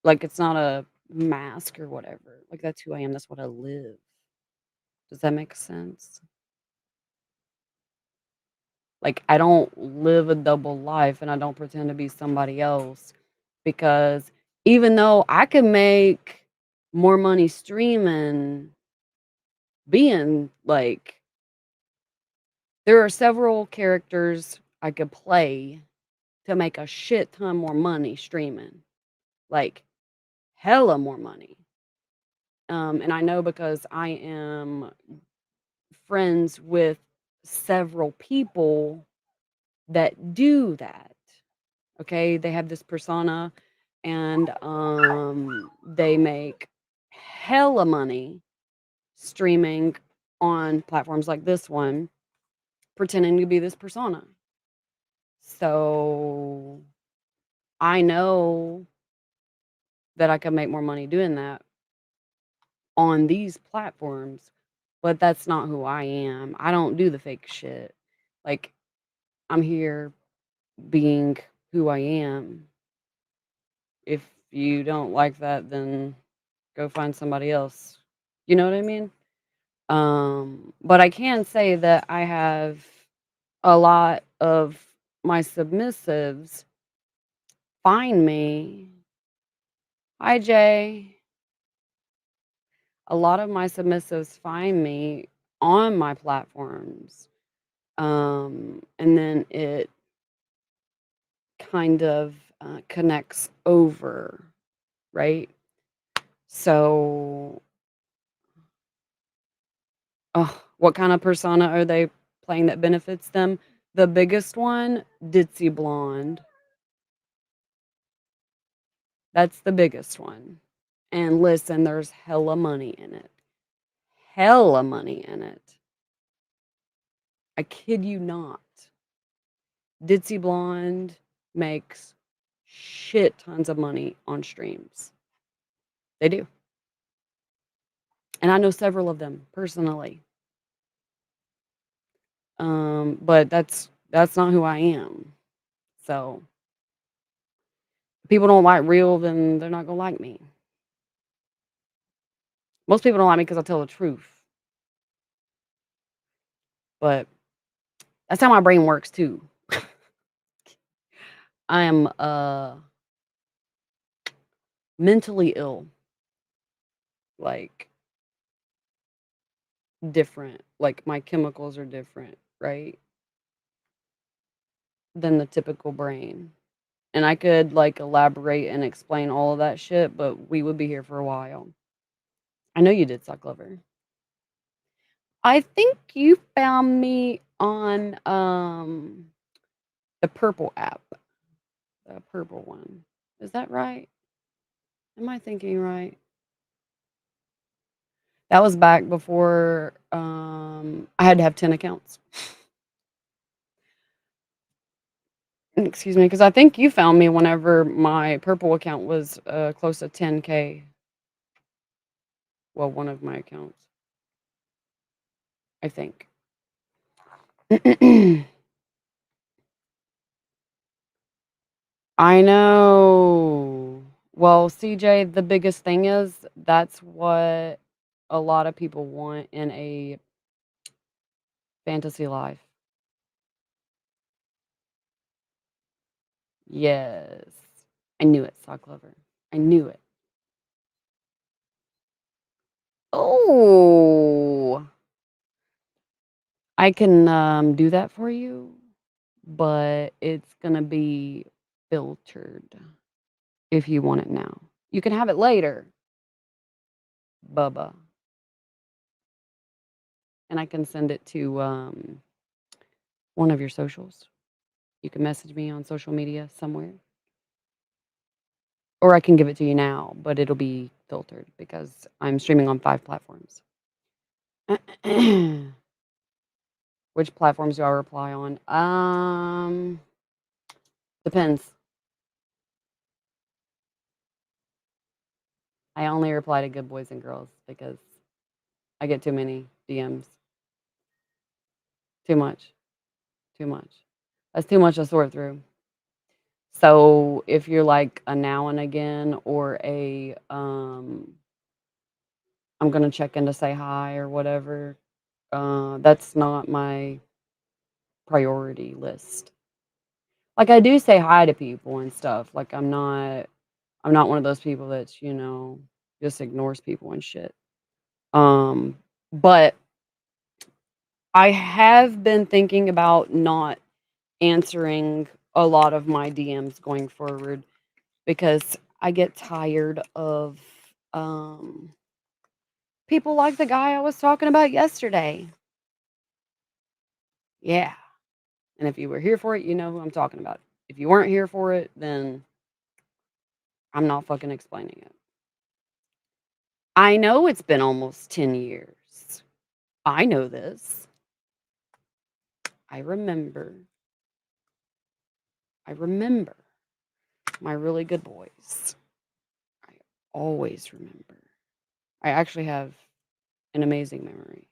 Like, it's not a mask or whatever. Like, that's who I am. That's what I live. Does that make sense? Like, I don't live a double life and I don't pretend to be somebody else because even though I can make more money streaming, being like, there are several characters I could play to make a shit ton more money streaming, like hella more money. And I know because I am friends with several people that do that. Okay, they have this persona and they make hella money streaming on platforms like this one, pretending to be this persona. So I know that I can make more money doing that on these platforms, but that's not who I am. I don't do the fake shit. Like, I'm here being who I am. If you don't like that, then go find somebody else. You know what I mean? But I can say that I have a lot of my submissives find me. Hi, Jay. A lot of my submissives find me on my platforms. And then it kind of connects over, right? So, what kind of persona are they playing that benefits them? The biggest one, ditzy blonde. That's the biggest one. And listen, there's hella money in it. Hella money in it. I kid you not. Ditzy blonde makes shit tons of money on streams. They do. And I know several of them personally. But that's not who I am. So if people don't like real, then they're not gonna like me. Most people don't like me because I tell the truth. But that's how my brain works too. I am mentally ill, like different. Like my chemicals are different, right? Than the typical brain. And I could like elaborate and explain all of that shit, but we would be here for a while. I know you did, Suck Lover. I think you found me on the purple app. The purple one. Is that right? Am I thinking right? That was back before I had to have 10 accounts. Excuse me, because I think you found me whenever my purple account was close to 10K. Well, one of my accounts, I think. I know. Well, CJ, the biggest thing is that's what a lot of people want in a fantasy life. Yes. I knew it, sock lover. I knew it. Oh, I can, do that for you, but it's gonna be filtered if you want it now. You can have it later, Bubba, and I can send it to, one of your socials. You can message me on social media somewhere, or I can give it to you now, but it'll be filtered because I'm streaming on 5 platforms. Which platforms do I reply on? Depends. I only reply to good boys and girls because I get too many DMs. Too much. Too much. That's too much to sort through. So if you're like a now and again or a I'm gonna check in to say hi or whatever, that's not my priority list. Like I do say hi to people and stuff. Like I'm not one of those people that's, just ignores people and shit. Um, but I have been thinking about not answering a lot of my DMs going forward because I get tired of um, people like the guy I was talking about yesterday. Yeah. And if you were here for it, you know who I'm talking about. If you weren't here for it, then I'm not fucking explaining it. I know it's been almost 10 years. I know this. I remember. I remember my really good boys. I always remember. I actually have an amazing memory.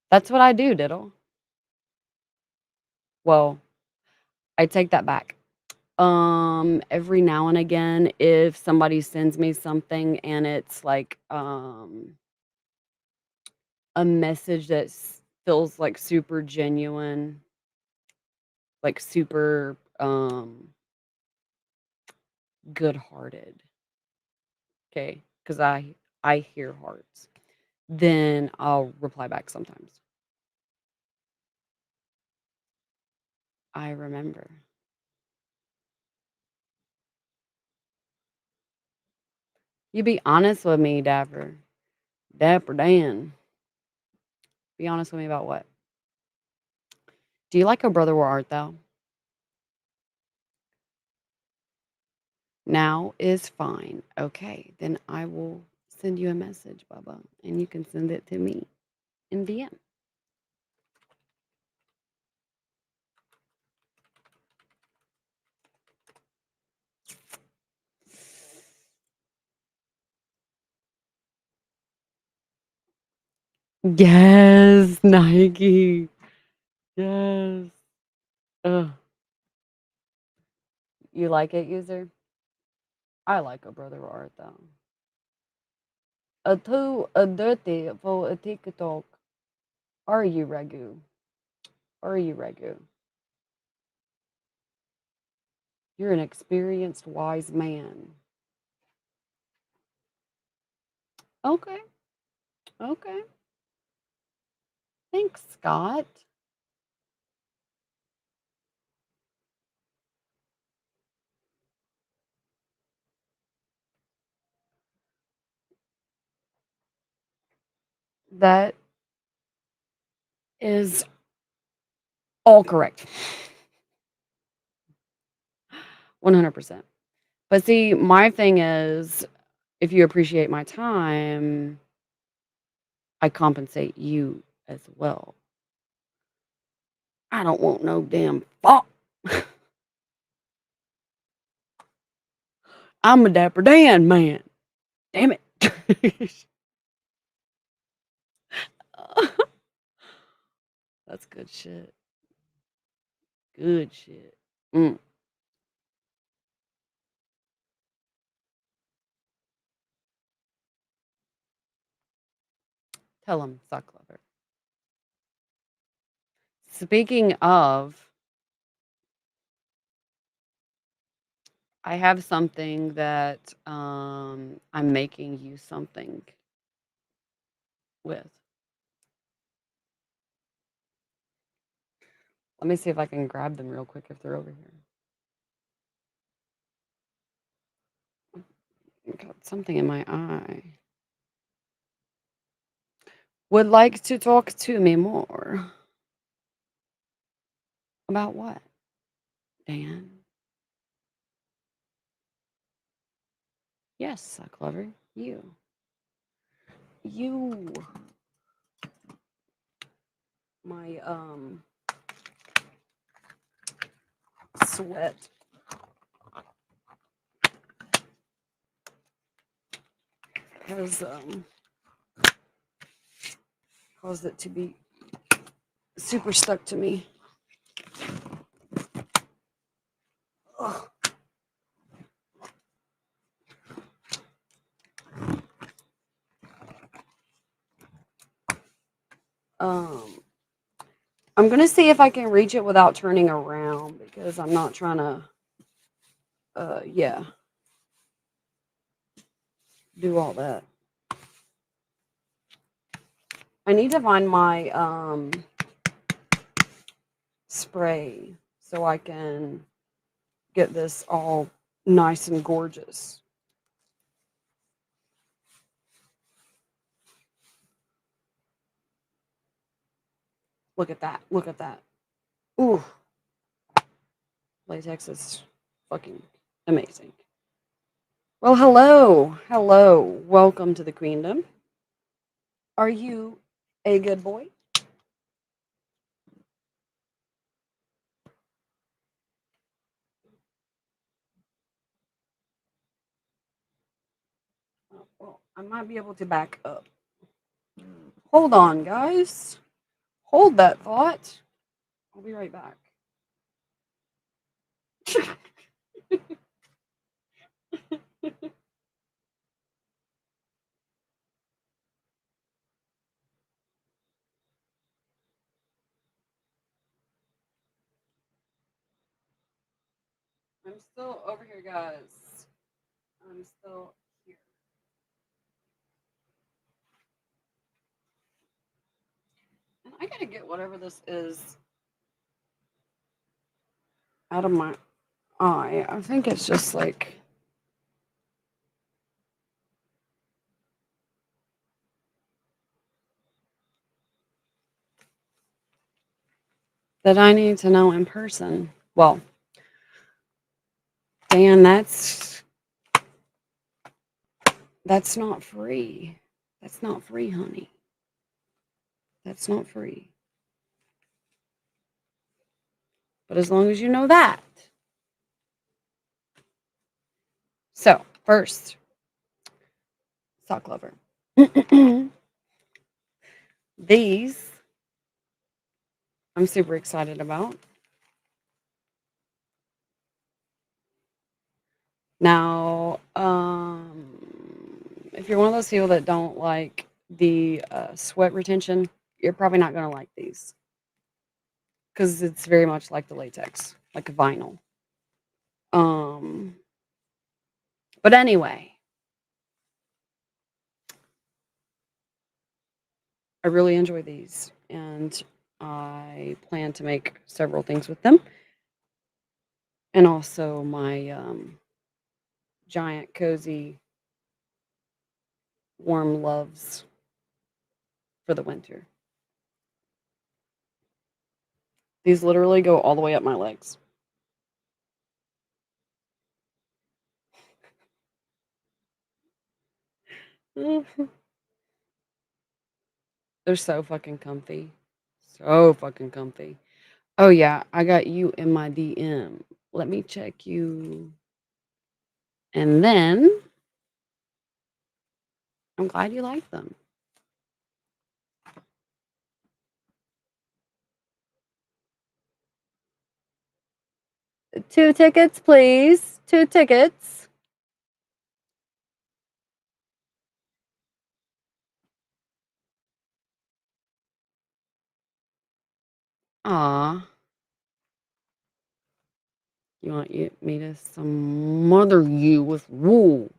That's what I do, diddle. Well, I take that back. Every now and again, if somebody sends me something and it's like a message that feels like super genuine, like super good-hearted, okay? Because I hear hearts. Then I'll reply back sometimes. I remember. You be honest with me, Dapper. Dapper Dan. Be honest with me about what? Do you like "Oh Brother, Where Art Thou"? Now is fine. Okay, then I will send you a message, Bubba, and you can send it to me in DM. Yes, Nike. Yes. Ugh. You like it, user? I like "Oh Brother, Where Art Thou." A too a dirty for a TikTok. Are you, Ragu? Are you, Ragu? You're an experienced, wise man. Okay. Okay. Thanks, Scott. That is all correct. 100%. But see, my thing is, if you appreciate my time, I compensate you as well. I don't want no damn fuck. I'm a Dapper Dan man. Damn it. That's good shit. Good shit. Mm. Tell him, suck lover. Speaking of, I have something that I'm making you something with. Let me see if I can grab them real quick if they're over here. Got something in my eye. Would like to talk to me more. About what, Dan? Yes, Clever. You. You. My sweat has caused it to be super stuck to me. Ugh. Um, I'm gonna see if I can reach it without turning around because I'm not trying to, yeah, do all that. I need to find my spray so I can get this all nice and gorgeous. Look at that. Look at that. Ooh, latex is fucking amazing. Well, hello. Hello. Welcome to the Queendom. Are you a good boy? Well, I might be able to back up. Hold on, guys. Hold that thought. I'll be right back. I'm still over here, guys. I'm still here. And I gotta get whatever this is out of my eye. I think it's just like that I need to know in person. Well, Dan, that's not free. That's not free, honey. That's not free. But as long as you know that. So, first, sock lover. These I'm super excited about. Now, if you're one of those people that don't like the sweat retention, you're probably not going to like these because it's very much like the latex, like a vinyl. Um, but anyway, I really enjoy these, and I plan to make several things with them, and also my giant cozy warm loves for the winter. These literally go all the way up my legs. They're so fucking comfy. So fucking comfy. Oh yeah, I got you in my DM. Let me check you. And then I'm glad you like them. Two tickets, please. Two tickets. Aw. You want me to smother you with wool.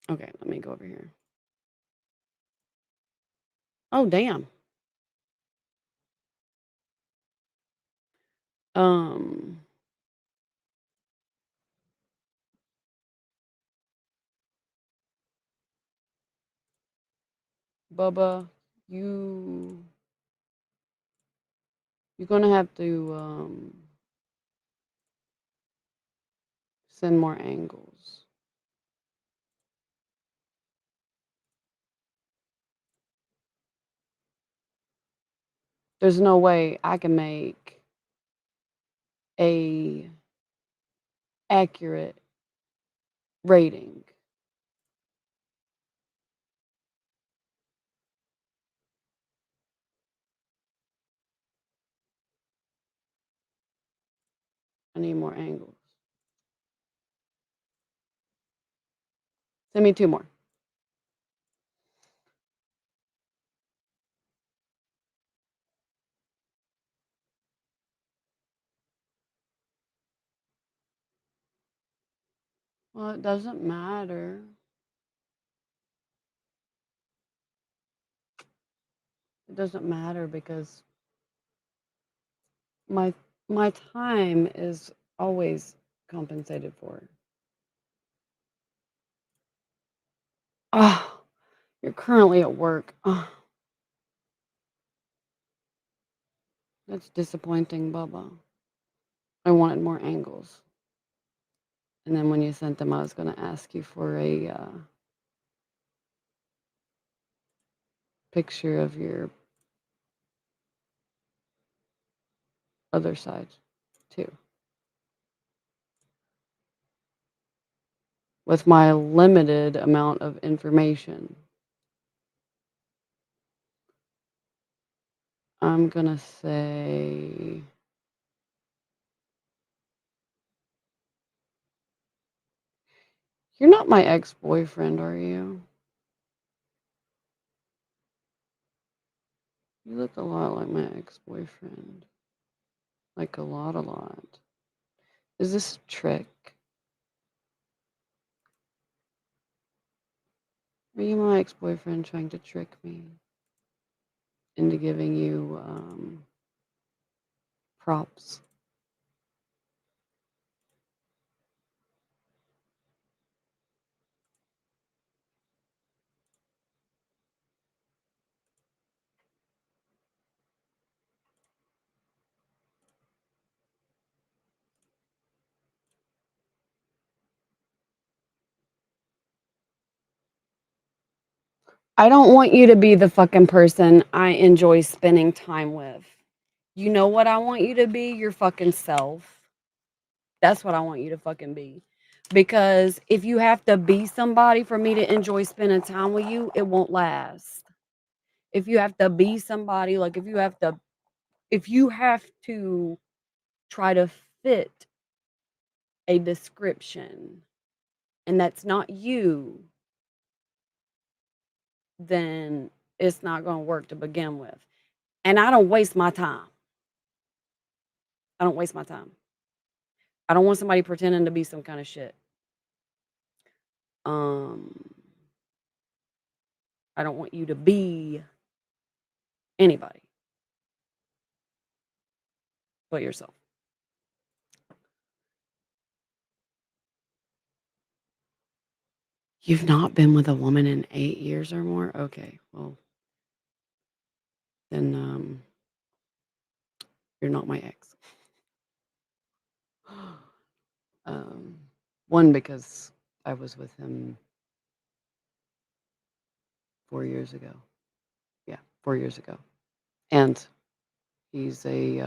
Okay, let me go over here. Oh, damn. Um, Bubba, you you're gonna have to send more angles. There's no way I can make a accurate rating. I need more angles. Send me 2 more. Well, it doesn't matter. It doesn't matter because my my time is always compensated for. Oh, you're currently at work. Oh, that's disappointing, Bubba. I wanted more angles. And then when you sent them, I was going to ask you for a picture of your other side, too. With my limited amount of information, I'm going to say you're not my ex-boyfriend, are you? You look a lot like my ex-boyfriend. Like a lot, a lot. Is this a trick? Are you my ex-boyfriend trying to trick me into giving you props? I don't want you to be the fucking person I enjoy spending time with. You know what I want you to be? Your fucking self. That's what I want you to fucking be. Because if you have to be somebody for me to enjoy spending time with you, it won't last. If you have to be somebody, like if you have to try to fit a description and that's not you, then it's not going to work to begin with. And I don't waste my time. I don't waste my time. I don't want somebody pretending to be some kind of shit. Um, I don't want you to be anybody but yourself. You've not been with a woman in 8 years or more? Okay, well, then you're not my ex. um, one, because I was with him 4 years ago. Yeah, 4 years ago. And he's a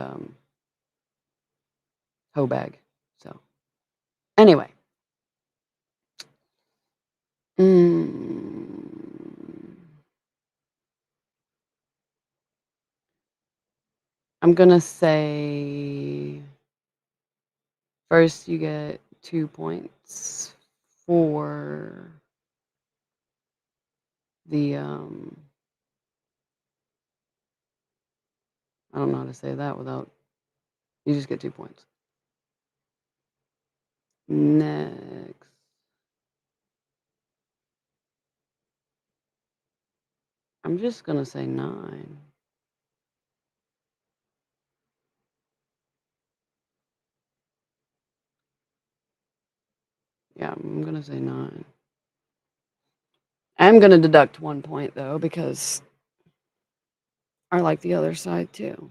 hoe bag. So, anyway. Mm, I'm going to say first you get 2 points for the I don't know how to say that without you just get 2 points. Next. I'm just gonna say 9. Yeah, I'm gonna say 9. I'm gonna deduct 1 point though because I like the other side too.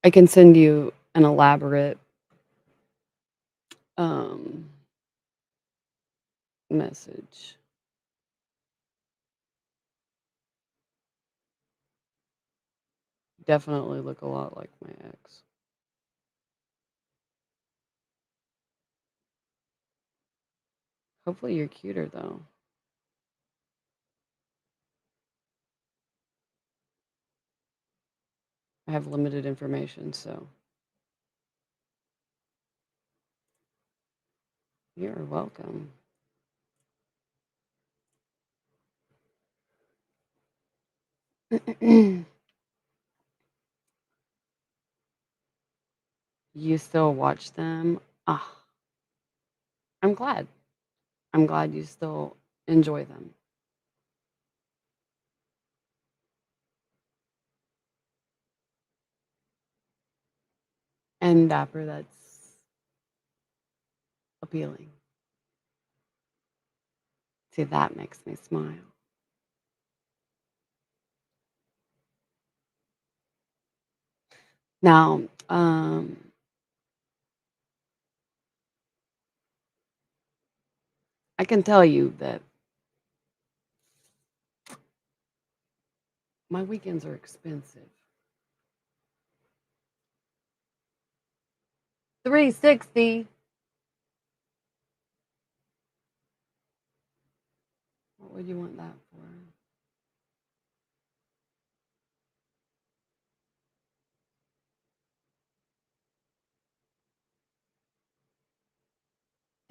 I can send you an elaborate um message. Definitely look a lot like my ex. Hopefully you're cuter though. I have limited information, so you're welcome. You still watch them? Ah, I'm glad. I'm glad you still enjoy them. And dapper, that's appealing. See, that makes me smile. Now, I can tell you that my weekends are expensive. 360. What would you want that for?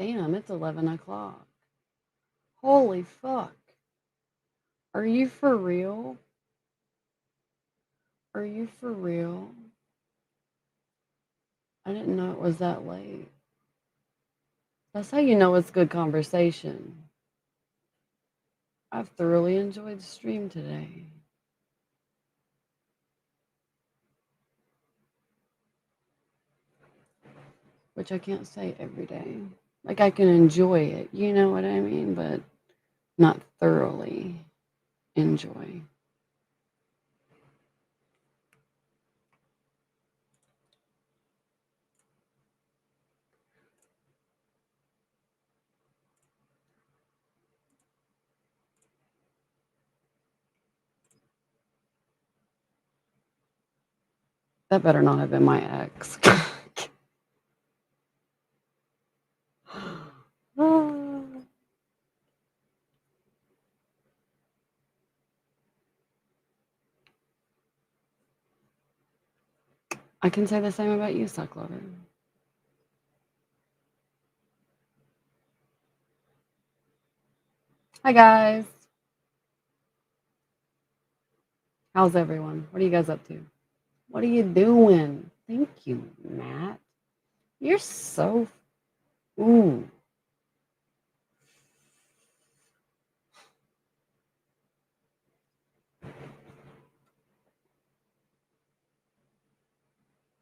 Damn, it's 11 o'clock. Holy fuck. Are you for real? Are you for real? I didn't know it was that late. That's how you know it's good conversation. I've thoroughly enjoyed the stream today, which I can't say every day. Like, I can enjoy it, you know what I mean? But not thoroughly enjoy. That better not have been my ex. I can say the same about you, suck lover. Hi, guys. How's everyone? What are you guys up to? What are you doing? Thank you, Matt. You're so. Ooh.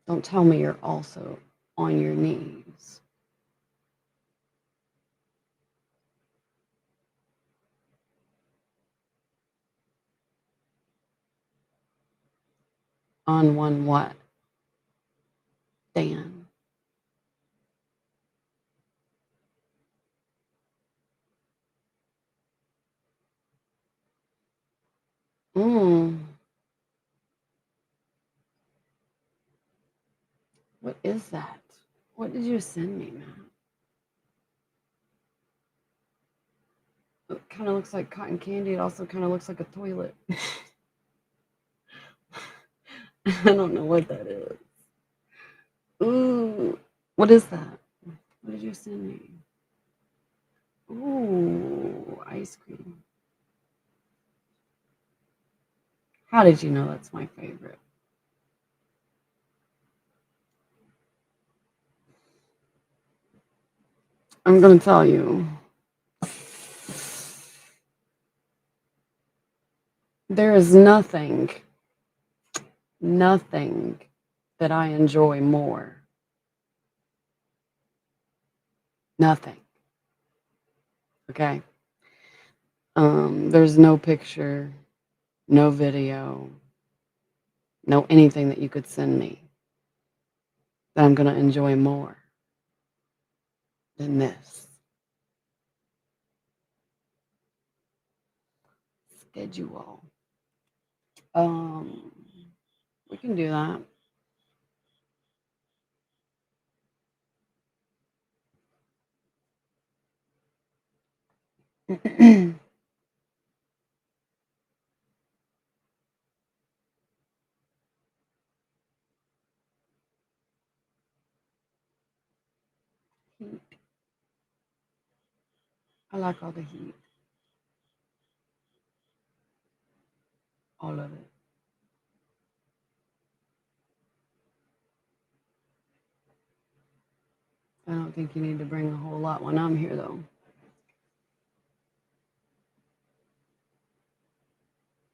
Don't tell me you're also on your knees. On one what? Dan. Mm. What is that? What did you send me, Matt? It kind of looks like cotton candy. It also kind of looks like a toilet. I don't know what that is. Ooh. What is that? What did you send me? Ooh, ice cream. How did you know that's my favorite? I'm gonna tell you. There is nothing that I enjoy more. Nothing. Okay. There's no picture, no video, no anything that you could send me that I'm gonna enjoy more than this. Schedule. Um, we can do that. Heat. I like all the heat, all of it. I don't think you need to bring a whole lot when I'm here, though.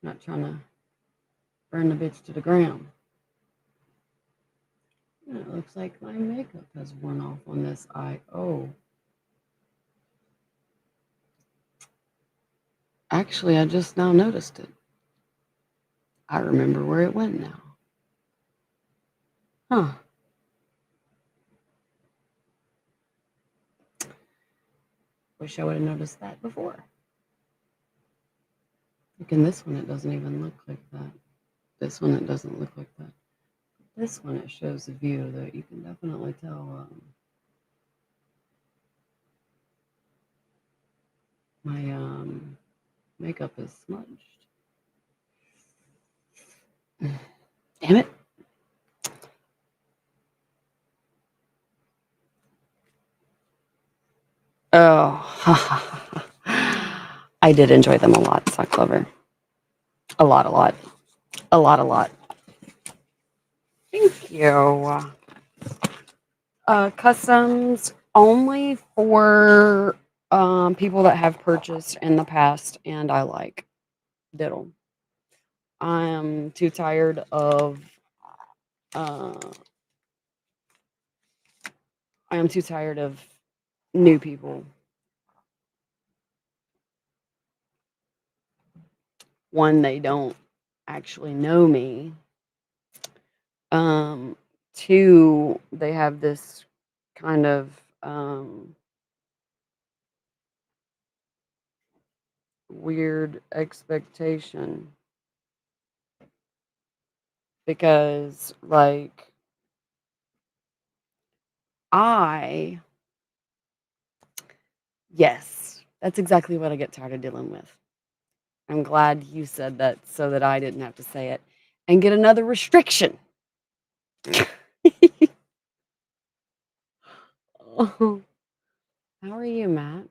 Not trying to burn the bitch to the ground. Yeah, it looks like my makeup has worn off on this eye. Oh, actually, I just now noticed it. I remember where it went now. Huh. Wish I would have noticed that before. Like in this one, it doesn't even look like that. This one, it doesn't look like that. This one, it shows a view that you can definitely tell my makeup is smudged. Damn it. Oh, I did enjoy them a lot, Sock Clover. A lot, a lot, a lot, a lot. Thank you. Customs only for people that have purchased in the past, and I like diddle. I am too tired of. Uh, I am too tired of new people. One, they don't actually know me. Um, Two, they have this kind of weird expectation because, like, I, yes, that's exactly what I get tired of dealing with. I'm glad you said that so that I didn't have to say it and get another restriction. Oh, how are you, Matt?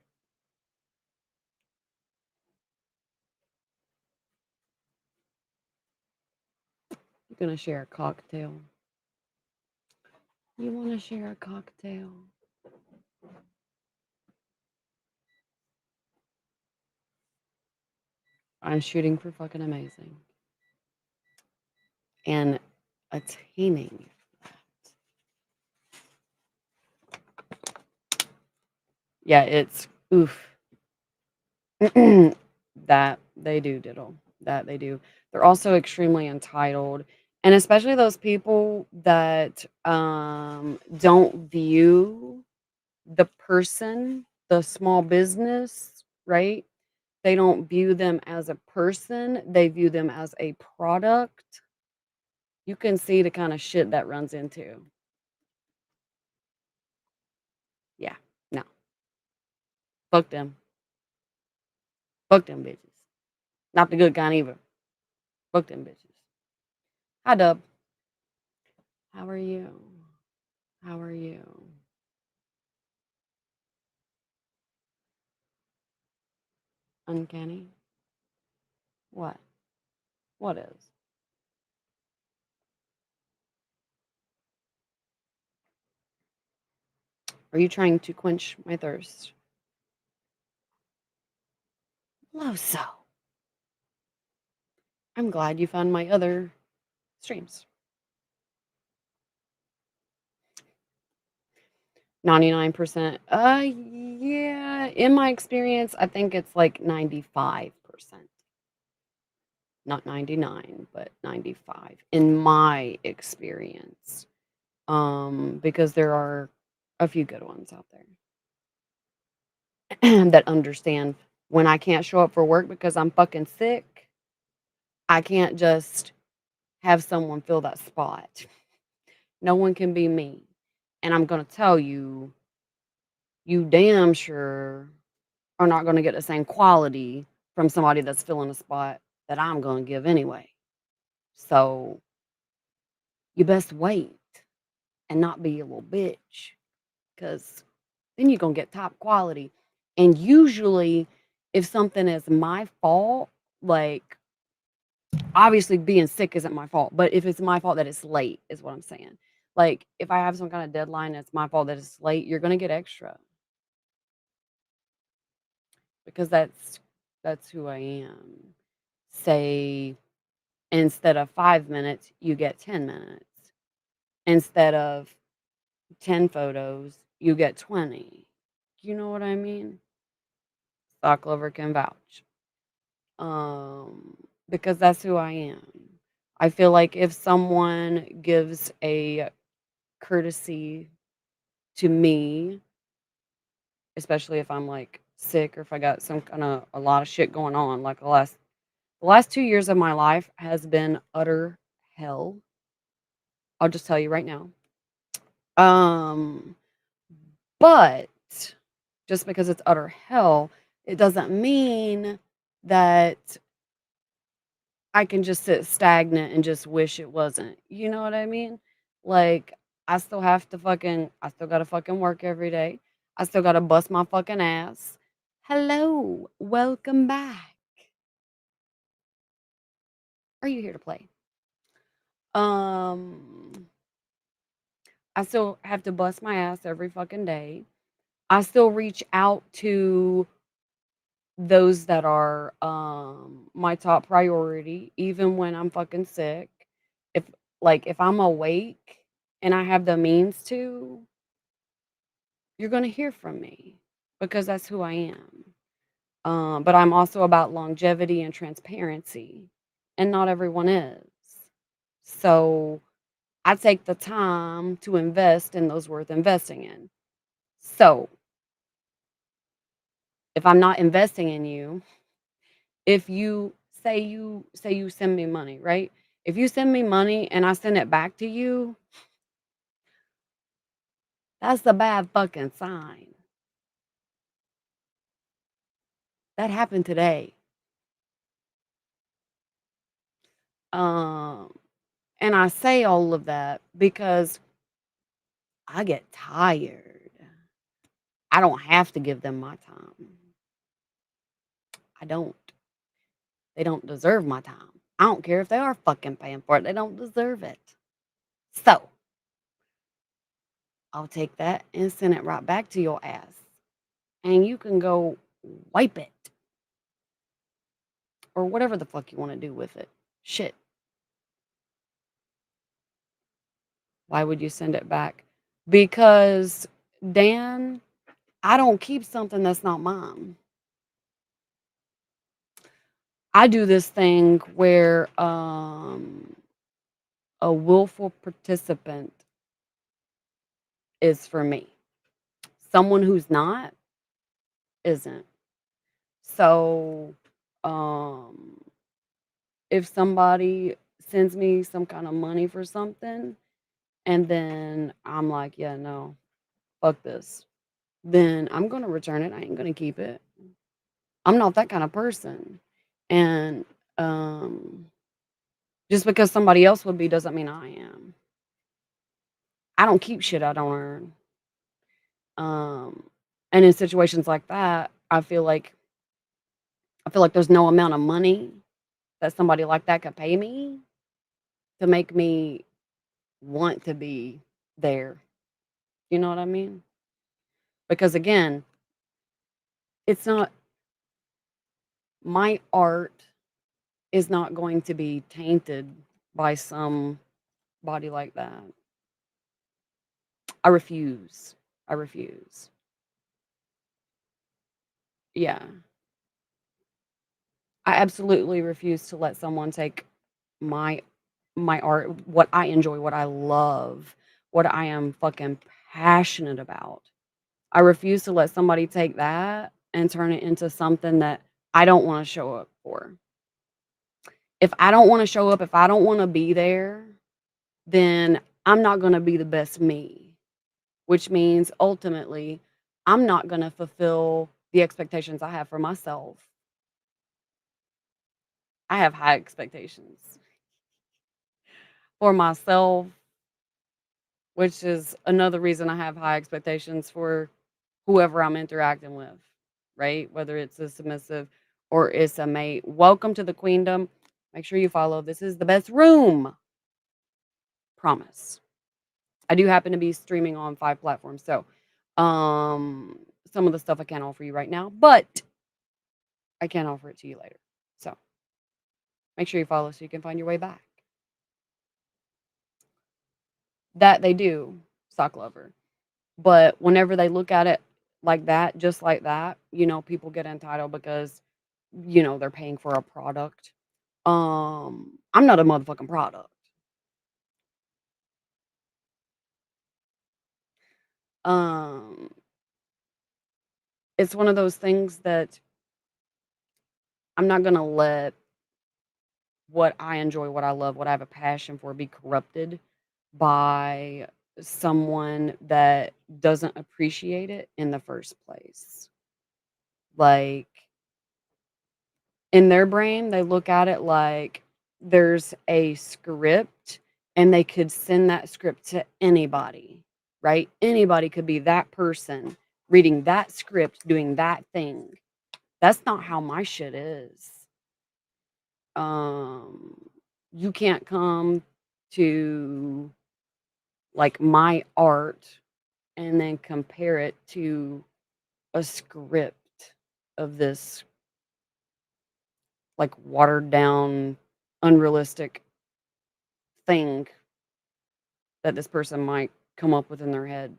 You gonna share a cocktail? You want to share a cocktail? I'm shooting for fucking amazing and attaining. Yeah, it's oof. That they do diddle. That they do. They're also extremely entitled, and especially those people that don't view the person, the small business, right? They don't view them as a person, they view them as a product. You can see the kind of shit that runs into. Yeah, no, fuck them. Fuck them bitches. Not the good kind either. Fuck them bitches. Hi, Dub. How are you? How are you? Uncanny? What? What is? Are you trying to quench my thirst? Loso. I'm glad you found my other streams. 99%. Yeah, in my experience, I think it's like 95%. Not 99, but 95 in my experience. Because there are a few good ones out there that understand when I can't show up for work because I'm fucking sick, I can't just have someone fill that spot. No one can be me. And I'm gonna tell you, you damn sure are not gonna get the same quality from somebody that's filling a spot that I'm gonna give anyway. So you best wait and not be a little bitch, because then you're gonna get top quality. And usually, if something is my fault, like obviously being sick isn't my fault, but if it's my fault that it's late, is what I'm saying. Like if I have some kind of deadline, it's my fault that it's late. You're gonna get extra because that's who I am. Say instead of 5 minutes, you get 10 minutes. Instead of 10 photos, you get 20. You know what I mean? Stock Lover can vouch. Um, because that's who I am. I feel like if someone gives a courtesy to me, especially if I'm like sick or if I got some kind of a lot of shit going on, like the last 2 years of my life has been utter hell. I'll just tell you right now. Um, but just because it's utter hell, it doesn't mean that I can just sit stagnant and just wish it wasn't. You know what I mean? Like, I still gotta fucking work every day. I still gotta bust my fucking ass. Hello, welcome back. Are you here to play? Um, I still have to bust my ass every fucking day. I still reach out to those that are my top priority, even when I'm fucking sick. If if I'm awake and I have the means to, you're gonna hear from me because that's who I am. But I'm also about longevity and transparency, and not everyone is. So I take the time to invest in those worth investing in. So if I'm not investing in you, if you send me money, right? If you send me money and I send it back to you, that's a bad fucking sign. That happened today. Um, and I say all of that because I get tired. I don't have to give them my time. I don't. They don't deserve my time. I don't care if they are fucking paying for it. They don't deserve it. So I'll take that and send it right back to your ass. And you can go wipe it or whatever the fuck you want to do with it. Shit. Why would you send it back? Because, Dan, I don't keep something that's not mine. I do this thing where a willful participant is for me. Someone who's not isn't. So, um, if somebody sends me some kind of money for something, and then I'm like, yeah, no, fuck this, then I'm gonna return it. I ain't gonna keep it. I'm not that kind of person. And um, just because somebody else would be doesn't mean I am. I don't keep shit I don't earn. Um, and in situations like that, I feel like I feel like there's no amount of money that somebody like that could pay me to make me want to be there. You know what I mean? Because again, it's not my art is not going to be tainted by some body like that. I refuse. I refuse. Yeah. I absolutely refuse to let someone take my my art, what I enjoy, what I love, what I am fucking passionate about. I refuse to let somebody take that and turn it into something that I don't wanna show up for. If I don't wanna show up, if I don't wanna be there, then I'm not gonna be the best me, which means ultimately, I'm not gonna fulfill the expectations I have for myself. I have high expectations for myself, which is another reason I have high expectations for whoever I'm interacting with, right? Whether it's a submissive or it's a mate. Welcome to the queendom. Make sure you follow. This is the best room. Promise. I do happen to be streaming on 5 platforms. So, um, some of the stuff I can't offer you right now, but I can offer it to you later. So, make sure you follow so you can find your way back. That they do, sock lover. But whenever they look at it like that, just like that, people get entitled because, they're paying for a product. I'm not a motherfucking product. Um, it's one of those things that I'm not gonna let what I enjoy, what I love, what I have a passion for be corrupted by someone that doesn't appreciate it in the first place. Like, in their brain, they look at it like there's a script and they could send that script to anybody, right? Anybody could be that person reading that script, doing that thing. That's not how my shit is. Um, you can't come to like my art and then compare it to a script of this like watered down, unrealistic thing that this person might come up with in their head.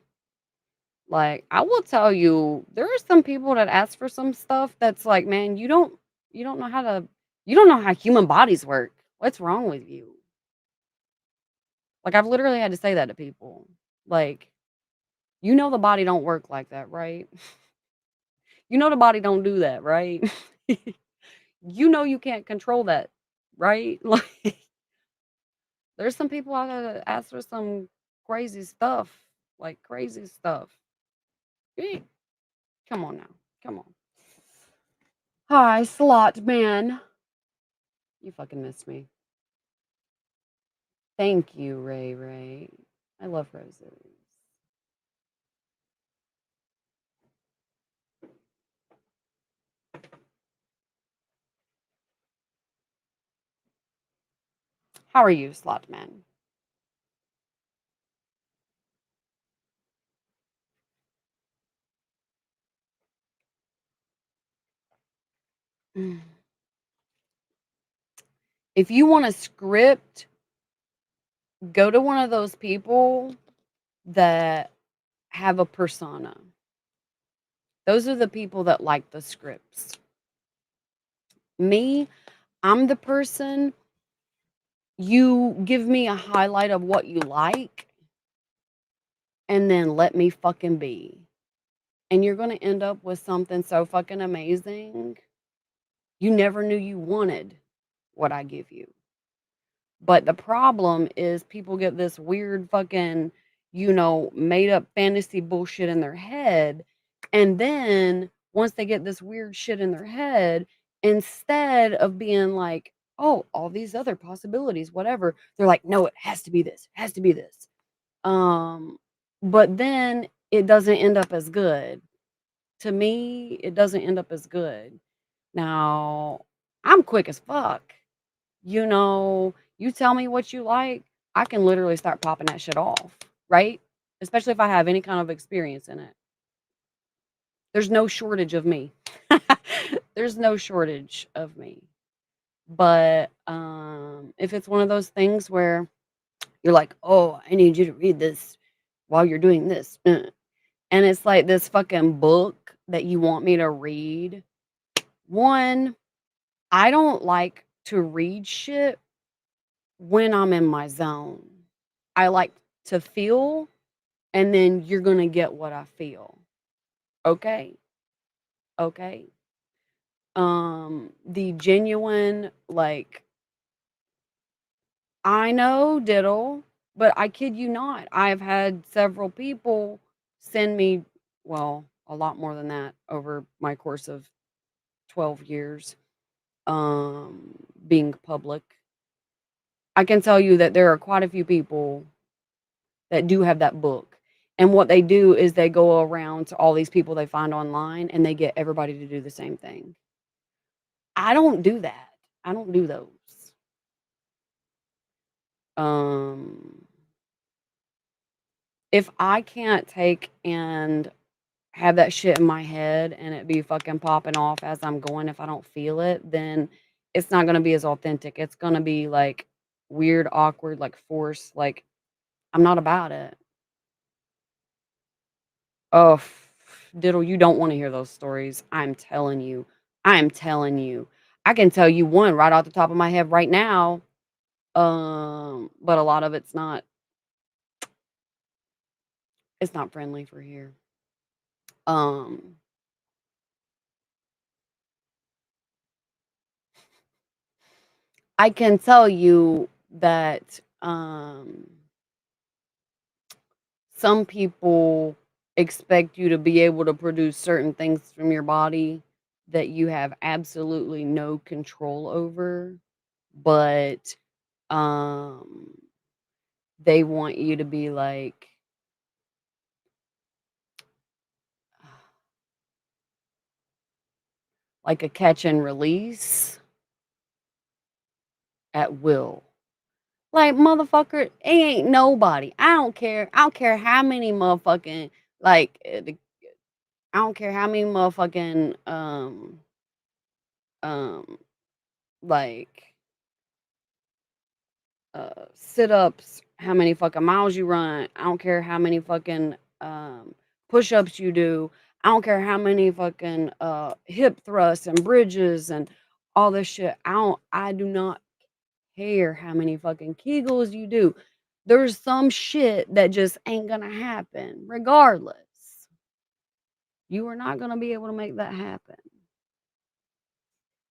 Like, I will tell you, there are some people that ask for some stuff that's like, man, you don't know how to you don't know how human bodies work. What's wrong with you? Like I've literally had to say that to people. Like, the body don't work like that, right? The body don't do that, right? You can't control that, right? Like there's some people out there that ask for some crazy stuff, like crazy stuff. Eh, come on now. Come on. Hi, slot man. You fucking missed me. Thank you, Ray Ray. I love roses. How are you, slot man? Mm. If you want a script, go to one of those people that have a persona. Those are the people that like the scripts. Me, I'm the person, you give me a highlight of what you like, and then let me fucking be. And you're gonna end up with something so fucking amazing. You never knew you wanted what I give you. But the problem is people get this weird fucking, made up fantasy bullshit in their head. And then once they get this weird shit in their head, instead of being like, oh, all these other possibilities, whatever, they're like, no, it has to be this, it has to be this. Um, but then it doesn't end up as good. To me, it doesn't end up as good Now, I'm quick as fuck. You tell me what you like, I can literally start popping that shit off, right? Especially if I have any kind of experience in it. There's no shortage of me. There's no shortage of me. But, if it's one of those things where you're like, "Oh, I need you to read this while you're doing this," and it's like this fucking book that you want me to read. One, I don't like to read shit when I'm in my zone. I like to feel, and then you're gonna get what I feel. Okay? Okay? The genuine, like, I know diddle, but I kid you not, I've had several people send me, well, a lot more than that over my course of 12 years, being public. I can tell you that there are quite a few people that do have that book. And what they do is they go around to all these people they find online and they get everybody to do the same thing. I don't do that. I don't do those. Um, if I can't take and have that shit in my head and it be fucking popping off as I'm going, if I don't feel it, then it's not gonna be as authentic. It's gonna be like weird, awkward, like forced. Like I'm not about it. Oh, diddle, you don't wanna hear those stories. I'm telling you. I'm telling you. I can tell you one right off the top of my head right now, but a lot of it's not friendly for here. Um, I can tell you that, some people expect you to be able to produce certain things from your body that you have absolutely no control over, but, um they want you to be like a catch and release at will. Like, motherfucker, it ain't nobody. I don't care. I don't care how many motherfucking like I don't care how many motherfucking um like sit-ups, how many fucking miles you run. I don't care how many fucking push-ups you do. I don't care how many fucking hip thrusts and bridges and all this shit. I do not care how many fucking kegels you do. There's some shit that just ain't gonna happen regardless. You are not gonna be able to make that happen.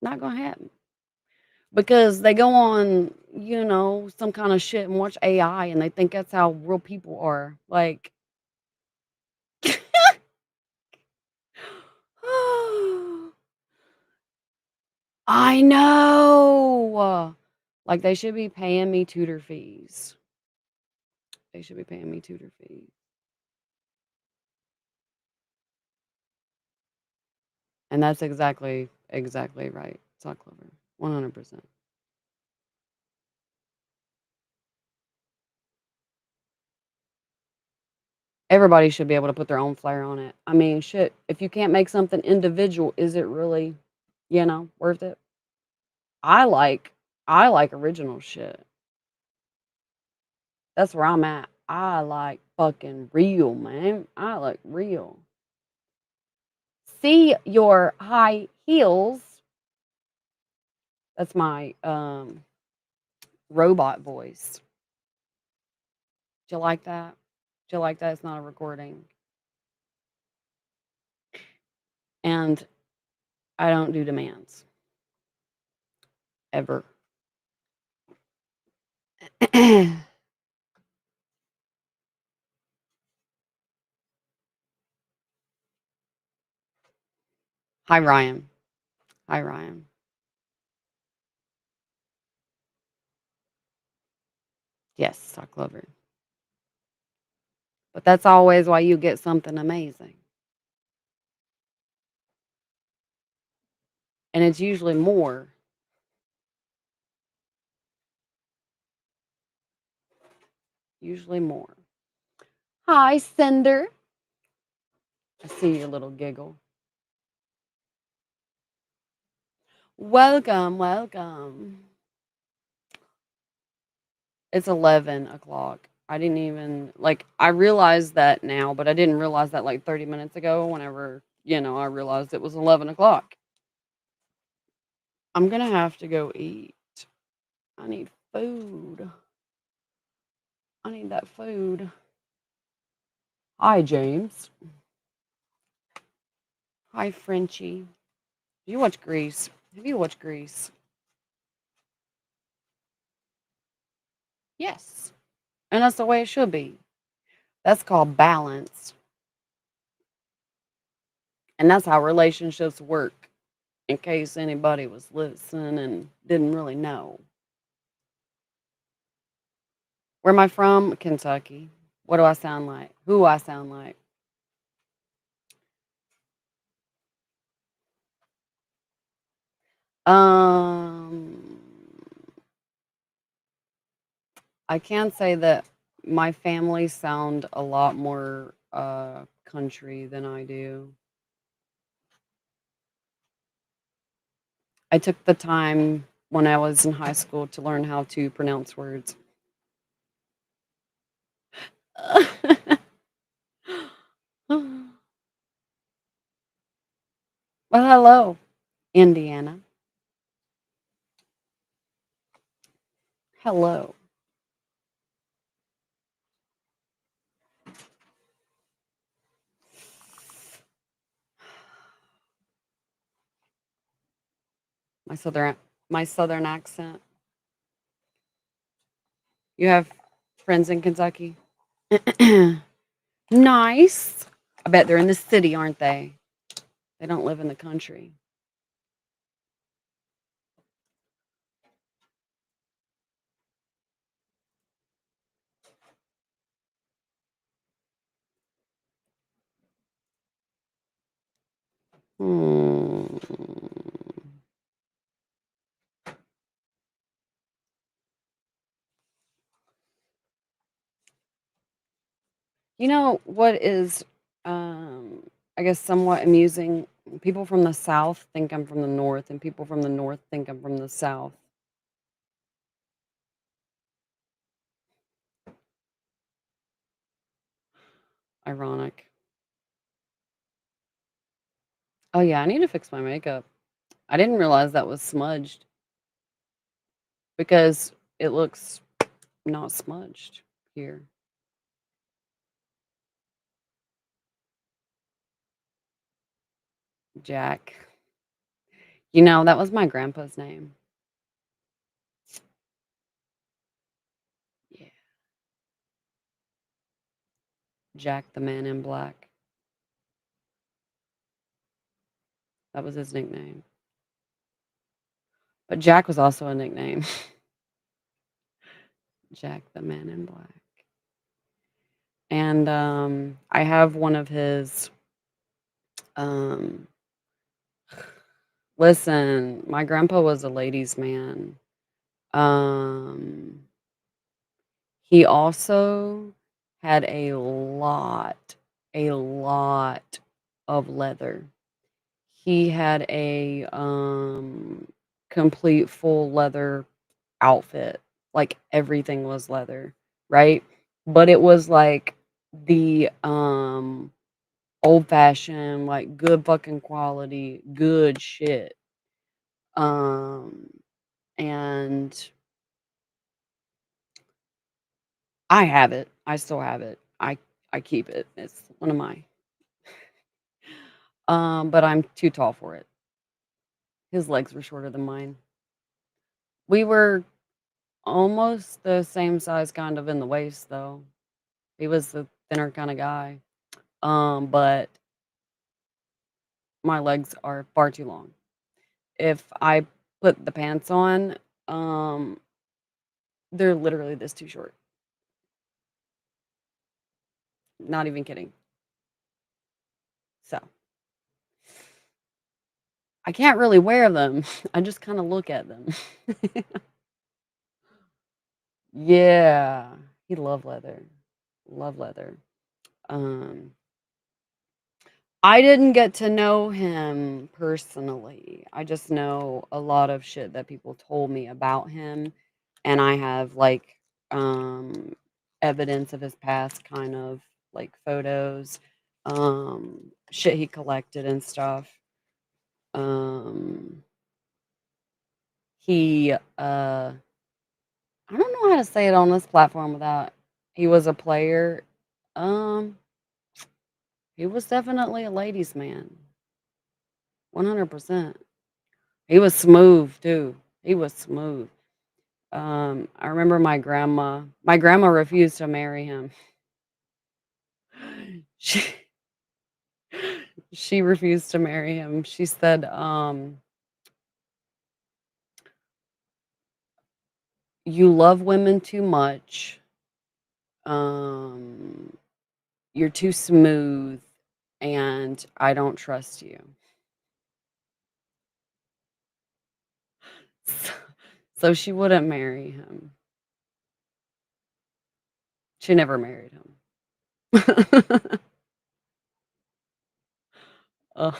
Not gonna happen. Because they go on, some kind of shit and watch AI and they think that's how real people are. Like, I know. Like, they should be paying me tutor fees. They should be paying me tutor fees. And that's exactly right. It's not clever. 100%. Everybody should be able to put their own flair on it. I mean, shit, if you can't make something individual, is it really, worth it? I like I like original shit. That's where I'm at. I like fucking real, man. I like real. See your high heels. That's my robot voice. Do you like that? Do you like that? It's not a recording. And I don't do demands ever. Hi Ryan. Hi Ryan. Yes, stock lover. But that's always why you get something amazing. and it's usually more. Usually more. Hi, Cinder. I see your little giggle. Welcome, welcome. It's 11 o'clock. I didn't even like. I realized that now, but I didn't realize that like 30 minutes ago. Whenever I realized it was 11 o'clock. I'm gonna have to go eat. I need food. I need that food. Hi, James. Hi, Frenchie. Do you watch Grease? Have you watched Grease? Yes. And that's the way it should be. That's called balance. And that's how relationships work, in case anybody was listening and didn't really know. Where am I from? Kentucky. What do I sound like? Who do I sound like? Um, I can say that my family sound a lot more country than I do. I took the time when I was in high school to learn how to pronounce words. Well, hello, Indiana. Hello. My southern my southern accent. You have friends in Kentucky? Nice. I bet they're in the city, aren't they? They don't live in the country. Hmm. You know what is, I guess, somewhat amusing? People from the South think I'm from the North, and people from the North think I'm from the South. Ironic. Oh, yeah, I need to fix my makeup. I didn't realize that was smudged because it looks not smudged here. Jack. That was my grandpa's name. Yeah. Jack the Man in Black. That was his nickname. But Jack was also a nickname. Jack the Man in Black. And I have one of his um listen, my grandpa was a ladies' man. Um he also had a lot of leather. He had a complete full leather outfit. Like everything was leather, right? But it was like the old fashioned, like good fucking quality, good shit. Um and I have it. I still have it. I keep it. It's one of my but I'm too tall for it. His legs were shorter than mine. We were almost the same size kind of in the waist though. He was the thinner kind of guy. But my legs are far too long. If I put the pants on, um, they're literally this too short. Not even kidding. So, I can't really wear them. I just kinda look at them. Yeah. He loved leather. Love leather. Um, I didn't get to know him personally. I just know a lot of shit that people told me about him, and I have, like, um, evidence of his past, kind of, like, photos, shit he collected and stuff. Um, I don't know how to say it on this platform without he was a player. Um, he was definitely a ladies' man, 100%. He was smooth too. He was smooth. I remember my grandma refused to marry him. She she refused to marry him. She said, "You love women too much. Um, you're too smooth, and I don't trust you." So, so she wouldn't marry him. She never married him. Uh,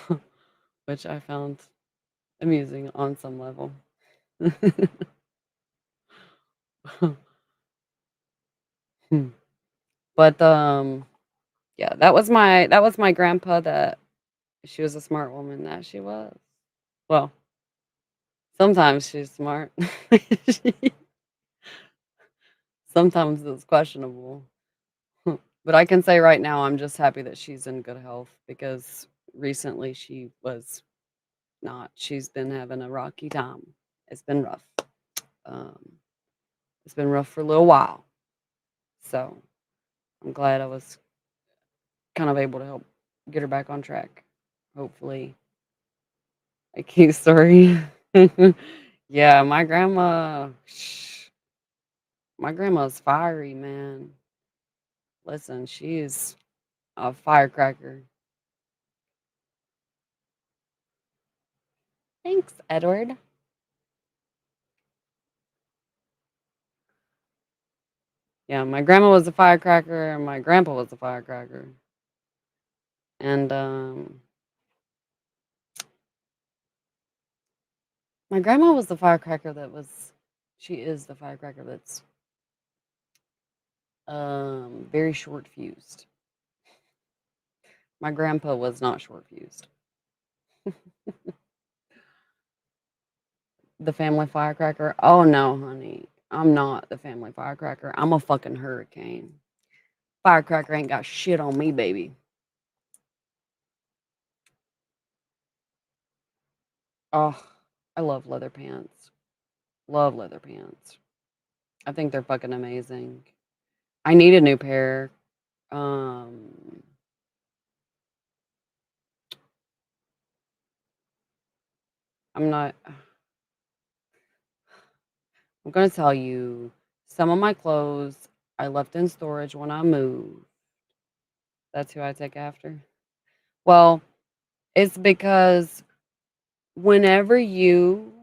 which I found amusing on some level. But, yeah, that was my grandpa that she was a smart woman, that she was. Well, sometimes she's smart. She sometimes it's questionable. But I can say right now, I'm just happy that she's in good health because recently she was not. She's been having a rocky time. It's been rough. Um, it's been rough for a little while. So, I'm glad I was kind of able to help get her back on track. Hopefully, a cute story. Yeah, my grandma's fiery, man. Listen, she's a firecracker. Thanks, Edward. Yeah, my grandma was a firecracker and my grandpa was a firecracker. And my grandma was the firecracker that was she is the firecracker that's very short fused. My grandpa was not short fused. The family firecracker? Oh no, honey. I'm not the family firecracker. I'm a fucking hurricane. Firecracker ain't got shit on me, baby. Oh, I love leather pants. Love leather pants. I think they're fucking amazing. I need a new pair. Um, I'm not. I'm gonna tell you, some of my clothes I left in storage when I moved. That's who I take after. Well, it's because whenever you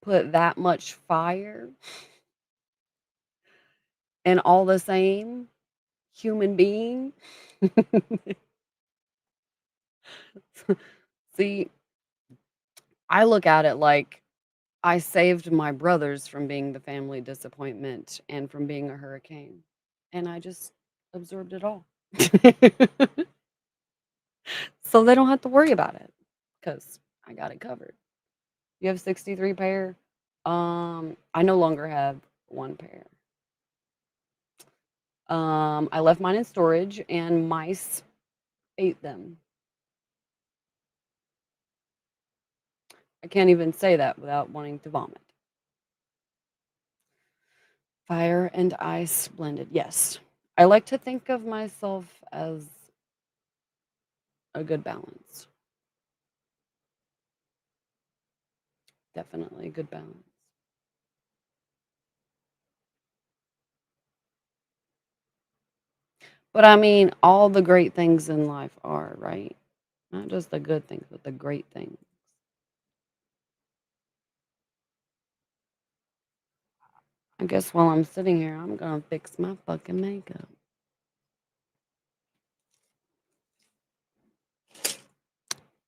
put that much fire in all the same human being, see, I look at it like I saved my brothers from being the family disappointment and from being a hurricane, and I just absorbed it all. So they don't have to worry about it because I got it covered. You have 63 pair? I no longer have 1 pair. I left mine in storage and mice ate them. I can't even say that without wanting to vomit. Fire and ice blended. Yes. I like to think of myself as a good balance. Definitely a good balance. But I mean, all the great things in life are, right? Not just the good things, but the great things. I guess while I'm sitting here, I'm gonna fix my fucking makeup.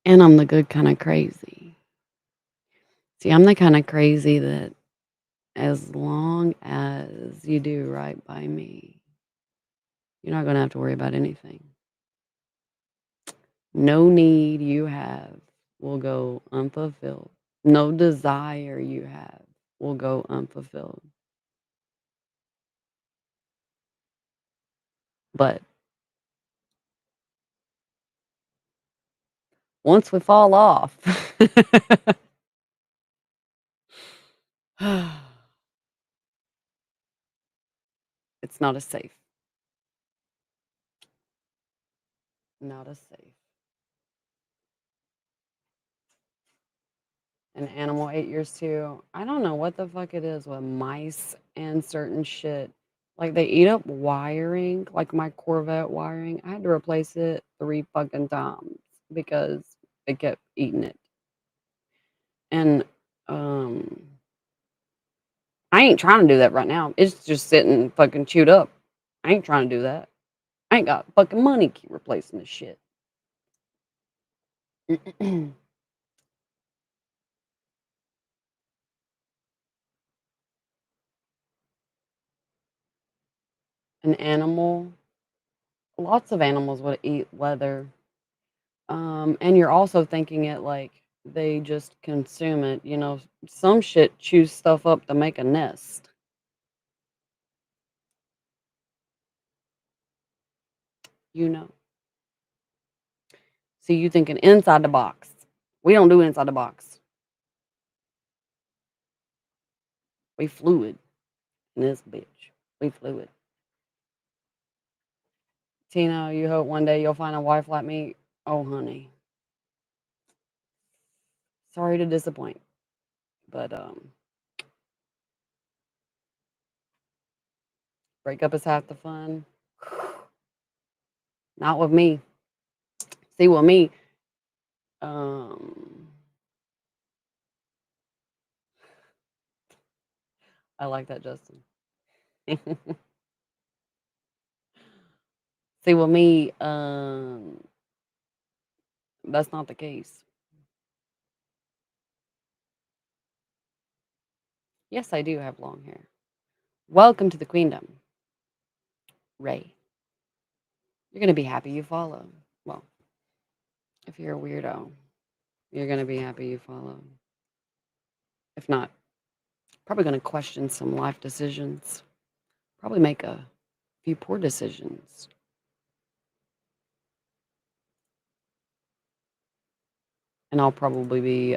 And I'm the good kind of crazy. See, I'm the kind of crazy that as long as you do right by me, you're not gonna have to worry about anything. No need you have will go unfulfilled. No desire you have will go unfulfilled. But once we fall off, it's not as safe. Not as safe. An animal ate yours too. I don't know what the fuck it is with mice and certain shit. Like they eat up wiring, like my Corvette wiring. I had to replace it 3 fucking times because it kept eating it. And um I ain't trying to do that right now. It's just sitting fucking chewed up. I ain't trying to do that. I ain't got fucking money to keep replacing this shit. An animal, lots of animals would eat leather. And you're also thinking it like they just consume it. You know, some shit chews stuff up to make a nest. You know. See, you thinking inside the box. We don't do inside the box. We fluid in this bitch. We fluid. Tina, you hope one day you'll find a wife like me. Oh, honey. Sorry to disappoint. But breakup is half the fun. Not with me. See, with me, um, I like that, Justin. See, with me, that's not the case. Yes, I do have long hair. Welcome to the queendom, Ray. You're gonna be happy you follow. Well, if you're a weirdo, you're gonna be happy you follow. If not, probably gonna question some life decisions. Probably make a few poor decisions. And I'll probably be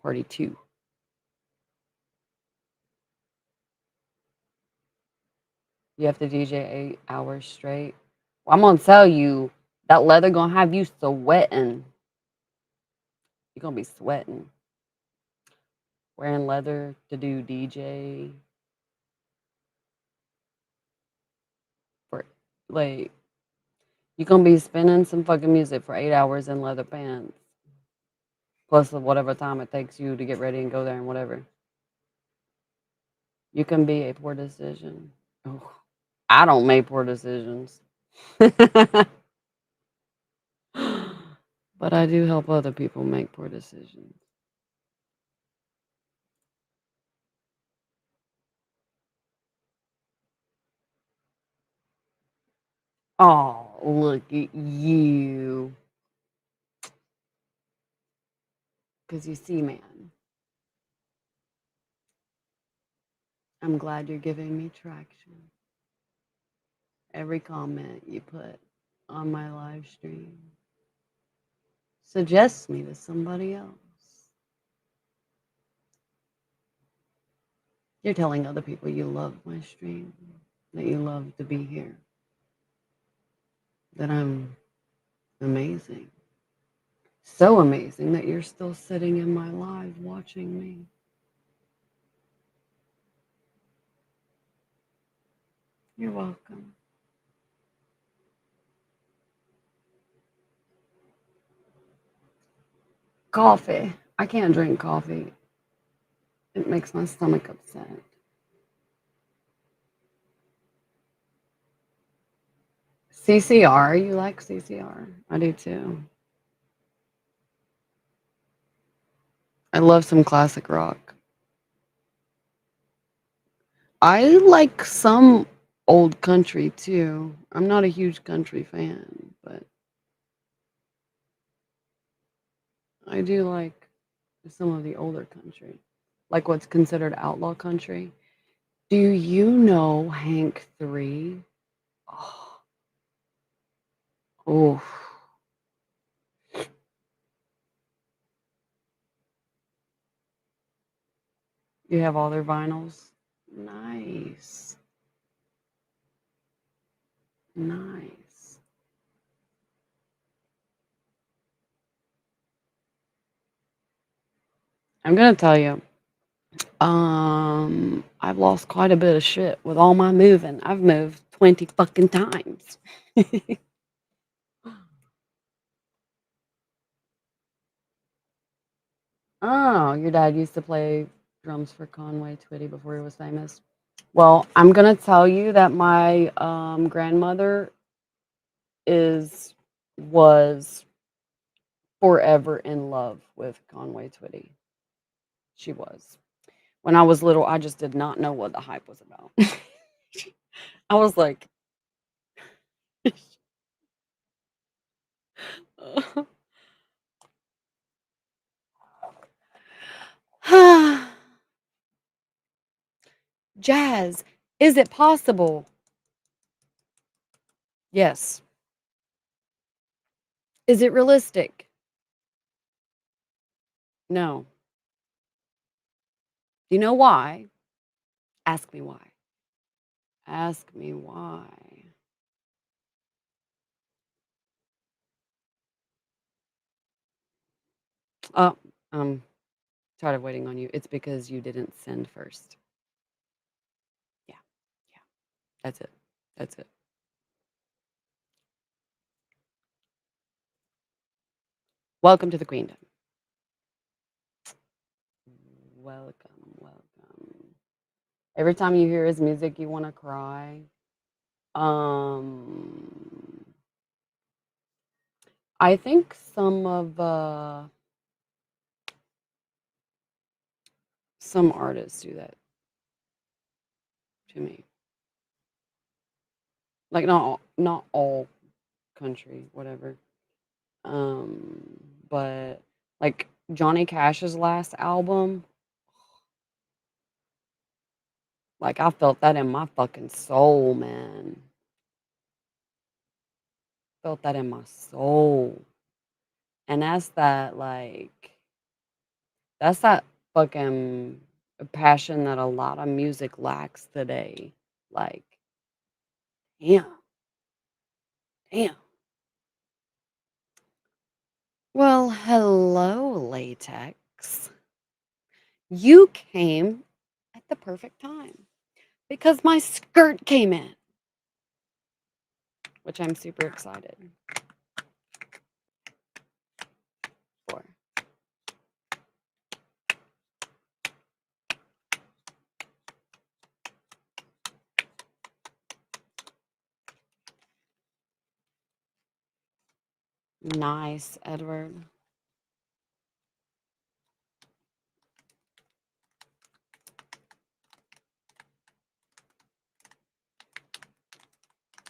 party two. You have to DJ 8 hours straight. Well, I'm gonna tell you that leather gonna have you sweating. You're gonna be sweating. Wearing leather to do DJ for like you're gonna be spinning some fucking music for 8 hours in leather pants. Plus whatever time it takes you to get ready and go there and whatever. You can be a poor decision. Oh, I don't make poor decisions. But I do help other people make poor decisions. Oh, look at you. Because you see, man, I'm glad you're giving me traction. Every comment you put on my live stream suggests me to somebody else. You're telling other people you love my stream, that you love to be here, that I'm amazing. So amazing that you're still sitting in my live watching me. You're welcome. coffee. I can't drink coffee. It makes my stomach upset. CCR, you like CCR? I do too. I love some classic rock. I like some old country too. I'm not a huge country fan, but I do like some of the older country, like what's considered outlaw country. Do you know Hank 3? Oh, oof. You have all their vinyls? Nice. Nice. I'm gonna tell you, I've lost quite a bit of shit with all my moving. I've moved 20 fucking times. Oh, your dad used to play drums for Conway Twitty before he was famous. Well, I'm gonna tell you that my grandmother is was forever in love with Conway Twitty. She was. When I was little, I just did not know what the hype was about. I was like, Jazz, is it possible? Yes. Is it realistic? No. You know why? Ask me why. Ask me why. Oh, I'm tired of waiting on you. It's because you didn't send first. Yeah, yeah. That's it. That's it. Welcome to the Queendom. Welcome, welcome. Every time you hear his music, you want to cry. Um, I think some artists do that to me. Like not all country, whatever. Um, but like Johnny Cash's last album, like I felt that in my fucking soul, man. Felt that in my soul. And that's that fucking passion that a lot of music lacks today. Like, damn, damn. Well, hello, Latex. You came at the perfect time because my skirt came in, which I'm super excited for. Nice, Edward.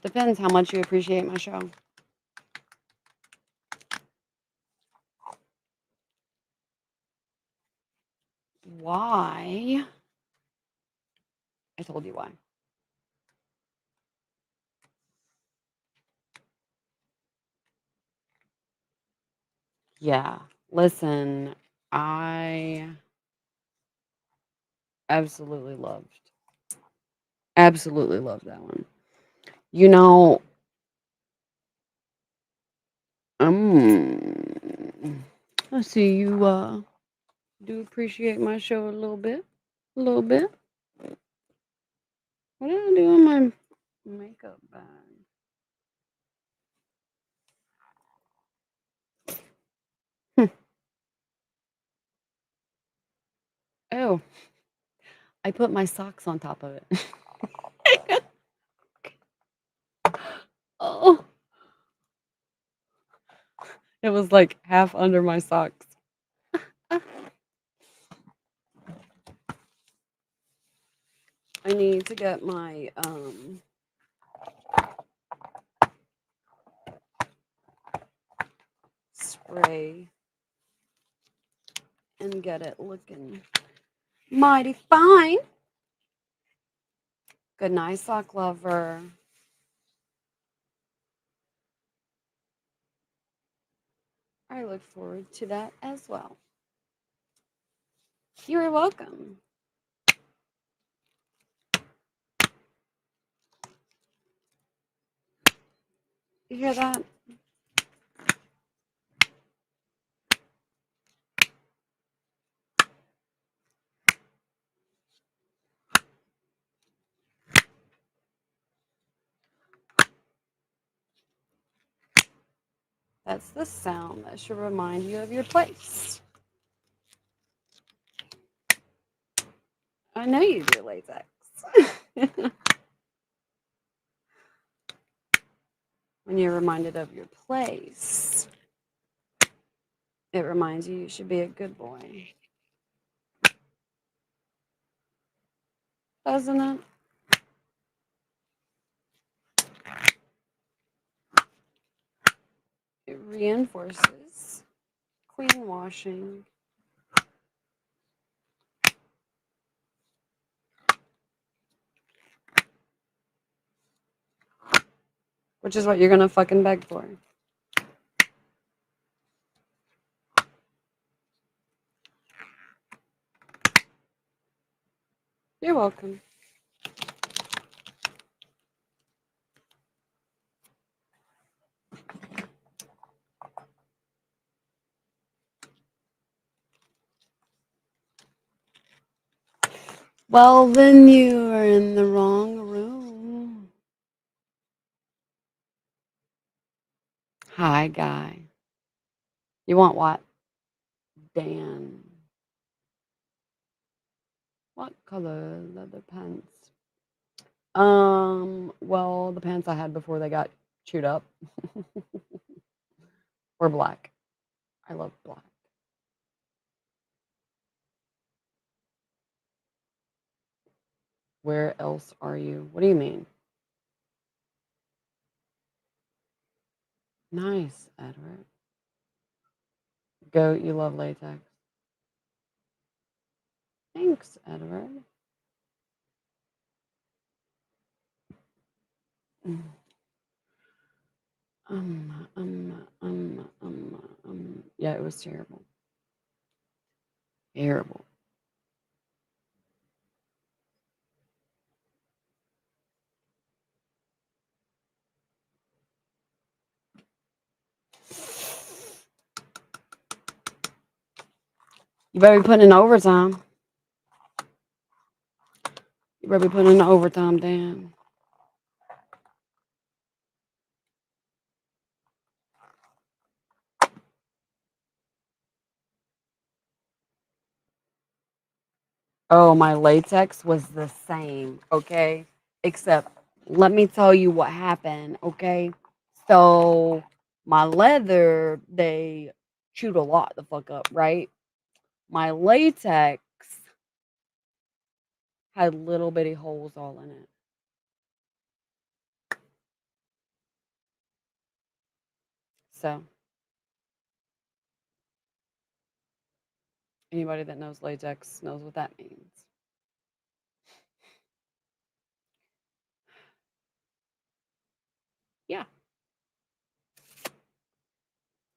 Depends how much you appreciate my show. Why? I told you why. Yeah. Listen, I absolutely loved that one. You know, um, let's see, you do appreciate my show a little bit. A little bit. What did I do in my makeup bag? no, I put my socks on top of it. Oh, it was, like, half under my socks. I need to get my, spray and get it looking mighty fine. Good night, sock lover. I look forward to that as well. You're welcome. You hear that? That's the sound that should remind you of your place. I know you do, Latex. When you're reminded of your place, it reminds you should be a good boy. Doesn't it? It reinforces clean washing. Which is what you're gonna fucking beg for. You're welcome. Well, then you are in the wrong room. Hi, guy. You want what? Dan. What color leather pants? Well, the pants I had before they got chewed up were black. I love black. Where else are you? What do you mean? Nice, Edward. Goat, you love latex. Thanks, Edward. Mm. Yeah, it was terrible. Terrible. You better be putting in overtime. You better be putting in overtime, Dan. Oh, my latex was the same, okay? Except, let me tell you what happened, okay? So, my leather, they chewed a lot the fuck up, right? My latex had little bitty holes all in it. So, anybody that knows latex knows what that means. Yeah.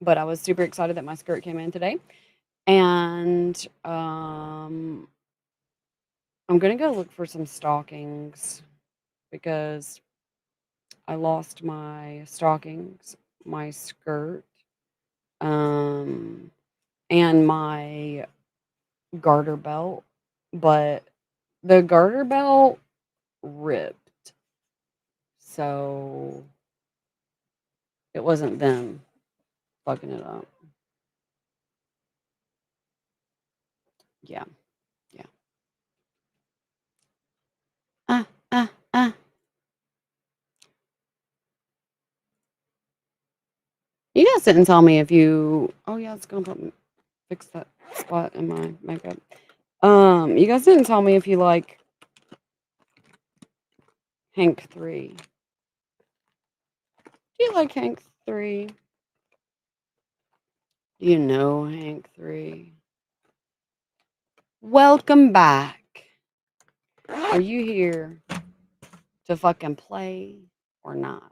But I was super excited that my skirt came in today. And I'm gonna go look for some stockings because I lost my stockings, my skirt, um, and my garter belt. But the garter belt ripped, so it wasn't them fucking it up. Yeah, yeah. You guys didn't tell me if you. Oh yeah, it's gonna fix that spot in my makeup. You guys didn't tell me if you like Hank 3. Do you like Hank 3? Do you know Hank 3? Welcome back. Are you here to fucking play or not?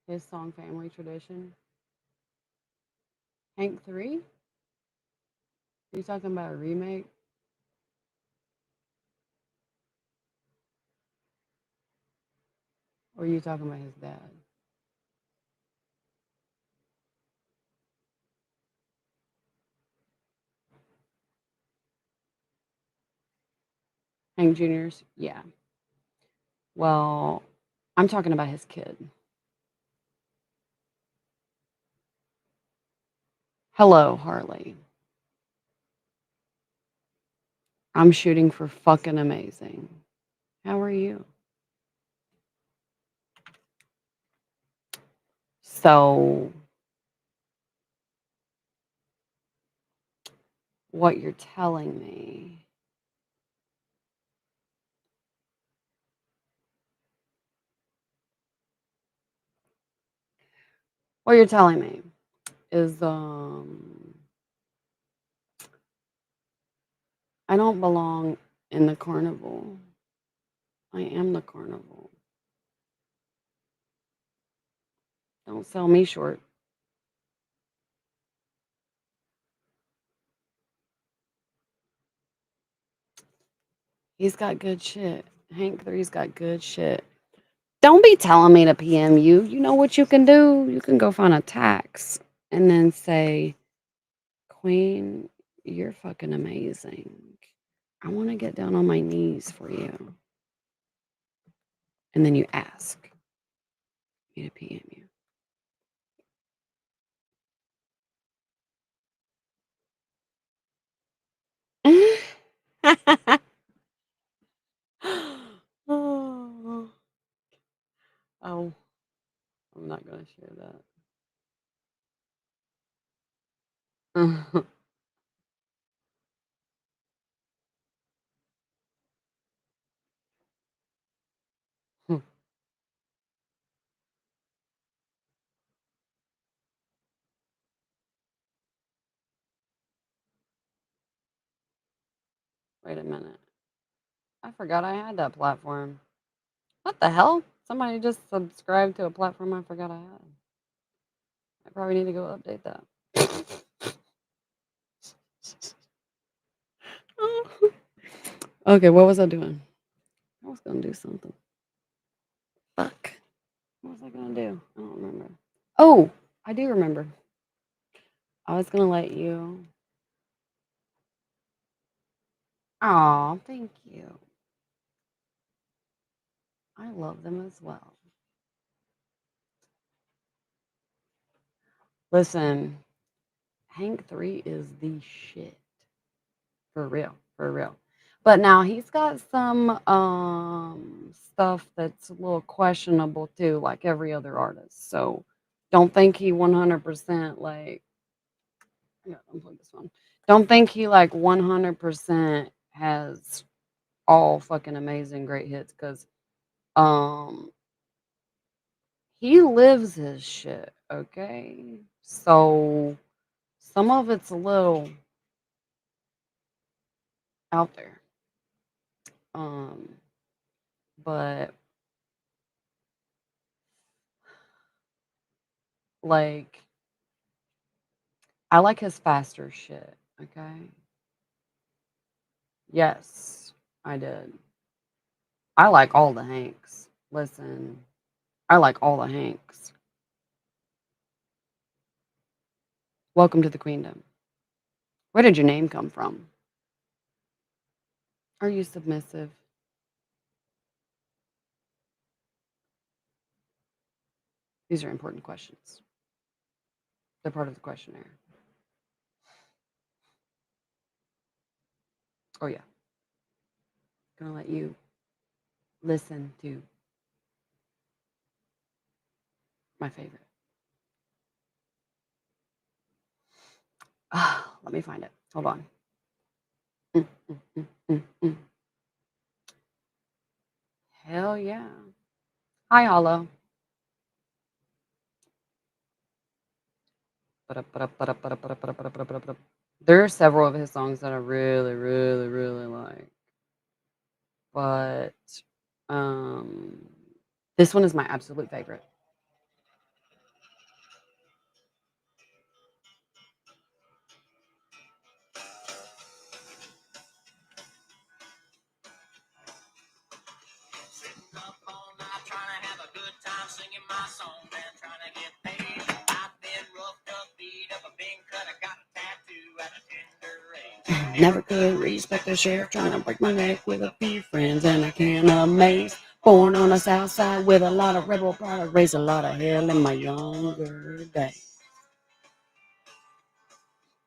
His song Family Tradition. Hank 3? Are you talking about a remake? Or are you talking about his dad? Hank Jr.'s? Yeah. Well, I'm talking about his kid. Hello, Harley. I'm shooting for fucking amazing. How are you? So, what you're telling me, what you're telling me is, I don't belong in the carnival. I am the carnival. Don't sell me short. He's got good shit. Hank 3's got good shit. Don't be telling me to PM you. You know what you can do? You can go find a tax and then say, Queen, you're fucking amazing. I want to get down on my knees for you. And then you ask me to PM you. Oh, oh, I'm not going to share that. Wait a minute. I forgot I had that platform. What the hell? Somebody just subscribed to a platform I forgot I had. I probably need to go update that. Okay, what was I doing? I was gonna do something. Fuck. What was I gonna do? I don't remember. Oh, I do remember. I was gonna let you. Oh, thank you. I love them as well. Listen, Hank 3 is the shit. For real, for real. But now he's got some stuff that's a little questionable too, like every other artist. So don't think he 100% like yeah, unplug this one. Don't think he like 100% has all fucking amazing great hits cuz um he lives his shit, okay? So some of it's a little out there. Um but Like, I like his faster shit, okay? Yes, I did. I like all the Hanks. Listen, I like all the Hanks. Welcome to the Queendom. Where did your name come from? Are you submissive? These are important questions. They're part of the questionnaire. Oh, yeah. Gonna let you listen to my favorite. Let me find it. Hold on. Mm, mm, mm, mm, mm. Hell yeah. Hi, Hollow. There are several of his songs that I really, really, really like. But um, this one is my absolute favorite. Never could respect the sheriff, trying to break my neck with a few friends, and I can't amaze. Born on the south side with a lot of rebel pride, raised a lot of hell in my younger days.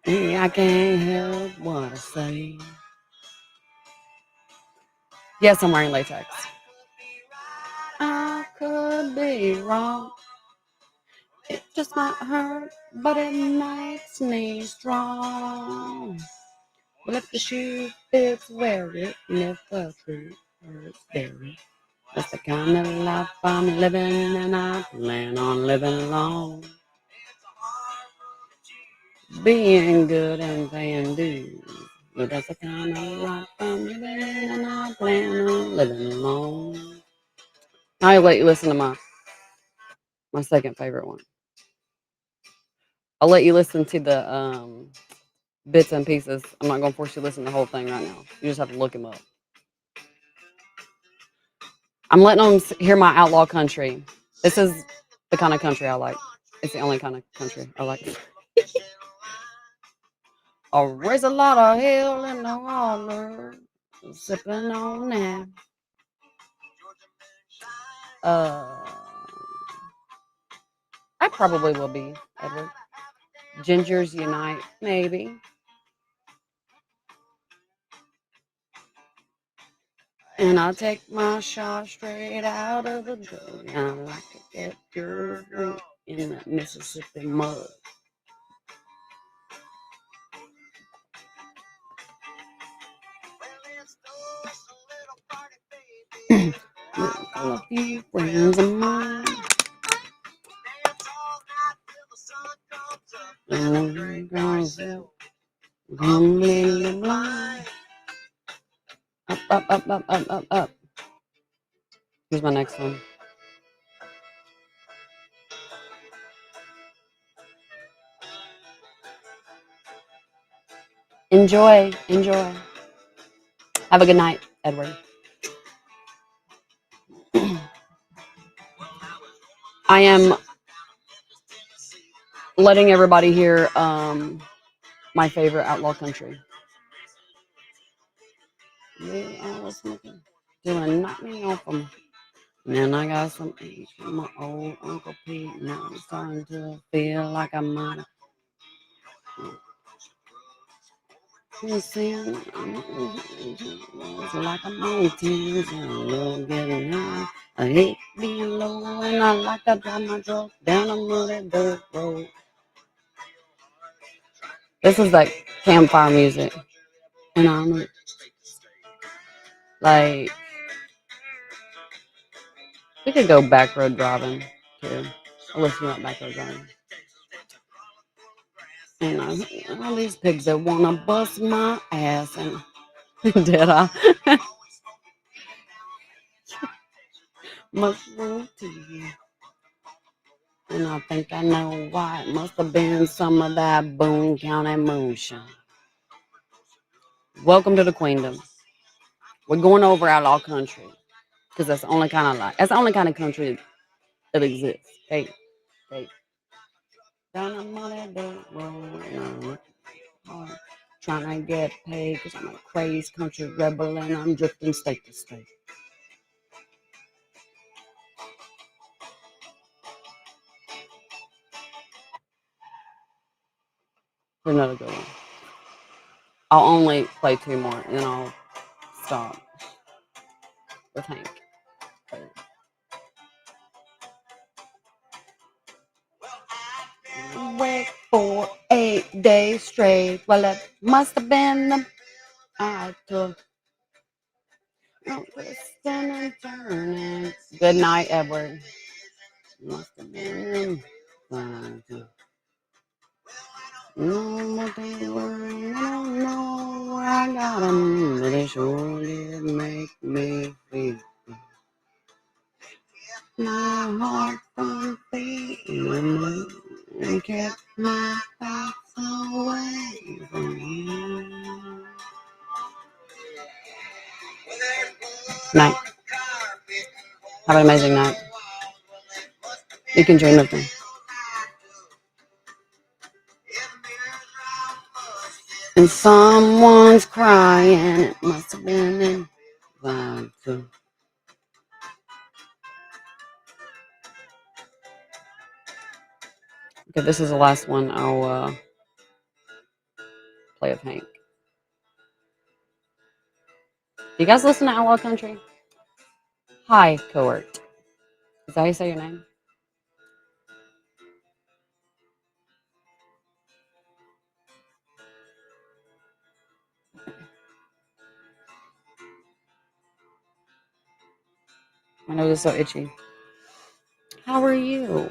Hey, I can't help what I say. Yes, I'm wearing latex. I could be wrong. It just might hurt, but it makes me strong. Well, if the shoe fits, wear it, and if the truth hurts, bear it. That's the kind of life I'm living, and I plan on living long. Being good and paying dues. But that's the kind of life I'm living, and I plan on living long. Now I'll let you listen to my second favorite one. I'll let you listen to the bits and pieces. I'm not gonna force you to listen to the whole thing right now. You just have to look him up. I'm letting them hear my outlaw country. This is the kind of country I like. It's the only kind of country I like. I raise a lot of hell in the water, sipping on that. Uh, I probably will be, Edward. Gingers unite, maybe. And I'll take my shot straight out of the gun. I like to get your drink in that Mississippi mud. With a few friends of mine. And we're gonna sell completely blind. Up, up, up, up, up, up, up. Here's my next one. Enjoy, enjoy. Have a good night, Edward. I am letting everybody hear my favorite outlaw country. Yeah, I was smoking till I knocked me off them. And then I got some age from my old Uncle Pete. Now I'm starting to feel like I might have sin. It's like I'm on tears and I love getting high. I hate being low and I like to drive my truck down a muddy dirt road. This is like campfire music. And I'm like, we could go back road driving too. I'll listen to that back road driving. And all these pigs that wanna bust my ass, and did I? Must move to you. and I think I know why. It must have been some of that Boone County moonshine. Welcome to the Queendom. We're going over outlaw country because that's the only kind of like that's the only kind of country that exists. Hey, hey. Down the money, trying to get paid because I'm a crazy country rebel and I'm drifting state to state. Another good one. I'll only play two more and then I'll stop with Hank. Wait for 8 days straight. Well, it must have been the I took. Twisting and turning. Good night, Edward. Must have been them. No, but they were. I don't know where I got them, but they sure did make me feel. My heart from feeling and kept my thoughts away from you. Night. Have an amazing night. You can dream of me. And someone's crying. It must have been in vibe too. Okay, this is the last one I'll play of Hank. Do you guys listen to Outlaw Country? Hi, Court. Is that how you say your name? My nose is so itchy. How are you?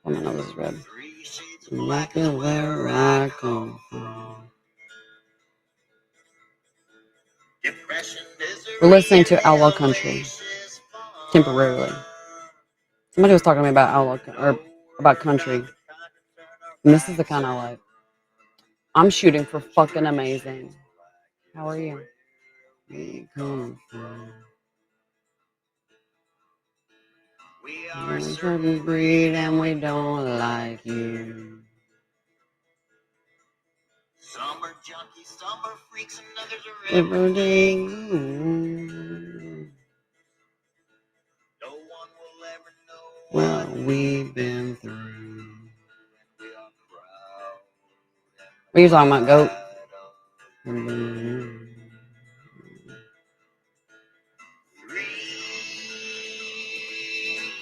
Oh, my nose is red. Like where I come from. We're listening to Outlaw Country temporarily. Somebody was talking to me about outlaw or about country, and this is the kind I like. I'm shooting for fucking amazing. How are you? We come from. We are a certain breed and we don't like you. Some are junkies, some are freaks, and others are everything. No one will ever know what we've been through. What are you talking about, goat?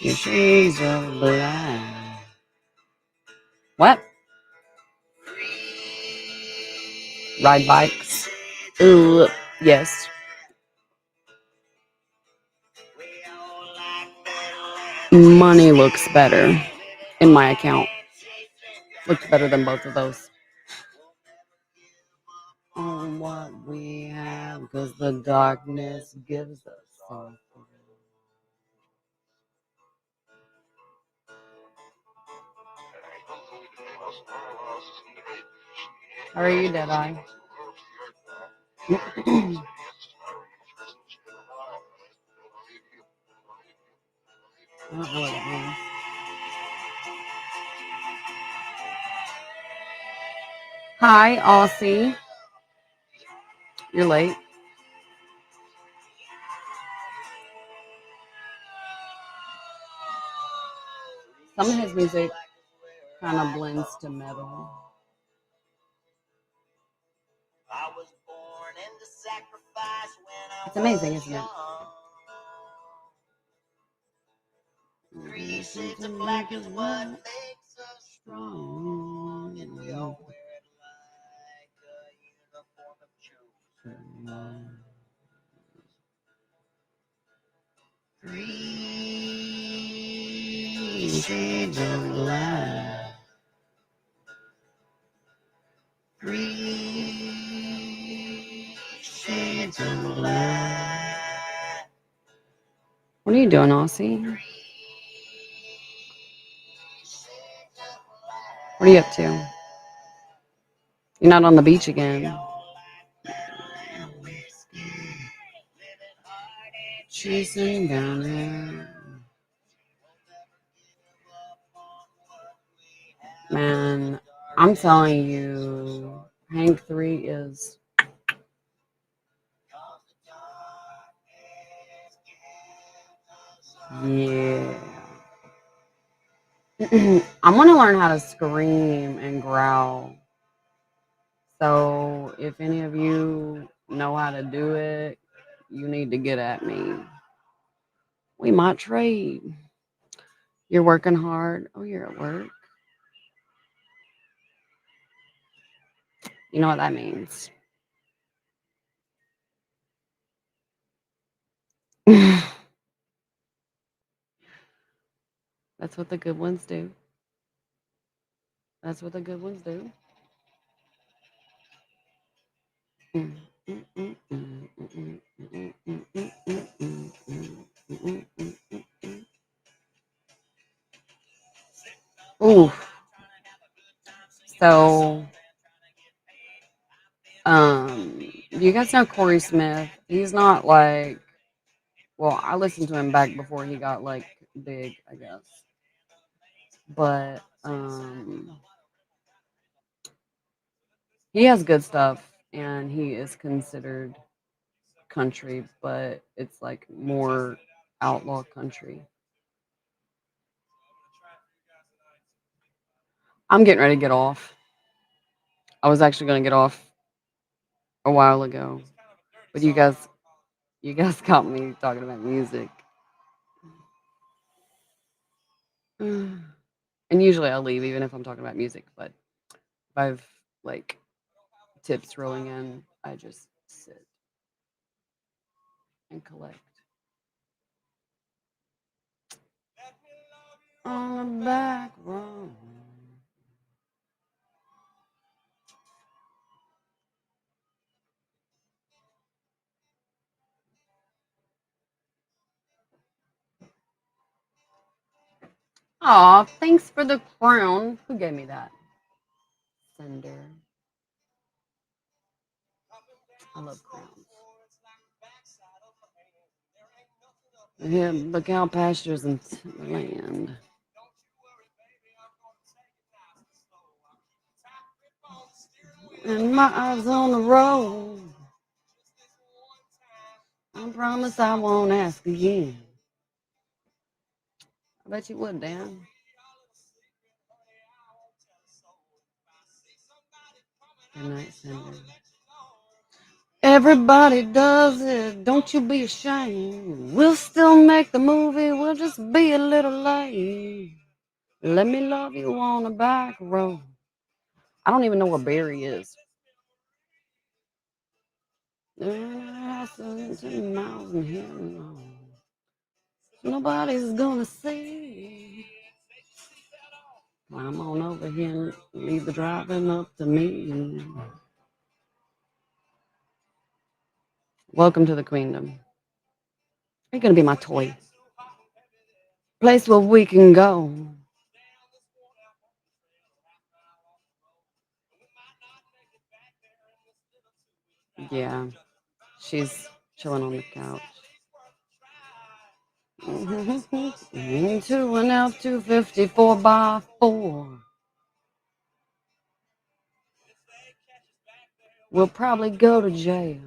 Your shades of black. What? Ride bikes. Ooh, yes. Money looks better in my account. Looks better than both of those. On what we have, because the darkness gives us something. How are you, Deadeye? I don't know what it means. Hi, Aussie. You're late. Some of his music kind of blends to metal. It's amazing, isn't it? The black is what makes us strong, and we all wear it like a uniform of chosen. Three shades of black. Three shades of black. What are you doing, Aussie? What are you up to? You're not on the beach again. Chasing down there. Man, I'm telling you, Hank 3 is. Yeah. I'm going to learn how to scream and growl. So if any of you know how to do it, you need to get at me. We might trade. You're working hard. Oh, you're at work. You know what that means. That's what the good ones do. That's what the good ones do. Ooh. So, you guys know Corey Smith? He's not like, well, I listened to him back before he got like big, I guess. But he has good stuff and he is considered country, but it's like more outlaw country. I'm getting ready to get off. I was actually going to get off a while ago, but you guys got me talking about music. And usually I'll leave even if I'm talking about music, but if I've like tips rolling in, I just sit and collect. On the back row. Aw, thanks for the crown. Who gave me that? Sender. I love crowns. Yeah, the cow pastures and land. And my eyes on the road. I promise I won't ask again. I bet you would, Dan. Good night, Sender. Everybody does it. Don't you be ashamed. We'll still make the movie. We'll just be a little late. Let me love you on the back road. I don't even know where Barry is. 10 miles in here. Nobody's gonna see. Climb on over here and leave the driving up to me. Welcome to the queendom. You're gonna be my toy. Place where we can go. Yeah, she's chilling on the couch. Into an F-250 by 4. We'll probably go to jail,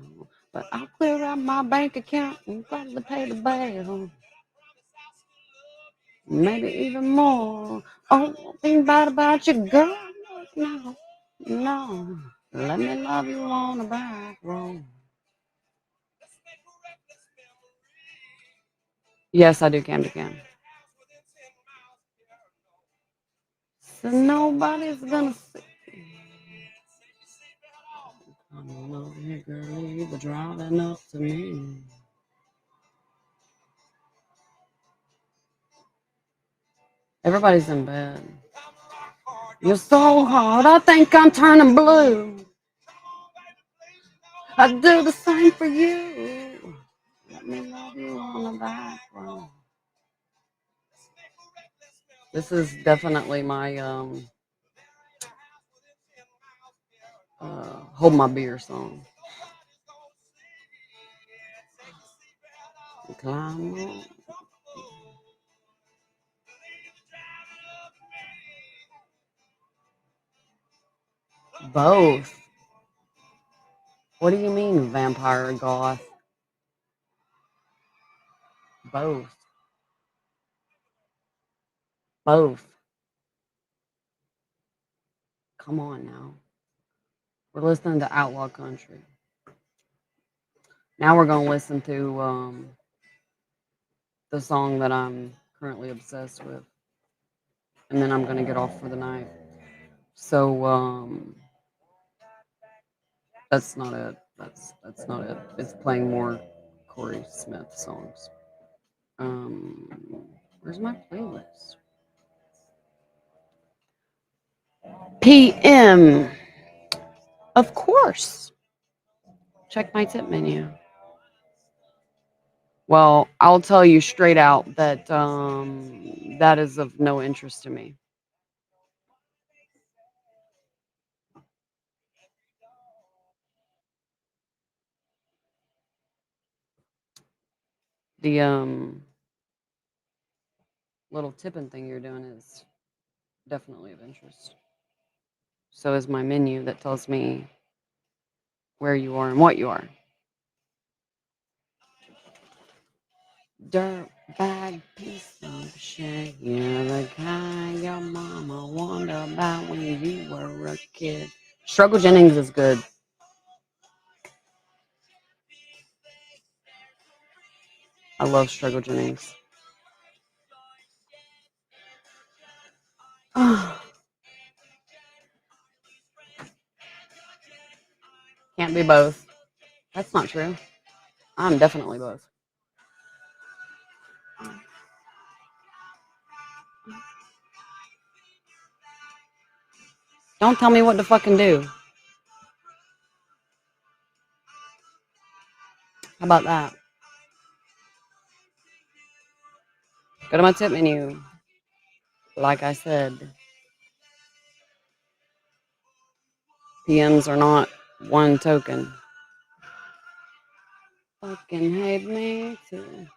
but I'll clear out my bank account and probably pay the bail. Maybe even more. Oh, think bad about your girl. No, no. Let me love you on the back road. Yes, I do cam to cam. So nobody's gonna see. Come over here, girlie, you're driving up to me. Everybody's in bed. You're so hard, I think I'm turning blue. I do the same for you. Let me love you on the back road. This is definitely my Hold My Beer song. Climb on. Both. What do you mean, vampire goth? Both. Both. Come on now. We're listening to Outlaw Country. Now we're going to listen to the song that I'm currently obsessed with. And then I'm going to get off for the night. So that's not it. That's not it. It's playing more Corey Smith songs. Where's my playlist? PM. Of course. Check my tip menu. Well, I'll tell you straight out that that is of no interest to me. The little tipping thing you're doing is definitely of interest. So is my menu that tells me where you are and what you are. Dirt bag piece of shit. You're the kind your mama wondered about when you were a kid. Struggle Jennings is good. I love Struggle Jennings. Can't be both. That's not true. I'm definitely both. Don't tell me what to fucking do. How about that? Go to my tip menu. Like I said, PMs are not one token. Fucking hate me too.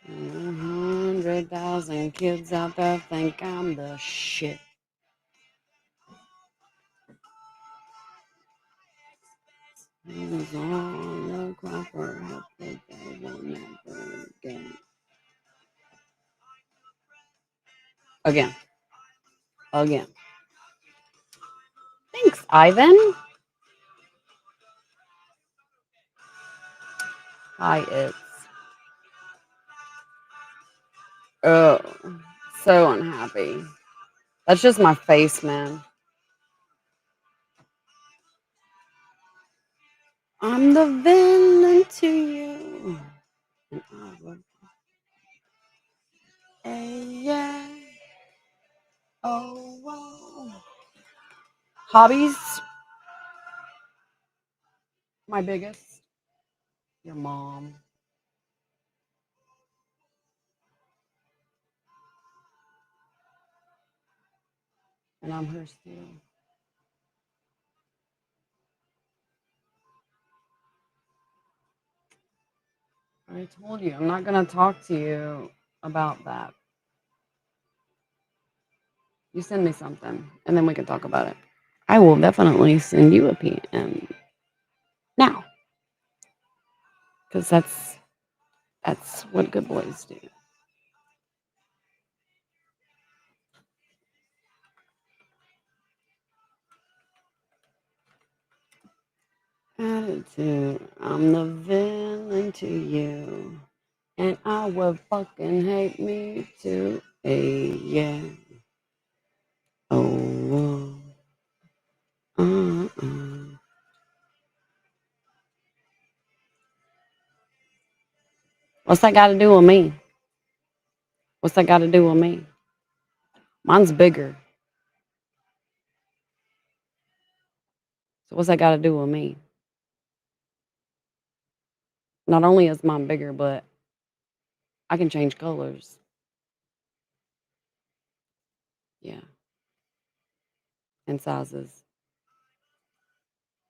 100,000 kids out there think I'm the shit. It's on the cropper, hope that they will never again. Again. Again. Thanks, Ivan. Hi, it's. Oh, so unhappy. That's just my face, man. I'm the villain to you. And I will. Hey, yeah. Oh, whoa. Hobbies, my biggest. Your mom. And I'm her still. I told you, I'm not going to talk to you about that. You send me something, and then we can talk about it. I will definitely send you a PM now, because that's what good boys do. Attitude, I'm the villain to you, and I will fucking hate me too. Hey, yeah. Oh, uh. What's that got to do with me? What's that got to do with me? Mine's bigger. So what's that got to do with me? Not only is mine bigger, but I can change colors. Yeah. and sizes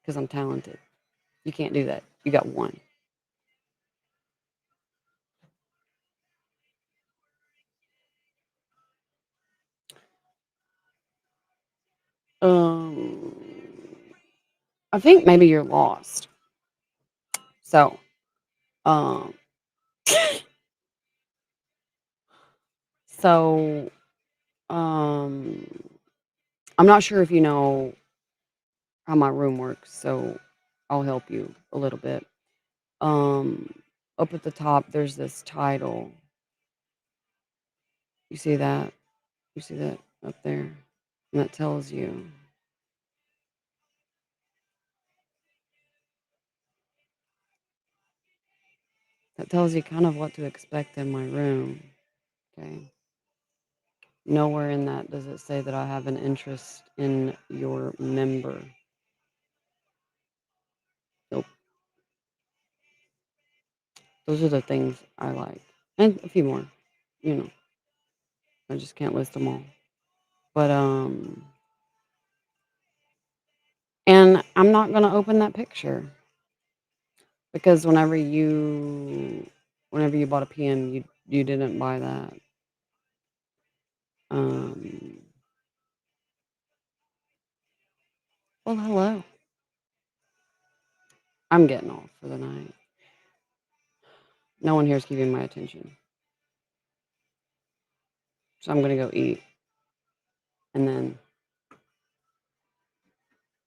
because I'm talented. You can't do that. You got one. Um, I think maybe you're lost. So, um, so, um, I'm not sure if you know how my room works, so I'll help you a little bit. Um, Up at the top, there's this title. You see that? You see that up there? And that tells you kind of what to expect in my room. Okay. Nowhere in that does it say that I have an interest in your member. Nope. Those are the things I like. And a few more. You know, I just can't list them all. But and I'm not gonna open that picture because whenever you bought a PM, you didn't buy that. Um well, hello. I'm getting off for the night. No one here is keeping my attention. So I'm gonna go eat and then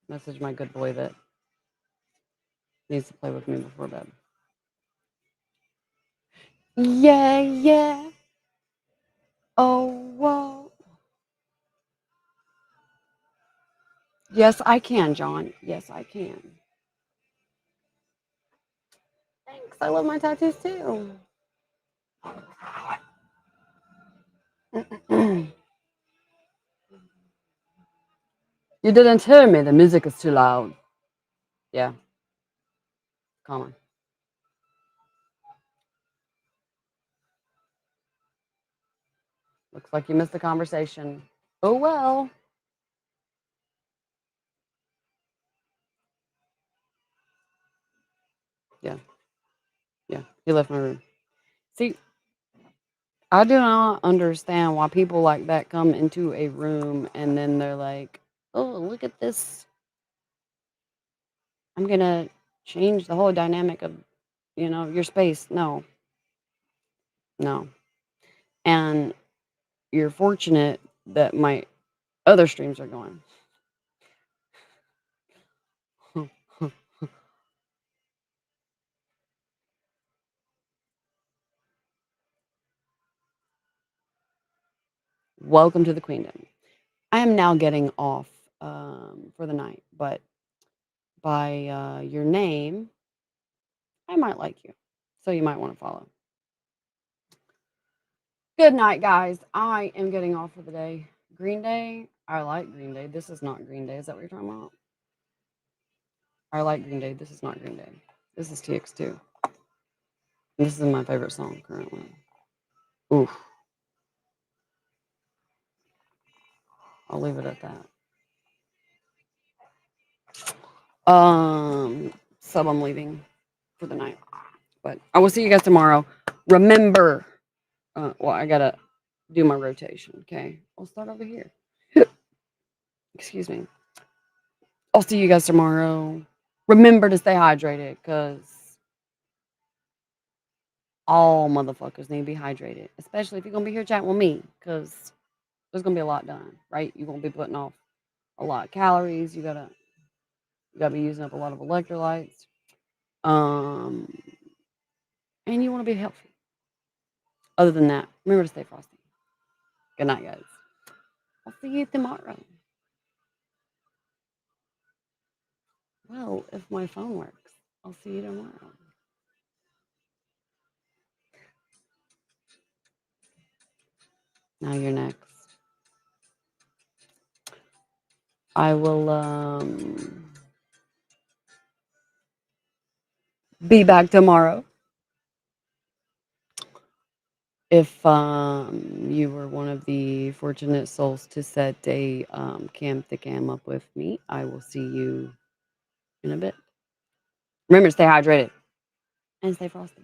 message my good boy that needs to play with me before bed. Yeah, yeah. Oh, whoa. Yes, I can, John. Yes, I can. Thanks. I love my tattoos too. You didn't hear me. The music is too loud. Yeah, calm. Looks like you missed the conversation. Oh, well. Yeah, yeah. He left my room. See, I do not understand why people like that come into a room and then they're like, oh, look at this. I'm going to change the whole dynamic of, your space. No, no. And you're fortunate that my other streams are going. Welcome to the queendom. I am now getting off for the night, but by your name, I might like you. So you might want to follow. Good night, guys. I am getting off for the day. Green Day. I like Green Day. This is not Green Day. Is that what you're talking about? I like Green Day. This is not Green Day. This is TX2. This is my favorite song currently. Oof. I'll leave it at that. So I'm leaving for the night. But I will see you guys tomorrow. Remember, I gotta do my rotation. Okay, I'll start over here. Excuse me. I'll see you guys tomorrow. Remember to stay hydrated, cause all motherfuckers need to be hydrated, especially if you're gonna be here chatting with me, cause there's gonna be a lot done, right? You're gonna be putting off a lot of calories. You gotta be using up a lot of electrolytes. Um, and you want to be healthy. Other than that, remember to stay frosty. Good night, guys. I'll see you tomorrow. Well, if my phone works, I'll see you tomorrow. Now you're next. I will be back tomorrow. If you were one of the fortunate souls to set a cam to cam up with me, I will see you in a bit. Remember to stay hydrated and stay frosty.